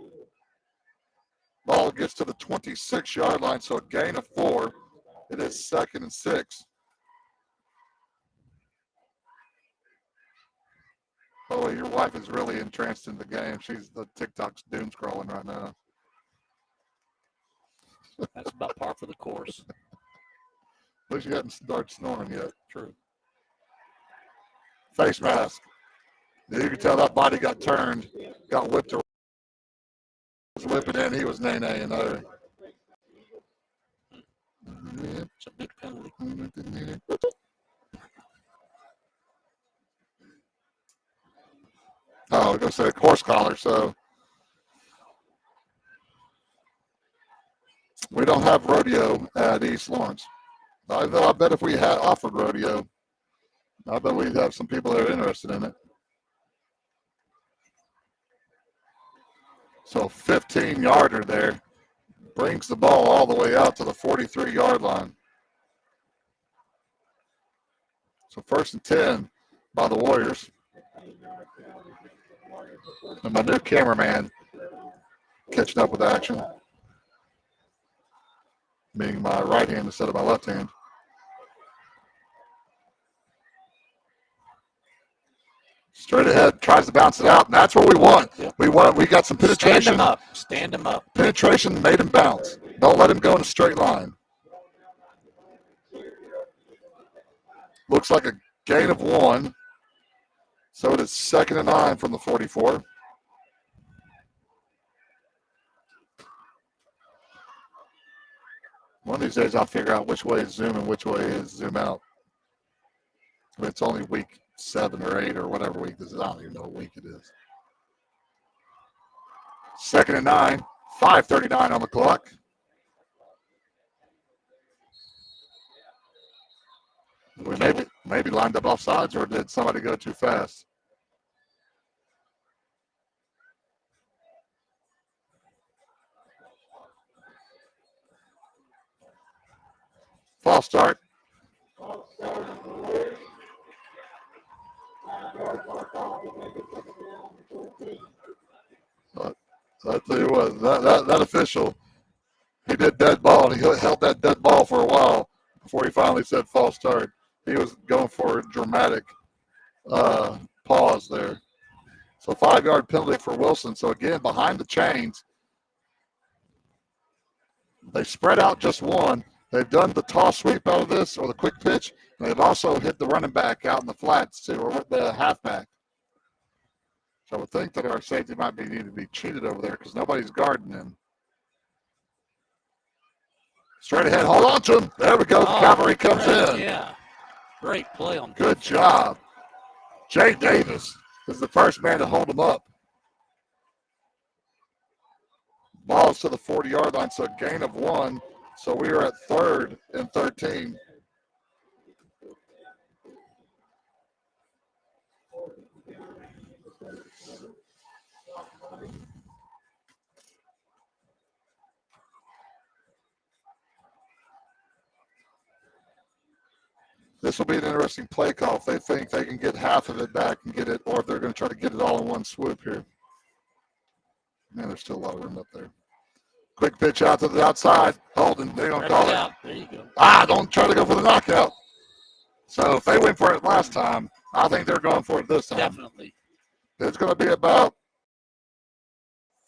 Ball gets to the 26-yard line, so a gain of 4. It is 2nd and 6. Oh, your wife is really entranced in the game. She's the TikTok's doom scrolling right now. That's about par for the course. At least you hadn't started snoring yet. True. Face mask. You can tell that body got turned, got whipped around. Was whipping in. He was nay-nay and there. It's a big penalty. Oh, I was going to say horse collar, so we don't have rodeo at East Lawrence. I bet if we had offered rodeo, I bet we'd have some people that are interested in it. So 15-yarder there. Brings the ball all the way out to the 43-yard line. So 1st and 10 by the Warriors. And my new cameraman catching up with action. Being my right hand instead of my left hand. Straight ahead, tries to bounce it out, and that's what we want. Yep. We got some penetration. Stand him up. Stand him up. Penetration made him bounce. Don't let him go in a straight line. Looks like a gain of 1. So it is 2nd and 9 from the 44. One of these days I'll figure out which way is zoom and which way is zoom out. I mean, it's only week 7 or 8 or whatever week this is. I don't even know what week it is. 2nd and 9, 5:39 on the clock. We maybe lined up off sides, or did somebody go too fast? False start. I tell you what, that official, he did dead ball, and he held that dead ball for a while before he finally said false start. He was going for a dramatic pause there. So 5-yard penalty for Wilson. So again, behind the chains, they spread out just 1. They've done the toss sweep out of this, or the quick pitch, and they've also hit the running back out in the flats too, or the halfback. So I would think that our safety might need to be cheated over there because nobody's guarding him. Straight ahead, hold on to him. There we go. Cavalry comes in. Yeah. Great play on Good defense. job. Jay Davis is the first man to hold him up. Ball's to the 40-yard line, so a gain of 1. So we are at 3rd and 13. This will be an interesting play call if they think they can get half of it back and get it, or if they're going to try to get it all in one swoop here. Man, there's still a lot of room up there. Quick pitch out to the outside. Holding. They're going to call it. Out. There you go. Don't try to go for the knockout. So if they went for it last time, I think they're going for it this time. Definitely. It's going to be about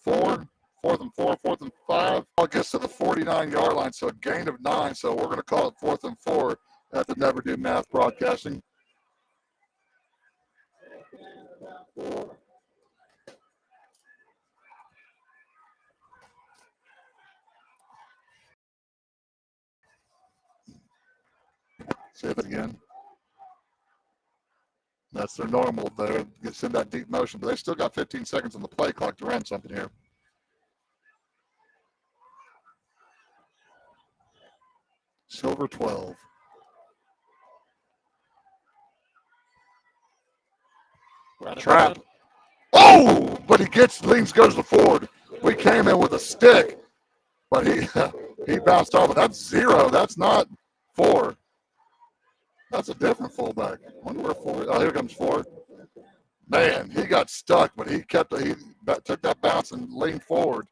4th and 4, 4th and 5. Ball gets to the 49-yard line, so a gain of 9. So we're going to call it 4th and 4 at the Never Do Math Broadcasting. Say it again. That's their normal. They get in that deep motion, but they still got 15 seconds on the play clock to run something here. Silver 12. Right Trap. about Oh, but he goes to forward. We came in with a stick, but he bounced off. But that's 0. That's not 4. That's a different fullback. I wonder where 4. Oh, here comes 4. Man, he got stuck, but he took that bounce and leaned forward.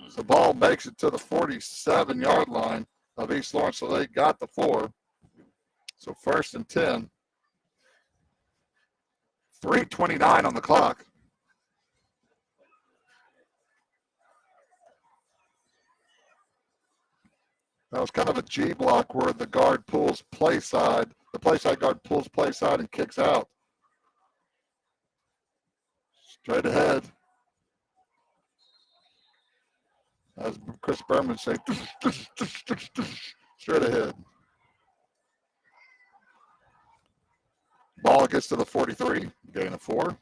So the ball makes it to the 47-yard line of East Lawrence, so they got the 4. So 1st and 10. 3:29 on the clock. That was kind of a G block where the guard pulls play side. The play side guard pulls play side and kicks out. Straight ahead. As Chris Berman say, straight ahead. Ball gets to the 43, gain of 4.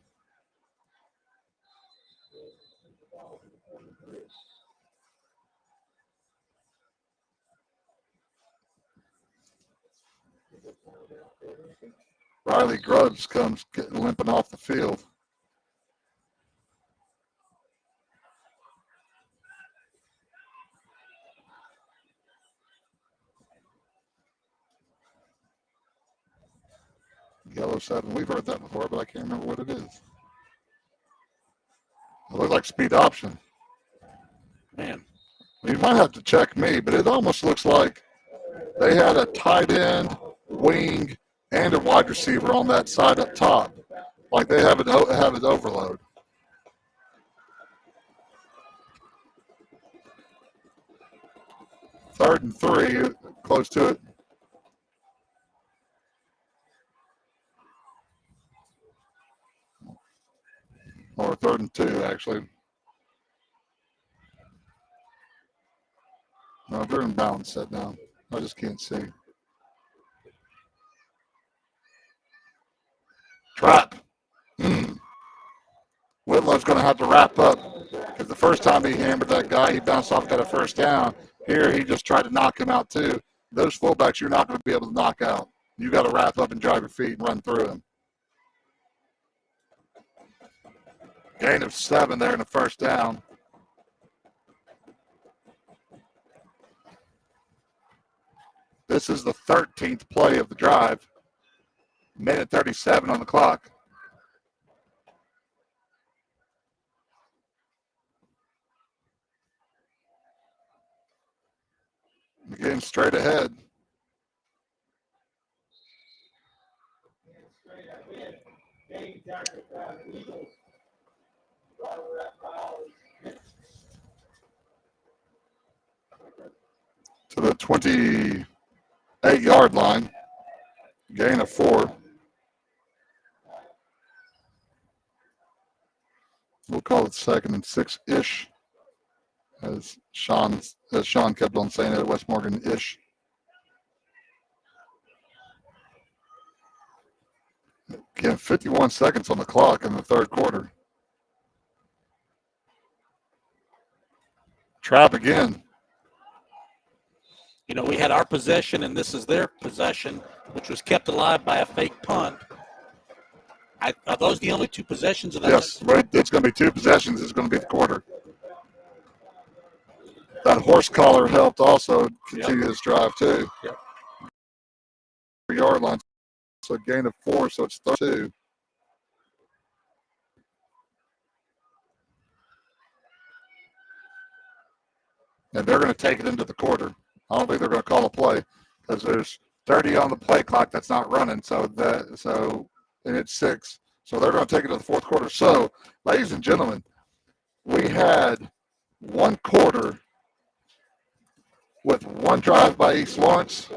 Riley Grubbs comes limping off the field. Yellow 7. We've heard that before, but I can't remember what it is. It looked like speed option. Man. You might have to check me, but it almost looks like they had a tight end, wing, and a wide receiver on that side up top. Like they have it overload. Third and 3, close to it. Or 3rd and 2, actually. No, they're in bounds set down. I just can't see. Trap. Whitlow's going to have to wrap up. Because the first time he hammered that guy, he bounced off, got a first down. Here, he just tried to knock him out, too. Those fullbacks you're not going to be able to knock out. You got to wrap up and drive your feet and run through him. Gain of 7 there in the first down. This is the 13th play of the drive. Minute 37 on the clock. Again, straight ahead. To the 28-yard line. Gain of 4. We'll call it 2nd and 6-ish. As Sean kept on saying it at West Morgan-ish. Again, 51 seconds on the clock in the third quarter. Trap again. You know, we had our possession, and this is their possession, which was kept alive by a fake punt. Are those the only two possessions of that? Yes, right. It's going to be two possessions. It's going to be the quarter. That horse collar helped also continue this drive too. Yep. Yard line. So a gain of 4, so it's 32. And they're going to take it into the quarter. I don't think they're going to call a play because there's 30 on the play clock that's not running. And it's 6. So they're going to take it to the fourth quarter. So, ladies and gentlemen, we had one quarter with one drive by East Lawrence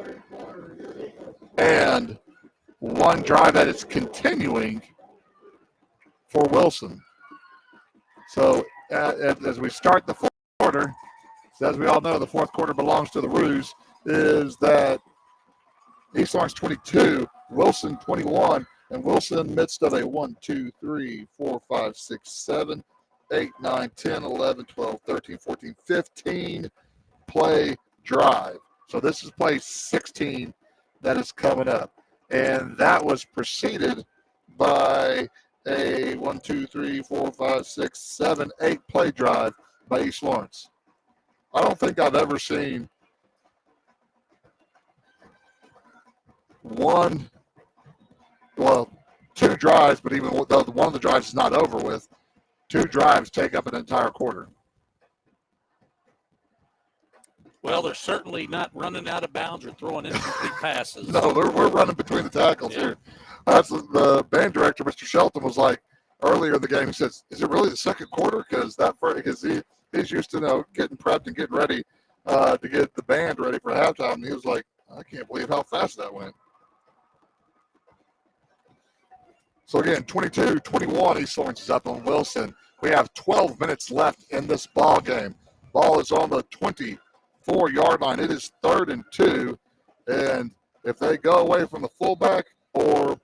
and one drive that is continuing for Wilson. So as we start the fourth quarter, as we all know, the fourth quarter belongs to the Roos, is that East Lawrence 22, Wilson 21, and Wilson in the midst of a 1, 2, 3, 4, 5, 6, 7, 8, 9, 10, 11, 12, 13, 14, 15 play drive. So this is play 16 that is coming up. And that was preceded by a 1, 2, 3, 4, 5, 6, 7, 8 play drive by East Lawrence. I don't think I've ever seen two drives, but even though one of the drives is not over with, 2 drives take up an entire quarter. Well, they're certainly not running out of bounds or throwing incomplete passes. No, we're running between the tackles here. That's the band director, Mr. Shelton, was like earlier in the game. He says, "Is it really the second quarter?" Because he's used to getting prepped and getting ready to get the band ready for halftime. And he was like, "I can't believe how fast that went." So again, 22-21, East Lawrence is up on Wilson. We have 12 minutes left in this ball game. Ball is on the 24-yard line. It is 3rd and 2, and if they go away from the fullback or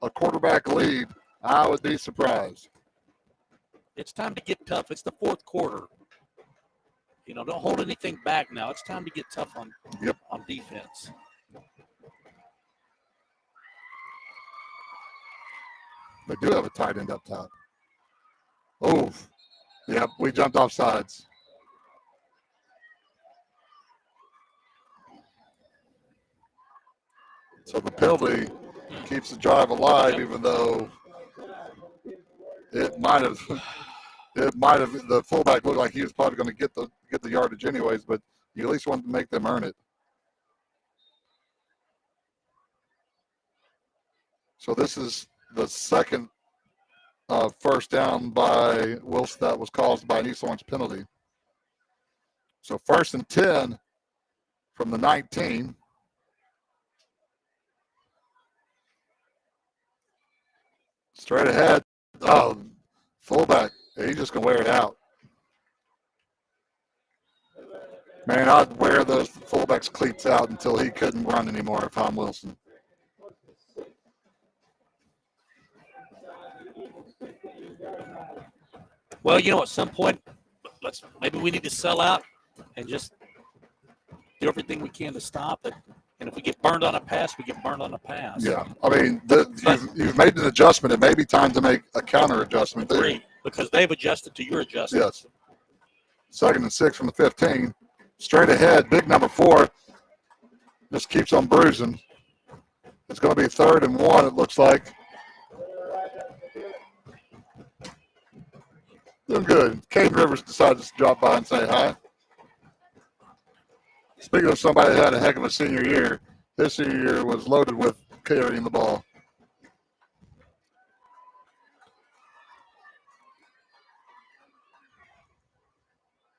a quarterback lead, I would be surprised. It's time to get tough. It's the fourth quarter. You know, don't hold anything back now. It's time to get tough on defense. They do have a tight end up top. Oh, yep, we jumped off sides. So the penalty keeps the drive alive, even though it might have the fullback looked like he was probably going to get the yardage anyways, but you at least wanted to make them earn it. So this is the second first down by Wilson that was caused by an East Lawrence penalty. So 1st and 10 from the 19. Straight ahead. Oh, fullback. He's just going to wear it out. Man, I'd wear those fullback's cleats out until he couldn't run anymore if I'm Wilson. Well, you know, at some point, maybe we need to sell out and just do everything we can to stop it. And if we get burned on a pass, we get burned on a pass. Yeah, I mean, you've made an adjustment. It may be time to make a counter adjustment there. Great, because they've adjusted to your adjustment. Yes. 2nd and 6 from the 15. Straight ahead, big number 4. Just keeps on bruising. It's going to be 3rd and 1, it looks like. Doing good. Cade Rivers decided to drop by and say hi. Speaking of somebody that had a heck of a senior year, his senior year was loaded with carrying the ball.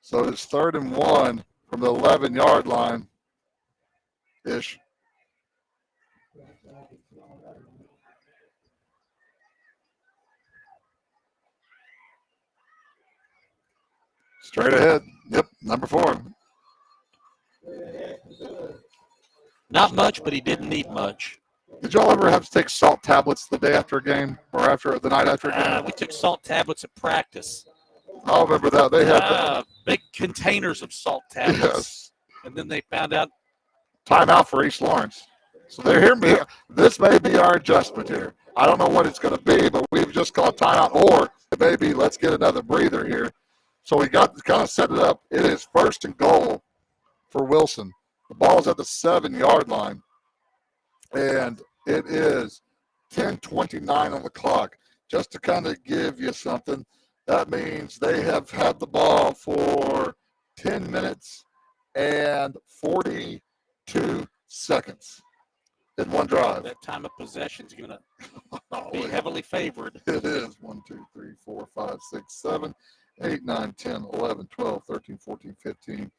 So it's 3rd and 1 from the 11-yard line ish. Straight ahead. Yep, number 4. Not much, but he didn't need much. Did y'all ever have to take salt tablets the day after a game or after the night after a game? We took salt tablets at practice. I remember that. They had big containers of salt tablets. yes. And then they found out. Timeout for East Lawrence. So they're here. This may be our adjustment here. I don't know what it's going to be, but we've just called timeout, or maybe let's get another breather here. So we got to kind of set it up. It is 1st and goal for Wilson. The ball's at the 7-yard line, and it is 10:29 on the clock. Just to kind of give you something, that means they have had the ball for 10 minutes and 42 seconds in one drive. That time of possession is going to be heavily favored. It is 1, 2, 3, 4, 5, 6, 7, 8, 9, 10, 11, 12, 13, 14, 15,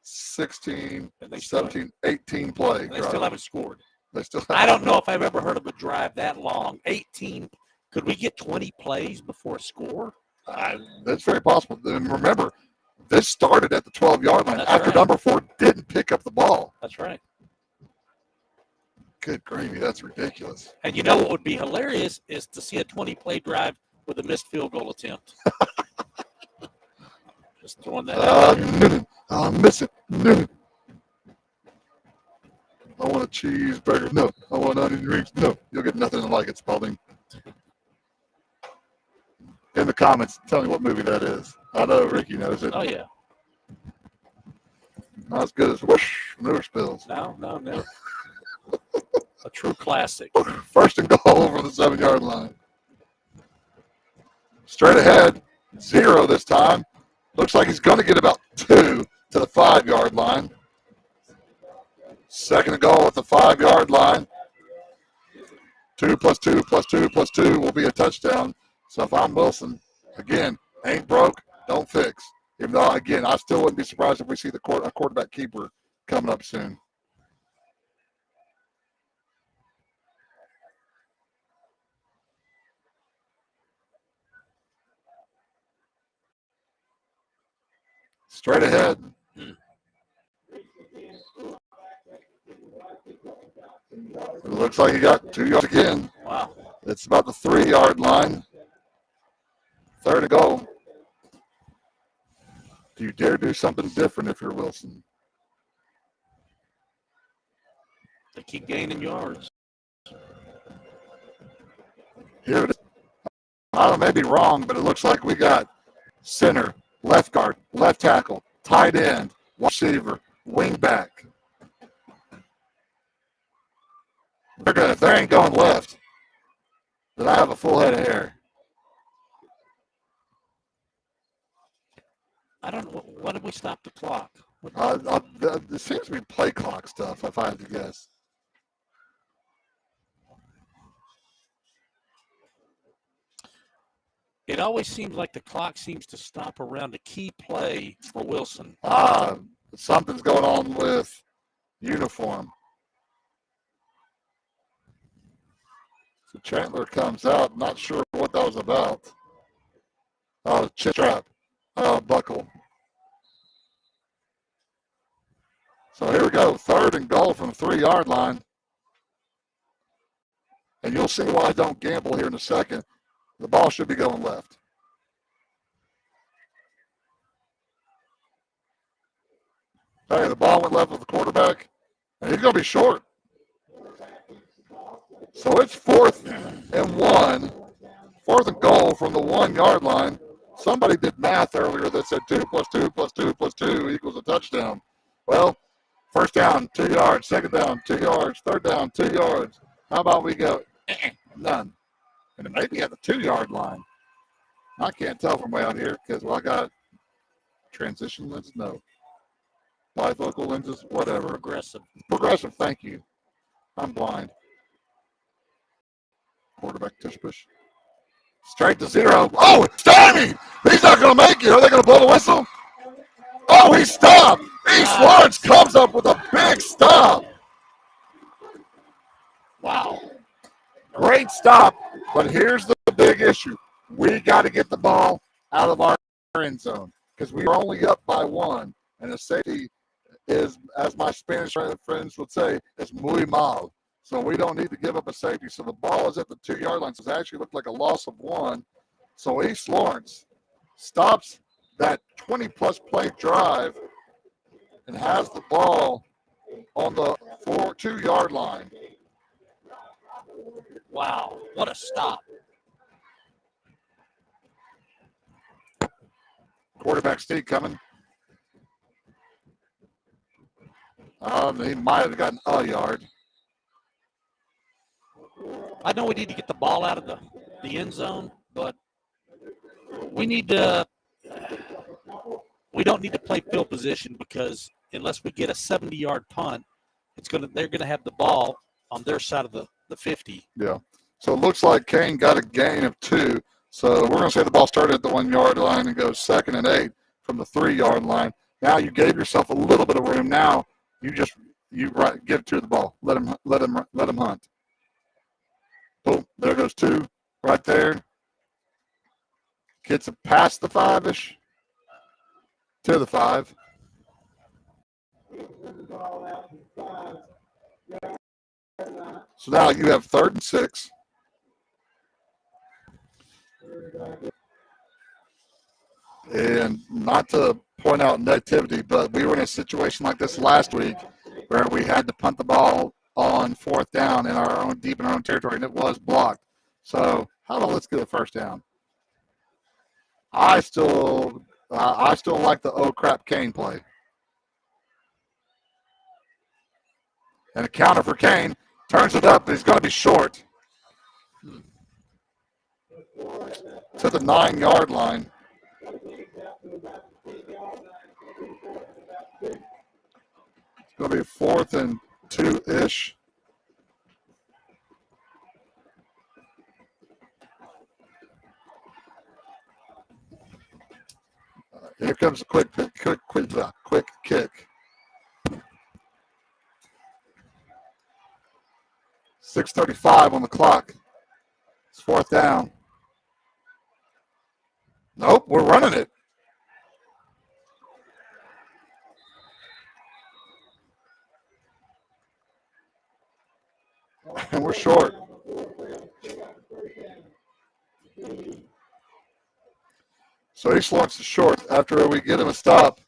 16, 17, 18 play. They still haven't scored. They still I don't know if I've ever heard of a drive that long. 18. Could we get 20 plays before a score? That's very possible. And remember, this started at the 12-yard line That's after right. number 4 didn't pick up the ball. That's right. Good gravy, that's ridiculous. And you know what would be hilarious is to see a 20-play drive with a missed field goal attempt. Just throwing that out there. I'll miss it. No. I want a cheeseburger. No. I want onion rings. No. You'll get nothing like it, Spalding. In the comments, tell me what movie that is. I know Ricky knows it. Oh, yeah. Not as good as Whoosh, Manure Spills. No. A true classic. 1st and goal from the 7-yard line. Straight ahead. 0 this time. Looks like he's going to get about 2 to the 5-yard line. 2nd and goal at the 5-yard line. 2 plus 2 plus 2 plus 2 will be a touchdown. So if I'm Wilson, again, ain't broke, don't fix. Even though, again, I still wouldn't be surprised if we see a quarterback keeper coming up soon. Straight ahead. It looks like he got 2 yards again. Wow. It's about the 3-yard line. 3rd and goal. Do you dare do something different if you're Wilson? They keep gaining yards. Here it is. I may be wrong, but it looks like we got center, left guard, left tackle, tight end, receiver, wing back. If they ain't going left, then I have a full head of hair. I don't know. What did we stop the clock? It seems to be play clock stuff, if I had to guess. It always seems like the clock seems to stop around a key play for Wilson. Something's going on with uniform. So Chandler comes out, not sure what that was about. Chin strap. Buckle. So here we go. 3rd and goal from the 3-yard line. And you'll see why I don't gamble here in a second. The ball should be going left. Hey, the ball went left with the quarterback, and he's going to be short. So it's 4th and 1. 4th and goal from the 1-yard line. Somebody did math earlier that said 2 plus 2 plus 2 plus 2 equals a touchdown. Well, 1st down, 2 yards. 2nd down, 2 yards. 3rd down, 2 yards. How about we go? None. And it may be at the 2-yard line. I can't tell from way out here because, well, I got transition lenses. No. Bifocal lenses, whatever. Progressive, thank you. I'm blind. Quarterback tush push. Straight to 0. Oh, Stammy! He's not going to make it. Are they going to blow the whistle? Oh, he stopped. East Lawrence comes up with a big stop. Wow. Great stop. But here's the big issue. We got to get the ball out of our end zone because we were only up by 1. And the safety is, as my Spanish friends would say, is muy mal. So we don't need to give up a safety. So the ball is at the 2-yard line. So it actually looked like a loss of 1. So East Lawrence stops that 20-plus play drive and has the ball on the 2-yard line. Wow, what a stop. Quarterback Steve coming. He might have gotten a yard. I know we need to get the ball out of the end zone, but we need to. We don't need to play field position because unless we get a 70-yard punt, they're gonna have the ball on their side of the 50. Yeah. So it looks like Kane got a gain of 2. So we're going to say the ball started at the 1-yard line and goes 2nd and 8 from the 3-yard line. Now you gave yourself a little bit of room. Now you give it to the ball. Let him hunt. Boom. There goes 2 right there. Gets it past the 5-ish to the 5. So now you have 3rd and 6. And not to point out negativity, but we were in a situation like this last week where we had to punt the ball on 4th down deep in our own territory, and it was blocked. So how about let's get a first down? I still like the oh crap Kane play. And a counter for Kane. Turns it up, but he's going to be short. To the 9-yard line. It's going to be 4th and 2-ish. Here comes a quick kick. 6:35 on the clock. It's 4th down. Nope, we're running it. And we're short. So East Lawrence is short after we get him a stop.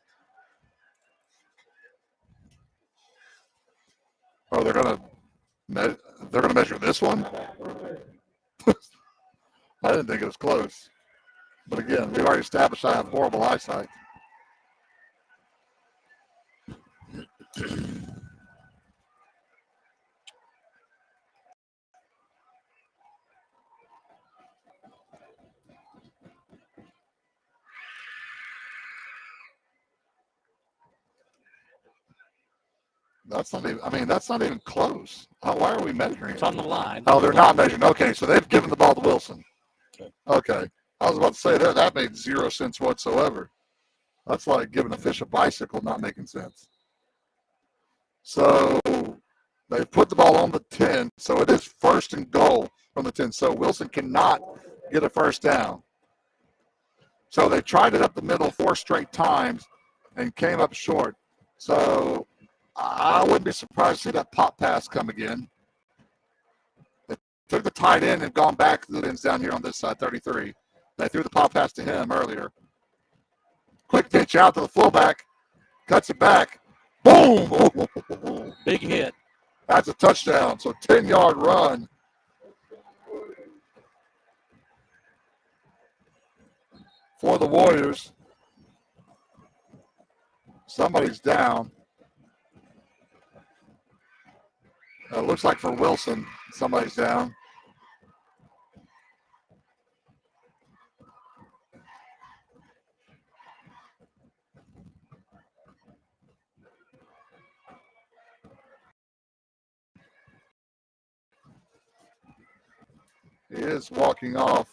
Oh, they're gonna measure this one? I didn't think it was close. But again, we've already established I have horrible eyesight. That's not even close. Why are we measuring It's it? on the line. Oh, they're not measuring. Okay, so they've given the ball to Wilson. Okay. I was about to say that made 0 sense whatsoever. That's like giving a fish a bicycle, not making sense. So they put the ball on the 10. So it is 1st and goal from the 10. So Wilson cannot get a first down. So they tried it up the middle 4 straight times and came up short. So I wouldn't be surprised to see that pop pass come again. They took the tight end and gone back to the ends down here on this side, 33. They threw the pop pass to him earlier. Quick pitch out to the fullback. Cuts it back. Boom! Big hit. That's a touchdown. So 10-yard run. For the Warriors. Somebody's down. It looks like for Wilson, somebody's down. He is walking off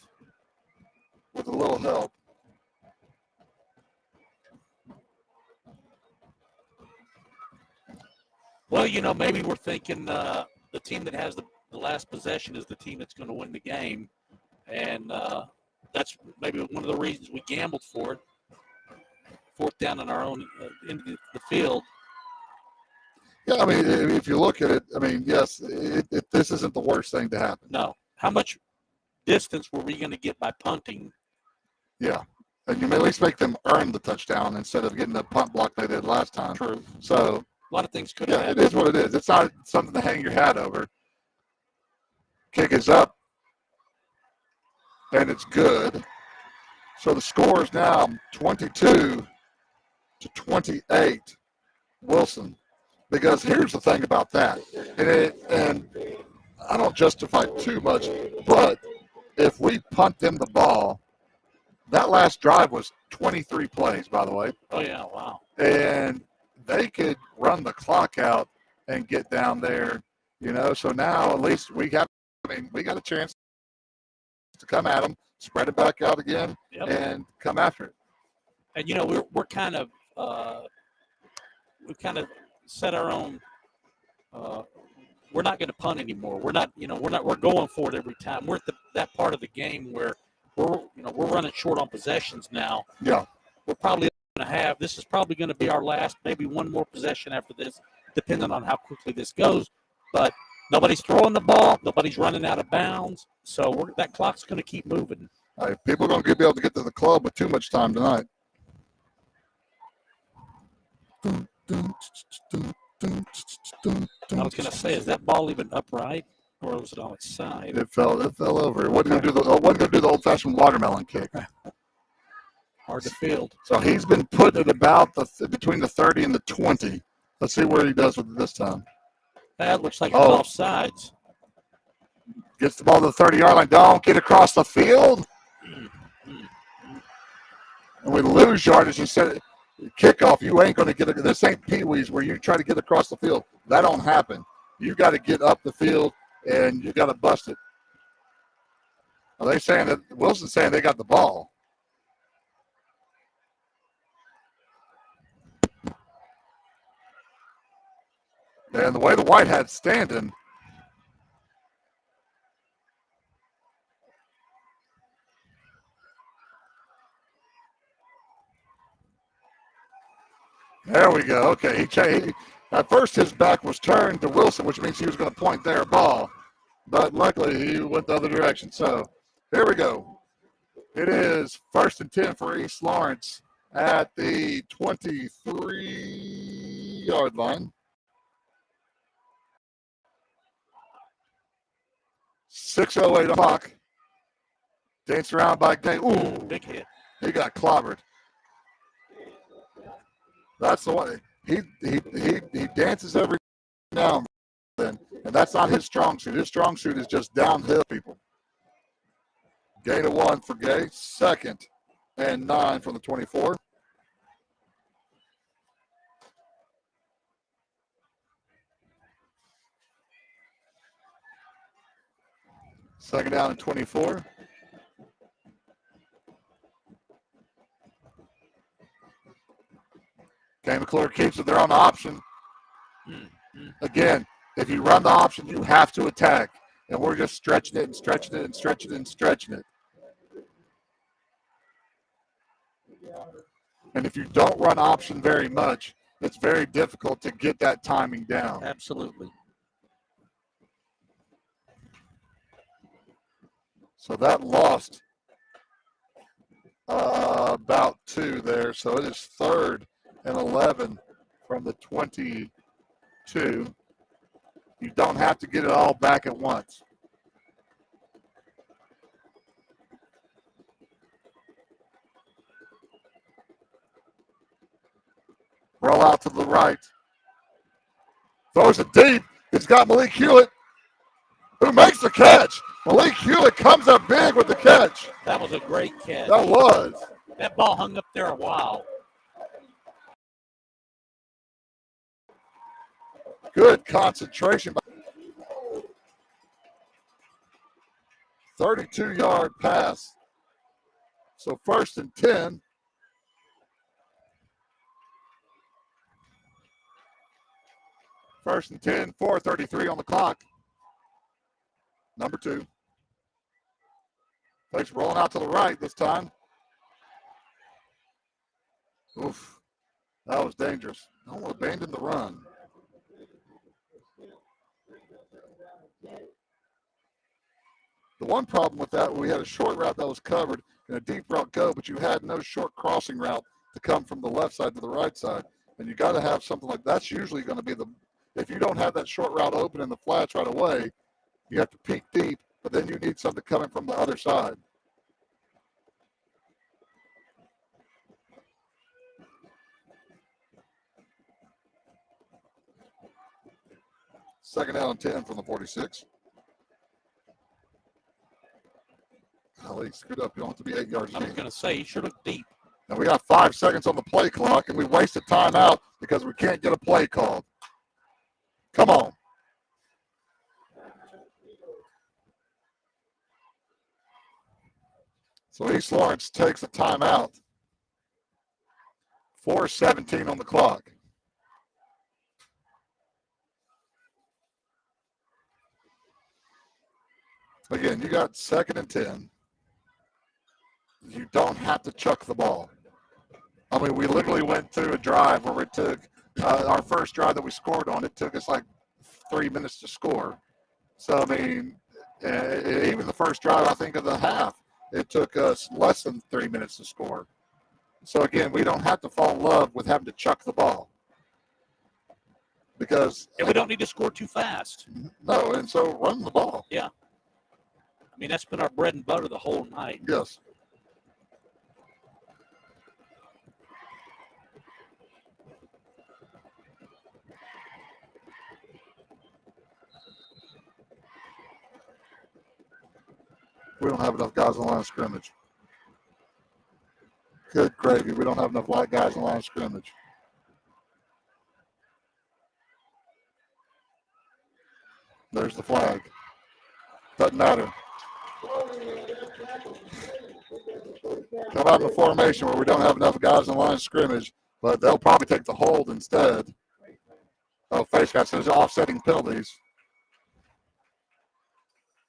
with a little help. Well, maybe we're thinking the team that has the last possession is the team that's going to win the game. And that's maybe one of the reasons we gambled for it. 4th down on our own into the field. Yeah, I mean, if you look at it, I mean, yes, this isn't the worst thing to happen. No. How much distance were we going to get by punting? Yeah. And you may at least make them earn the touchdown instead of getting the punt block they did last time. True. So, A lot of things could have yeah, it happened. is what it is. It's not something to hang your hat over. Kick is up, and it's good. So the score is now 22-28, Wilson. Because here's the thing about that, and I don't justify it too much, but if we punt them the ball, that last drive was 23 plays, by the way, Oh, yeah. Wow. and they could run the clock out and get down there, you know. So now at least we got a chance to come at them, spread it back out again, Yep. and come after it. And, you know, we're kind of we've kind of set our own we're not going to punt anymore. We're going for it every time. We're at that part of the game where we're running short on possessions now. Yeah. We're probably going to have, this is probably going to be our last, maybe one more possession after this, depending on how quickly this goes. But nobody's throwing the ball. Nobody's running out of bounds. So that clock's going to keep moving. People are going to be able to get to the club with too much time tonight. I was going to say, is that ball even upright, or was it on its side? It fell over. It wasn't going to do the old-fashioned watermelon kick. Hard to field. So he's been putting it about between the 30 and the 20. Let's see what he does with it this time. That looks like it's Oh. off sides. Gets the ball to the 30-yard line. Don't get across the field. And we lose yardage instead of kickoff. You ain't going to get this ain't Pee-wees where you try to get across the field. That don't happen. You got to get up the field and you got to bust it. Are they saying that Wilson's saying they got the ball? And the way the Whitehat's standing, there we go. Okay, at first his back was turned to Wilson, which means he was going to point their ball. But luckily he went the other direction. So here we go. It is 1st and 10 for East Lawrence at the 23-yard line. 6:08 on clock. Danced around by Gay. Ooh, Big hit. he got clobbered. That's the one. He dances every now and then, and that's not his strong suit. His strong suit is just downhill, people. Gain of 1 for Gay. 2nd and 9 from the 24. Second down and 24. Gay McClure keeps it there on the option. Again, if you run the option, you have to attack. And we're just stretching it and stretching it and stretching it and stretching it. And if you don't run option very much, it's very difficult to get that timing down. Absolutely. So that lost about 2 there. So it is 3rd and 11 from the 22. You don't have to get it all back at once. Roll out to the right. Throws it deep. It's got Malik Hewlett, who makes the catch. Malik Hewlett comes up big with the catch. That was a great catch. That was. That ball hung up there a while. Good concentration. 32-yard pass. So 1st and 10. First and 10, 4:33 on the clock. Number 2. Fakes rolling out to the right this time. Oof. That was dangerous. Don't abandon the run. The one problem with that, we had a short route that was covered and a deep route go, but you had no short crossing route to come from the left side to the right side. And you got to have something like that's usually going to be if you don't have that short route open in the flats right away, you have to peek deep, but then you need something coming from the other side. Second down and 10 from the 46. Golly, screwed up. You don't have to be 8 yards I was deep. going to say, he should look deep. And we got 5 seconds on the play clock, and we wasted timeout because we can't get a play called. Come on. So East Lawrence takes a timeout. 4:17 on the clock. Again, you got 2nd and 10. You don't have to chuck the ball. I mean, we literally went through a drive where it took our first drive that we scored on. It took us like 3 minutes to score. So, I mean, even the first drive, I think, of the half, it took us less than 3 minutes to score. So, again, we don't have to fall in love with having to chuck the ball. Because. And we don't need to score too fast. No, and so run the ball. Yeah. I mean, that's been our bread and butter the whole night. Yes. We don't have enough guys on the line of scrimmage. Good gravy. We don't have enough white guys on the line of scrimmage. There's the flag. Doesn't matter. Come out in the formation where we don't have enough guys on the line of scrimmage, but they'll probably take the hold instead. Oh, face guys, there's offsetting penalties.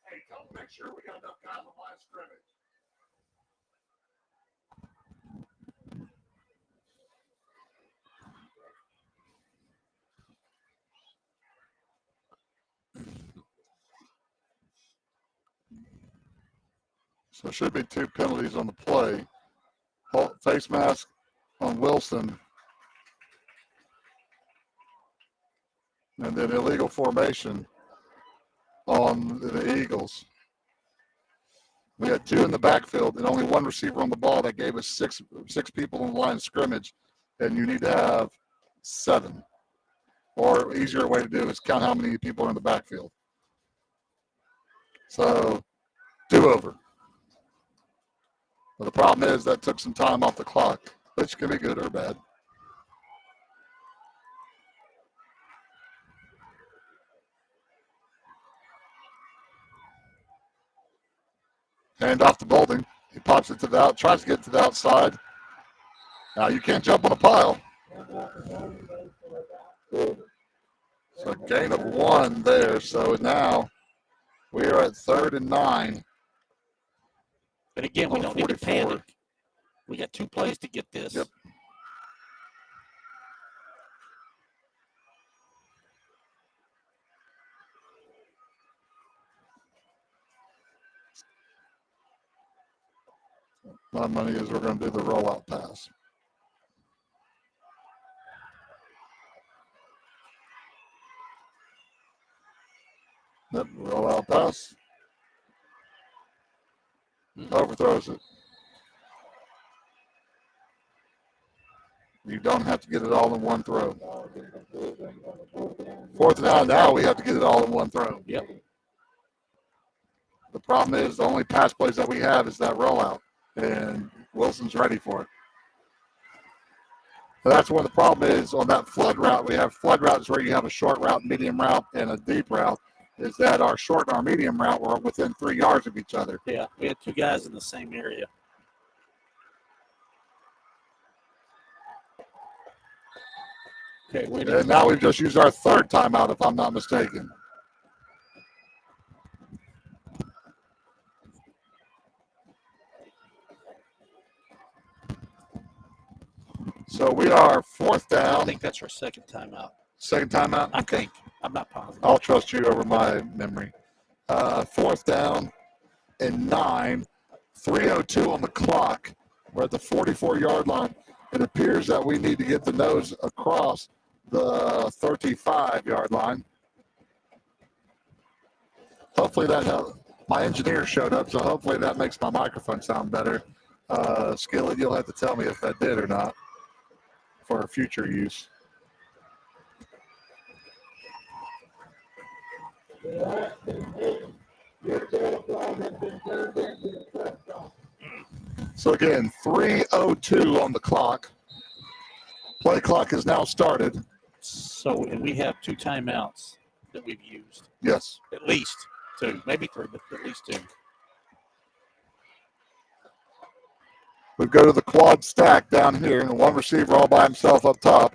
Hey, don't make sure we got enough guys on the line of scrimmage. So it should be 2 penalties on the play. Face mask on Wilson. And then illegal formation on the Eagles. We had 2 in the backfield and only 1 receiver on the ball. That gave us six people on the line of scrimmage. And you need to have 7. Or easier way to do is count how many people are in the backfield. So, do-over. Well, the problem is that took some time off the clock, which can be good or bad. Hand off to Bolding. He pops it to the out, tries to get to the outside. Now you can't jump on a pile. So a gain of 1 there. So now we are at 3rd and 9. But again, we don't need to 44. panic. We got 2 plays to get this. Yep. My money is we're going to do the rollout pass. Yep, rollout pass. Overthrows it. You don't have to get it all in one throw. 4th down, now we have to get it all in one throw. Yep. The problem is the only pass plays that we have is that rollout, and Wilson's ready for it. So that's where the problem is on that flood route. We have flood routes where you have a short route, medium route, and a deep route. Is that our short and our medium route were within 3 yards of each other. Yeah, we had 2 guys in the same area. Okay, wait. And now we've just used our 3rd timeout, if I'm not mistaken. So we are 4th I down. think that's our 2nd timeout. 2nd timeout. I think. I'm not positive. I'll trust you over my memory. 4th down. and 9, 3:02 on the clock. We're at the 44-yard line. It appears that we need to get the nose across the 35-yard line. Hopefully that helped. My engineer showed up, so hopefully that makes my microphone sound better. Skillet, you'll have to tell me if that did or not for future use. So again, 3:02 on the clock. Play clock is now started. So, and we have 2 timeouts that we've used. Yes. At least 2, maybe 3, but at least 2. We go to the quad stack down here, and one receiver all by himself up top.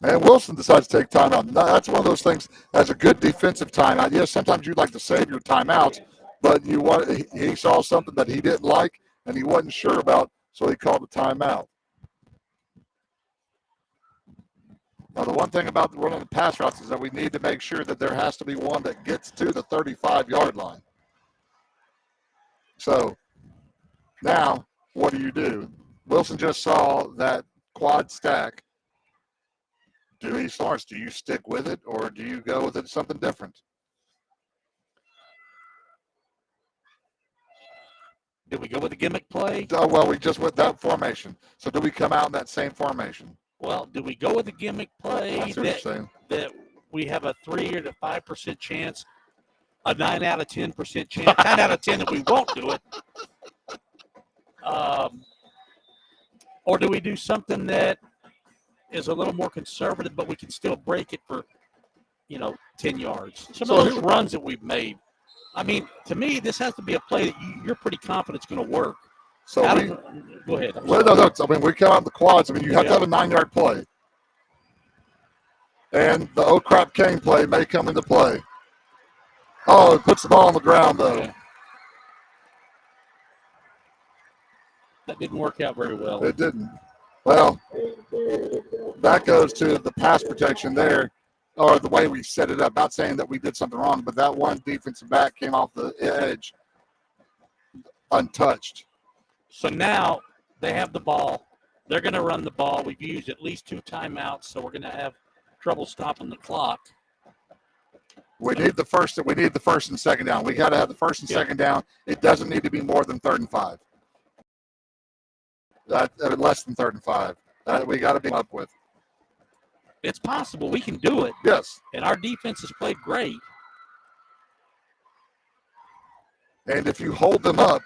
And Wilson decides to take timeout. Now, that's one of those things. As a good defensive timeout, yes, sometimes you'd like to save your timeouts, but he saw something that he didn't like and he wasn't sure about, so he called a timeout. Now, the one thing about running the pass routes is that we need to make sure that there has to be one that gets to the 35-yard line. So now, what do? Wilson just saw that quad stack. Lawrence, do you stick with it or do you go with it something different? Did we go with the gimmick play? Oh, well, we just went that formation. So do we come out in that same formation? Well, do we go with the gimmick play That's what you're saying. that we have a 3 to 5% chance, a 9 out of 10% chance, 9 out of 10 that we won't do it? Or do we do something that is a little more conservative, but we can still break it for, 10 yards? Some of those runs that we've made. I mean, to me, this has to be a play that you're pretty confident it's going to work. So go ahead. Well, no, I mean, we come out the quads. I mean, you have to have a 9-yard play. And the oh crap Kane play may come into play. Oh, it puts the ball on the ground, though. Yeah. That didn't work out very well. It didn't. Well, that goes to the pass protection there, or the way we set it up. Not saying that we did something wrong, but that one defensive back came off the edge untouched. So now they have the ball. They're going to run the ball. We've used at least 2 timeouts, so we're going to have trouble stopping the clock. We need the first and second down. We got to have the first and second down. It doesn't need to be more than 3rd and 5. Less than 3rd and 5. We got to be up with. It's possible. We can do it. Yes. And our defense has played great. And if you hold them up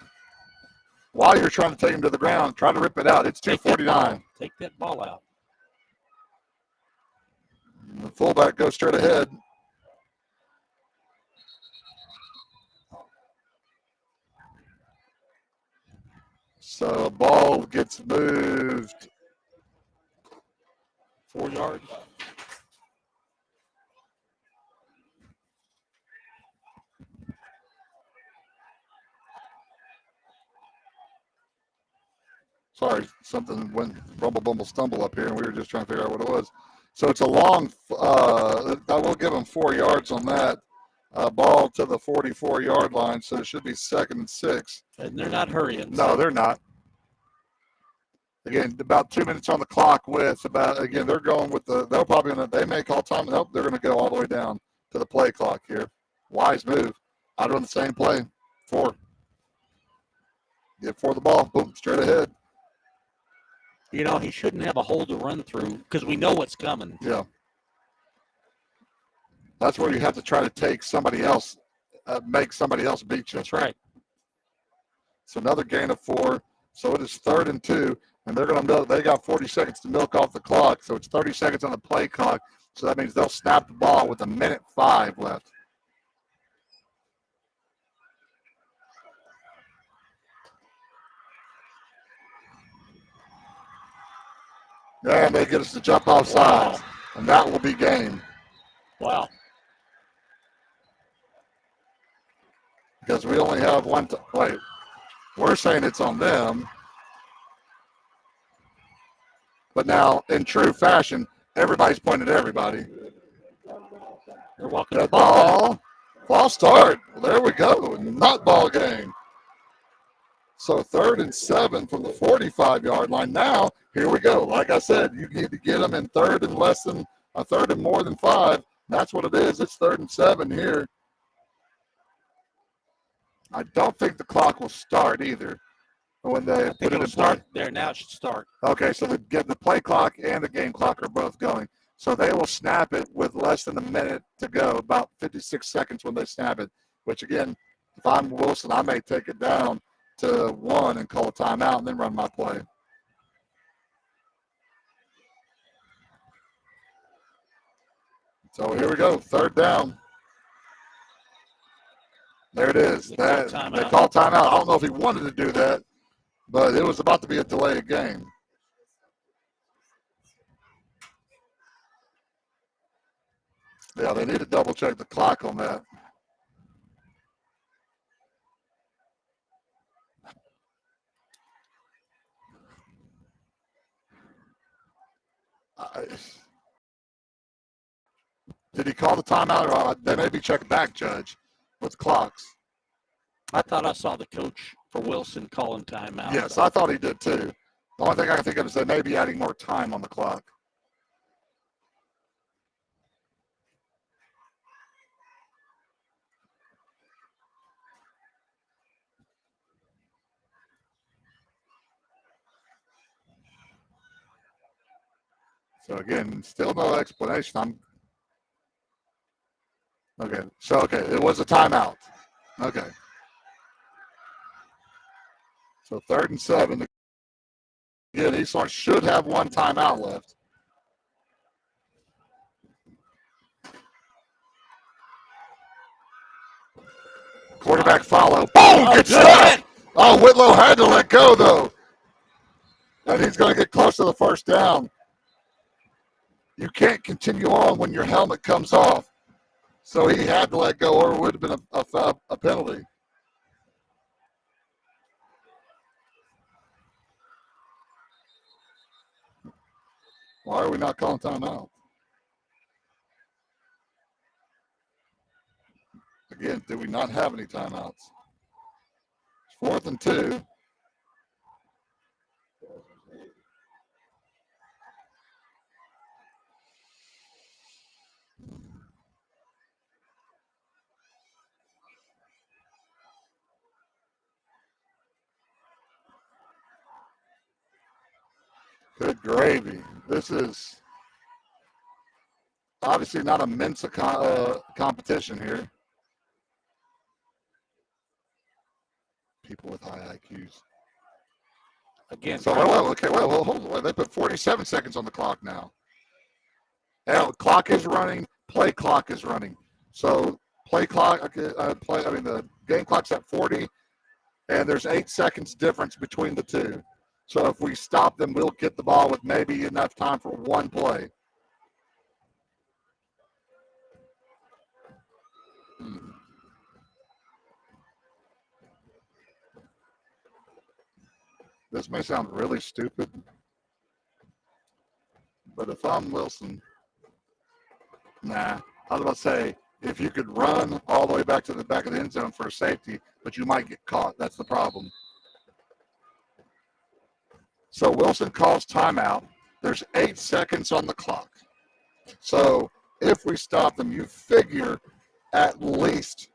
while you're trying to take them to the ground, try to rip it out. It's 2:49. Take that ball out. The fullback goes straight ahead. So ball gets moved 4 yards. Sorry, something went rumble bumble stumble up here, and we were just trying to figure out what it was. So it's a long. I will give them 4 yards on that ball to the 44-yard line. So it should be 2nd and 6. And they're not hurrying. No, they're not. Again, about 2 minutes on the clock with they're going with they'll probably, they may call time. Nope, they're going to go all the way down to the play clock here. Wise move. Out on the same play. 4. Get for the ball. Boom, straight ahead. He shouldn't have a hole to run through because we know what's coming. Yeah. That's where you have to try to take somebody else, make somebody else beat you. That's right. So another gain of 4. So it is 3rd and 2, and they're going to milk. They got 40 seconds to milk off the clock. So it's 30 seconds on the play clock. So that means they'll snap the ball with 1:05 left. And they get us to jump off sides, and that will be game. Wow. Because we only have one. Wait, we're saying it's on them. But now, in true fashion, everybody's pointing at everybody. They're walking the That ball back. ball start. There we go. Not ball game. So 3rd and 7 from the 45-yard line. Now, here we go. Like I said, you need to get them in 3rd and more than 5. That's what it is. It's 3rd and 7 here. I don't think the clock will start either when they I think put it it'll in start play. there now. It should start. Okay, so the play clock and the game clock are both going. So they will snap it with less than a minute to go, about 56 seconds when they snap it, which again, if I'm Wilson, I may take it down to 1 and call a timeout and then run my play. So here we go, 3rd down. There it is. They call They timeout. call timeout. I don't know if he wanted to do that, but it was about to be a delayed game. Yeah, they need to double check the clock on that. Did he call the timeout, or they may be checking back, Judge, with clocks? I thought I saw the coach for Wilson calling timeout. Yes, I thought he did too. The only thing I can think of is they may be adding more time on the clock. So again, still no explanation. Okay. So okay, it was a timeout. Okay. So 3rd and 7. Again, Easthorne should have 1 timeout left. Quarterback follow. Boom! Good stuff. Oh, Whitlow had to let go though, and he's going to get close to the 1st down. You can't continue on when your helmet comes off. So he had to let go, or it would have been a penalty. Why are we not calling timeout? Again, do we not have any timeouts? 4th and 2. Good gravy. This is obviously not a Mensa competition here. People with high IQs. Again, So, hold on. They put 47 seconds on the clock now. Now, clock is running. Play clock is running. So, the game clock's at 40, and there's 8 seconds difference between the two. So, if we stop them, we'll get the ball with maybe enough time for 1 play. This may sound really stupid, but if I'm Wilson, I was about to say, if you could run all the way back to the back of the end zone for a safety, but you might get caught. That's the problem. So Wilson calls timeout. There's 8 seconds on the clock. So if we stop them, you figure at least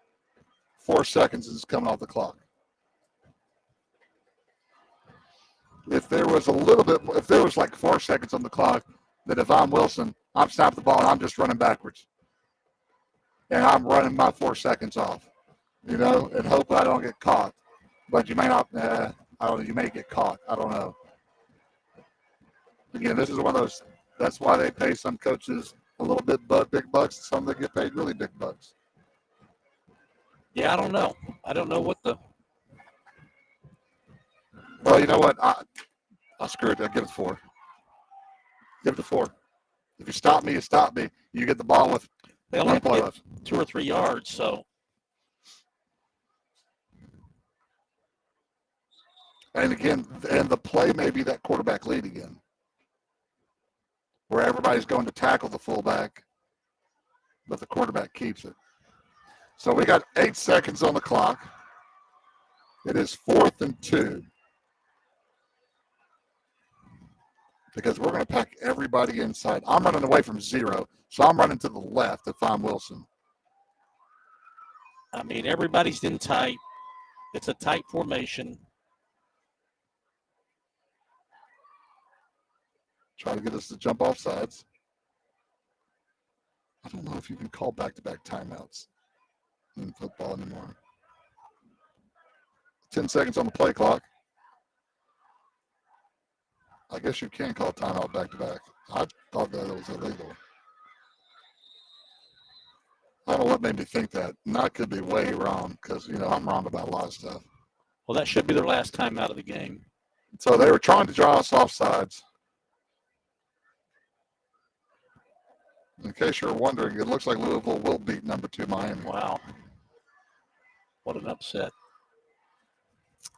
4 seconds is coming off the clock. If there was like 4 seconds on the clock, then if I'm Wilson, I'm snapping the ball and I'm just running backwards. And I'm running my 4 seconds off, and hope I don't get caught. But you may not, I don't know, you may get caught. I don't know. Again, this is one of those, that's why they pay some coaches a little bit big bucks, and some that get paid really big bucks. Yeah, I don't know. I don't know what the. Well, you know what? I'll screw it. I'll give it 4. Give it a 4. If you stop me, you stop me. You get the ball with They only 1 have to play get left. 2 or 3 yards, so. And again, and the play may be that quarterback lead again, where everybody's going to tackle the fullback. but the quarterback keeps it. So we got 8 seconds on the clock. It is 4th and 2. Because we're going to pack everybody inside. I'm running away from 0, so I'm running to the left if I'm Wilson. I mean, everybody's in tight. It's a tight formation. Try to get us to jump off sides. I don't know if you can call back-to-back timeouts in football anymore. 10 seconds on the play clock. I guess you can call timeout back-to-back. I thought that was illegal. I don't know what made me think that. And I could be way wrong because, I'm wrong about a lot of stuff. Well, that should be their last time out of the game. So they were trying to draw us off sides. In case you're wondering, it looks like Louisville will beat number 2 Miami. Wow. What an upset.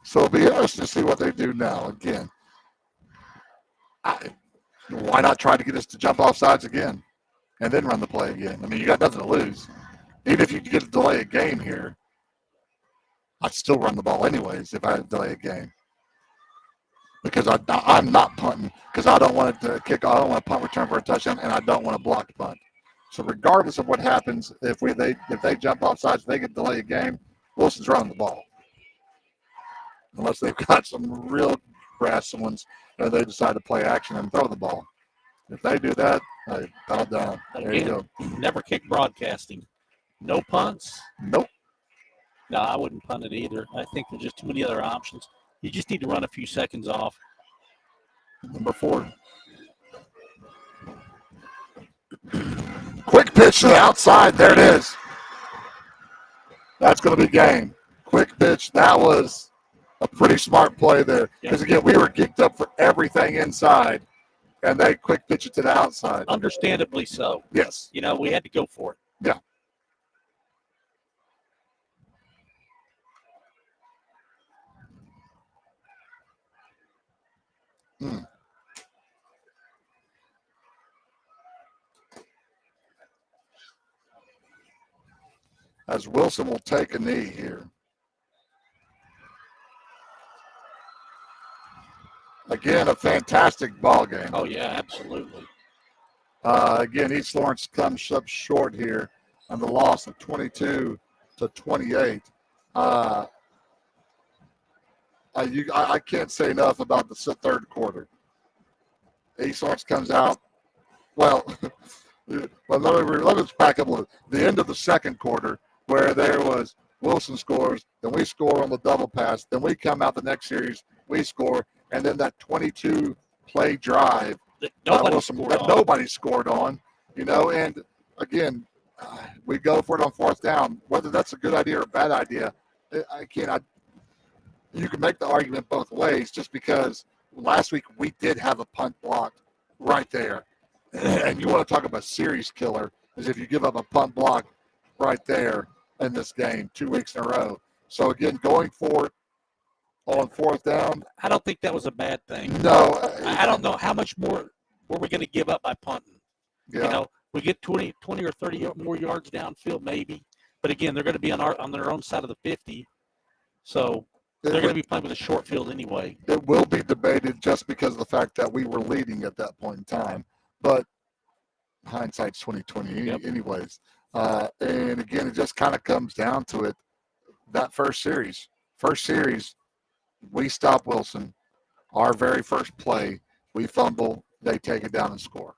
So it'll be interesting to see what they do now. Again, why not try to get us to jump off sides again and then run the play again? I mean, you got nothing to lose. Even if you get to delay a game here, I'd still run the ball anyways if I had to delay a game. Because I'm not punting because I don't want it to kick off. I don't want to punt return for a touchdown, and I don't want to block punt. So regardless of what happens, if they jump off sides, if they get to delay a game, Wilson's running the ball. Unless they've got some real brass ones and they decide to play action and throw the ball. If they do that, hey, bow down. There you go. Never kick broadcasting. No punts? Nope. No, I wouldn't punt it either. I think there's just too many other options. You just need to run a few seconds off. Number 4. Quick pitch to the outside. There it is. That's going to be game. Quick pitch. That was a pretty smart play there. Because, again, we were geeked up for everything inside, and they quick pitch it to the outside. Understandably so. Yes. We had to go for it. Yeah. As Wilson will take a knee here. Again, a fantastic ball game. Oh, yeah, absolutely. Again, East Lawrence comes up short here on the loss of 22-28. I can't say enough about the third quarter. East Lawrence comes out. Well, let us back up a little. The end of the second quarter, where there was Wilson scores, then we score on the double pass, then we come out the next series, we score, and then that 22-play drive That nobody scored on, and again, we go for it on 4th down. Whether that's a good idea or a bad idea, you can make the argument both ways just because last week we did have a punt blocked right there. And you want to talk about series killer is if you give up a punt block right there in this game 2 weeks in a row. So, again, going for it on 4th down. I don't think that was a bad thing. No. I don't know how much more were we going to give up by punting. Yeah. We get 20 or 30 more yards downfield maybe. But, again, they're going to be on their own side of the 50. So they're going to be playing with a short field anyway. It will be debated just because of the fact that we were leading at that point in time. But hindsight's 20/20 anyways. And again, it just kind of comes down to it. That first series, we stop Wilson. Our very first play, we fumble, they take it down and score.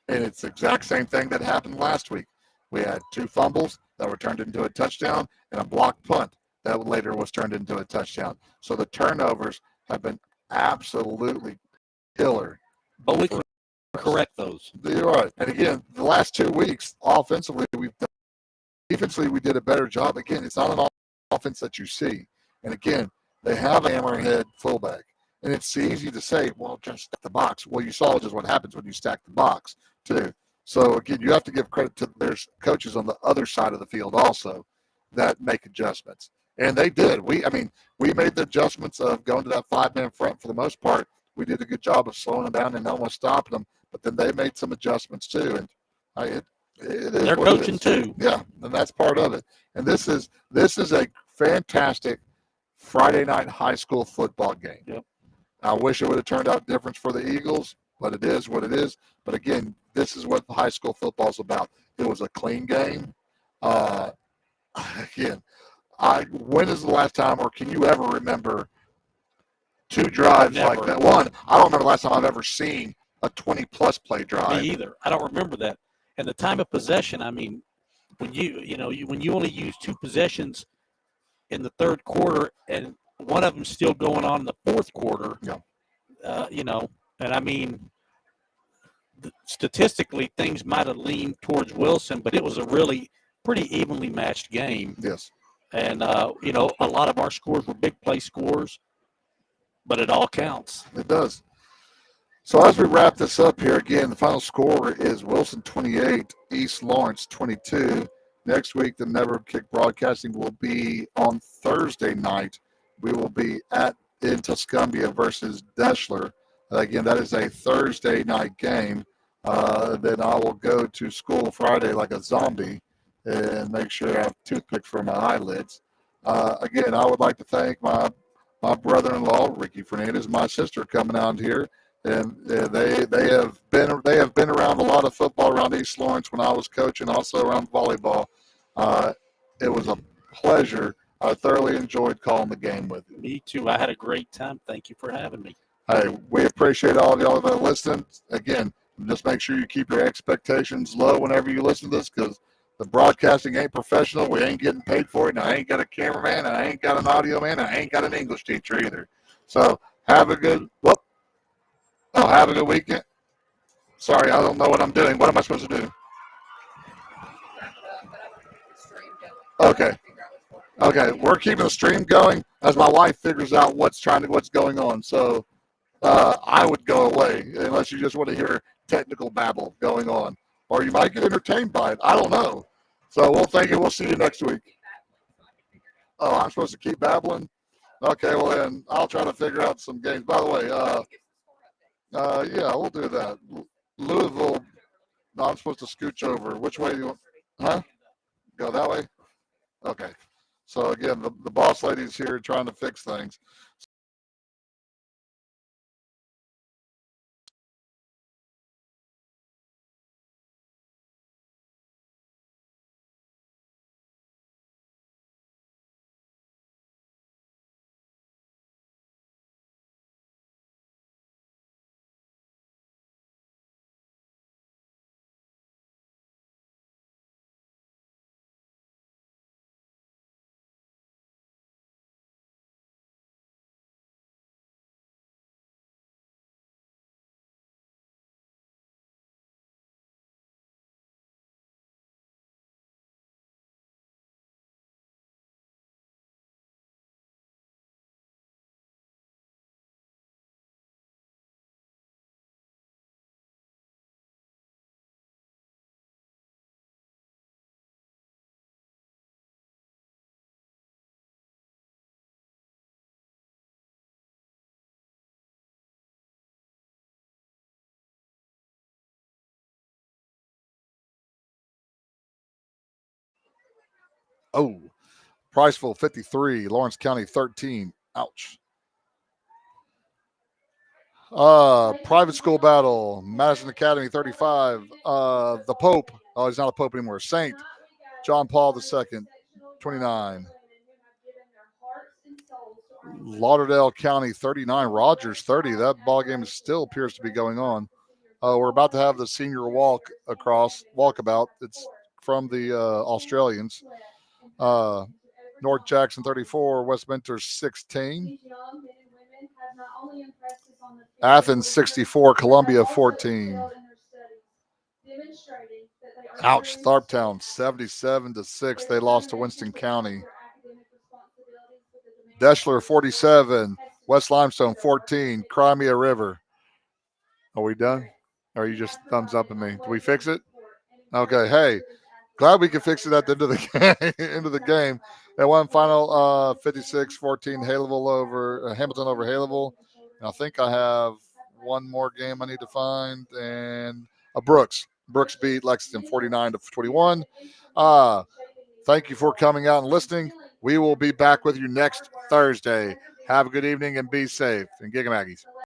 And it's the exact same thing that happened last week. We had 2 fumbles that were turned into a touchdown and a blocked punt that later was turned into a touchdown. So the turnovers have been absolutely killer. But we can correct those. You're right. And again, the last 2 weeks, defensively, we did a better job. Again, it's not an offense that you see. And again, they have a hammerhead fullback. And it's easy to say, well, just stack the box. Well, you saw just what happens when you stack the box, too. So, again, you have to give credit to their coaches on the other side of the field also that make adjustments. And they did. We made the adjustments of going to that 5-man front for the most part. We did a good job of slowing them down and almost stopping them. But then they made some adjustments, too. And It is They're what it coaching is. too. Yeah, and that's part of it. And this is a fantastic Friday night high school football game. Yep. I wish it would have turned out different for the Eagles, but it is what it is. But again, this is what high school football is about. It was a clean game. Again, when is the last time, or can you ever remember two drives like Never. that? One, I don't remember the last time I've ever seen a 20-plus play drive. Me either. I don't remember that. And the time of possession, I mean, when when you only use 2 possessions in the third quarter and one of them's still going on in the fourth quarter, Yeah. And I mean, statistically, things might have leaned towards Wilson, but it was a really pretty evenly matched game. Yes. And, a lot of our scores were big play scores, but it all counts. It does. So as we wrap this up here, again, the final score is Wilson 28, East Lawrence 22. Next week, the Never Kick Broadcasting will be on Thursday night. We will be in Tuscumbia versus Deschler. Again, that is a Thursday night game. Then I will go to school Friday like a zombie and make sure I have toothpicks for my eyelids. Again, I would like to thank my brother-in-law, Ricky Fernandez, my sister coming out here. And they have been around a lot of football around East Lawrence when I was coaching, also around volleyball. It was a pleasure. I thoroughly enjoyed calling the game with you. Me too. I had a great time. Thank you for having me. Hey, we appreciate all of y'all that are listening. Again, just make sure you keep your expectations low whenever you listen to this, because the broadcasting ain't professional. We ain't getting paid for it. And I ain't got a cameraman. And I ain't got an audio man. And I ain't got an English teacher either. So have a good weekend. Sorry, I don't know what I'm doing. What am I supposed to do? Okay. Okay, we're keeping the stream going as my wife figures out what's going on. So I would go away unless you just want to hear technical babble going on, or you might get entertained by it. I don't know. So we'll thank you. We'll see you next week. Oh, I'm supposed to keep babbling? Okay, well then I'll try to figure out some games. By the way, yeah, we'll do that. Louisville. No, I'm supposed to scooch over. Which way do you want? Huh? Go that way? Okay. So again, the boss lady's here trying to fix things. Oh, Priceville 53, Lawrence County 13. Ouch. Private school battle, Madison Academy 35. The Pope. Oh, he's not a Pope anymore. Saint John Paul II, 29. Lauderdale County 39, Rogers 30. That ball game still appears to be going on. We're about to have the senior walkabout. It's from the Australians. North Jackson 34, Westminster 16. Athens 64, Columbia 14. Ouch, Tharptown 77-6. They lost to Winston County. Deschler 47, West Limestone 14, Crimea River. Are we done? Or are you just thumbs up at me? Do we fix it? Okay, hey, glad we can fix it at the end of the game. End of the game. They won final 56-14, Hamilton over Haleville. And I think I have one more game I need to find, and Brooks. Brooks beat Lexington 49-21. Thank you for coming out and listening. We will be back with you next Thursday. Have a good evening and be safe. And Giga Maggies.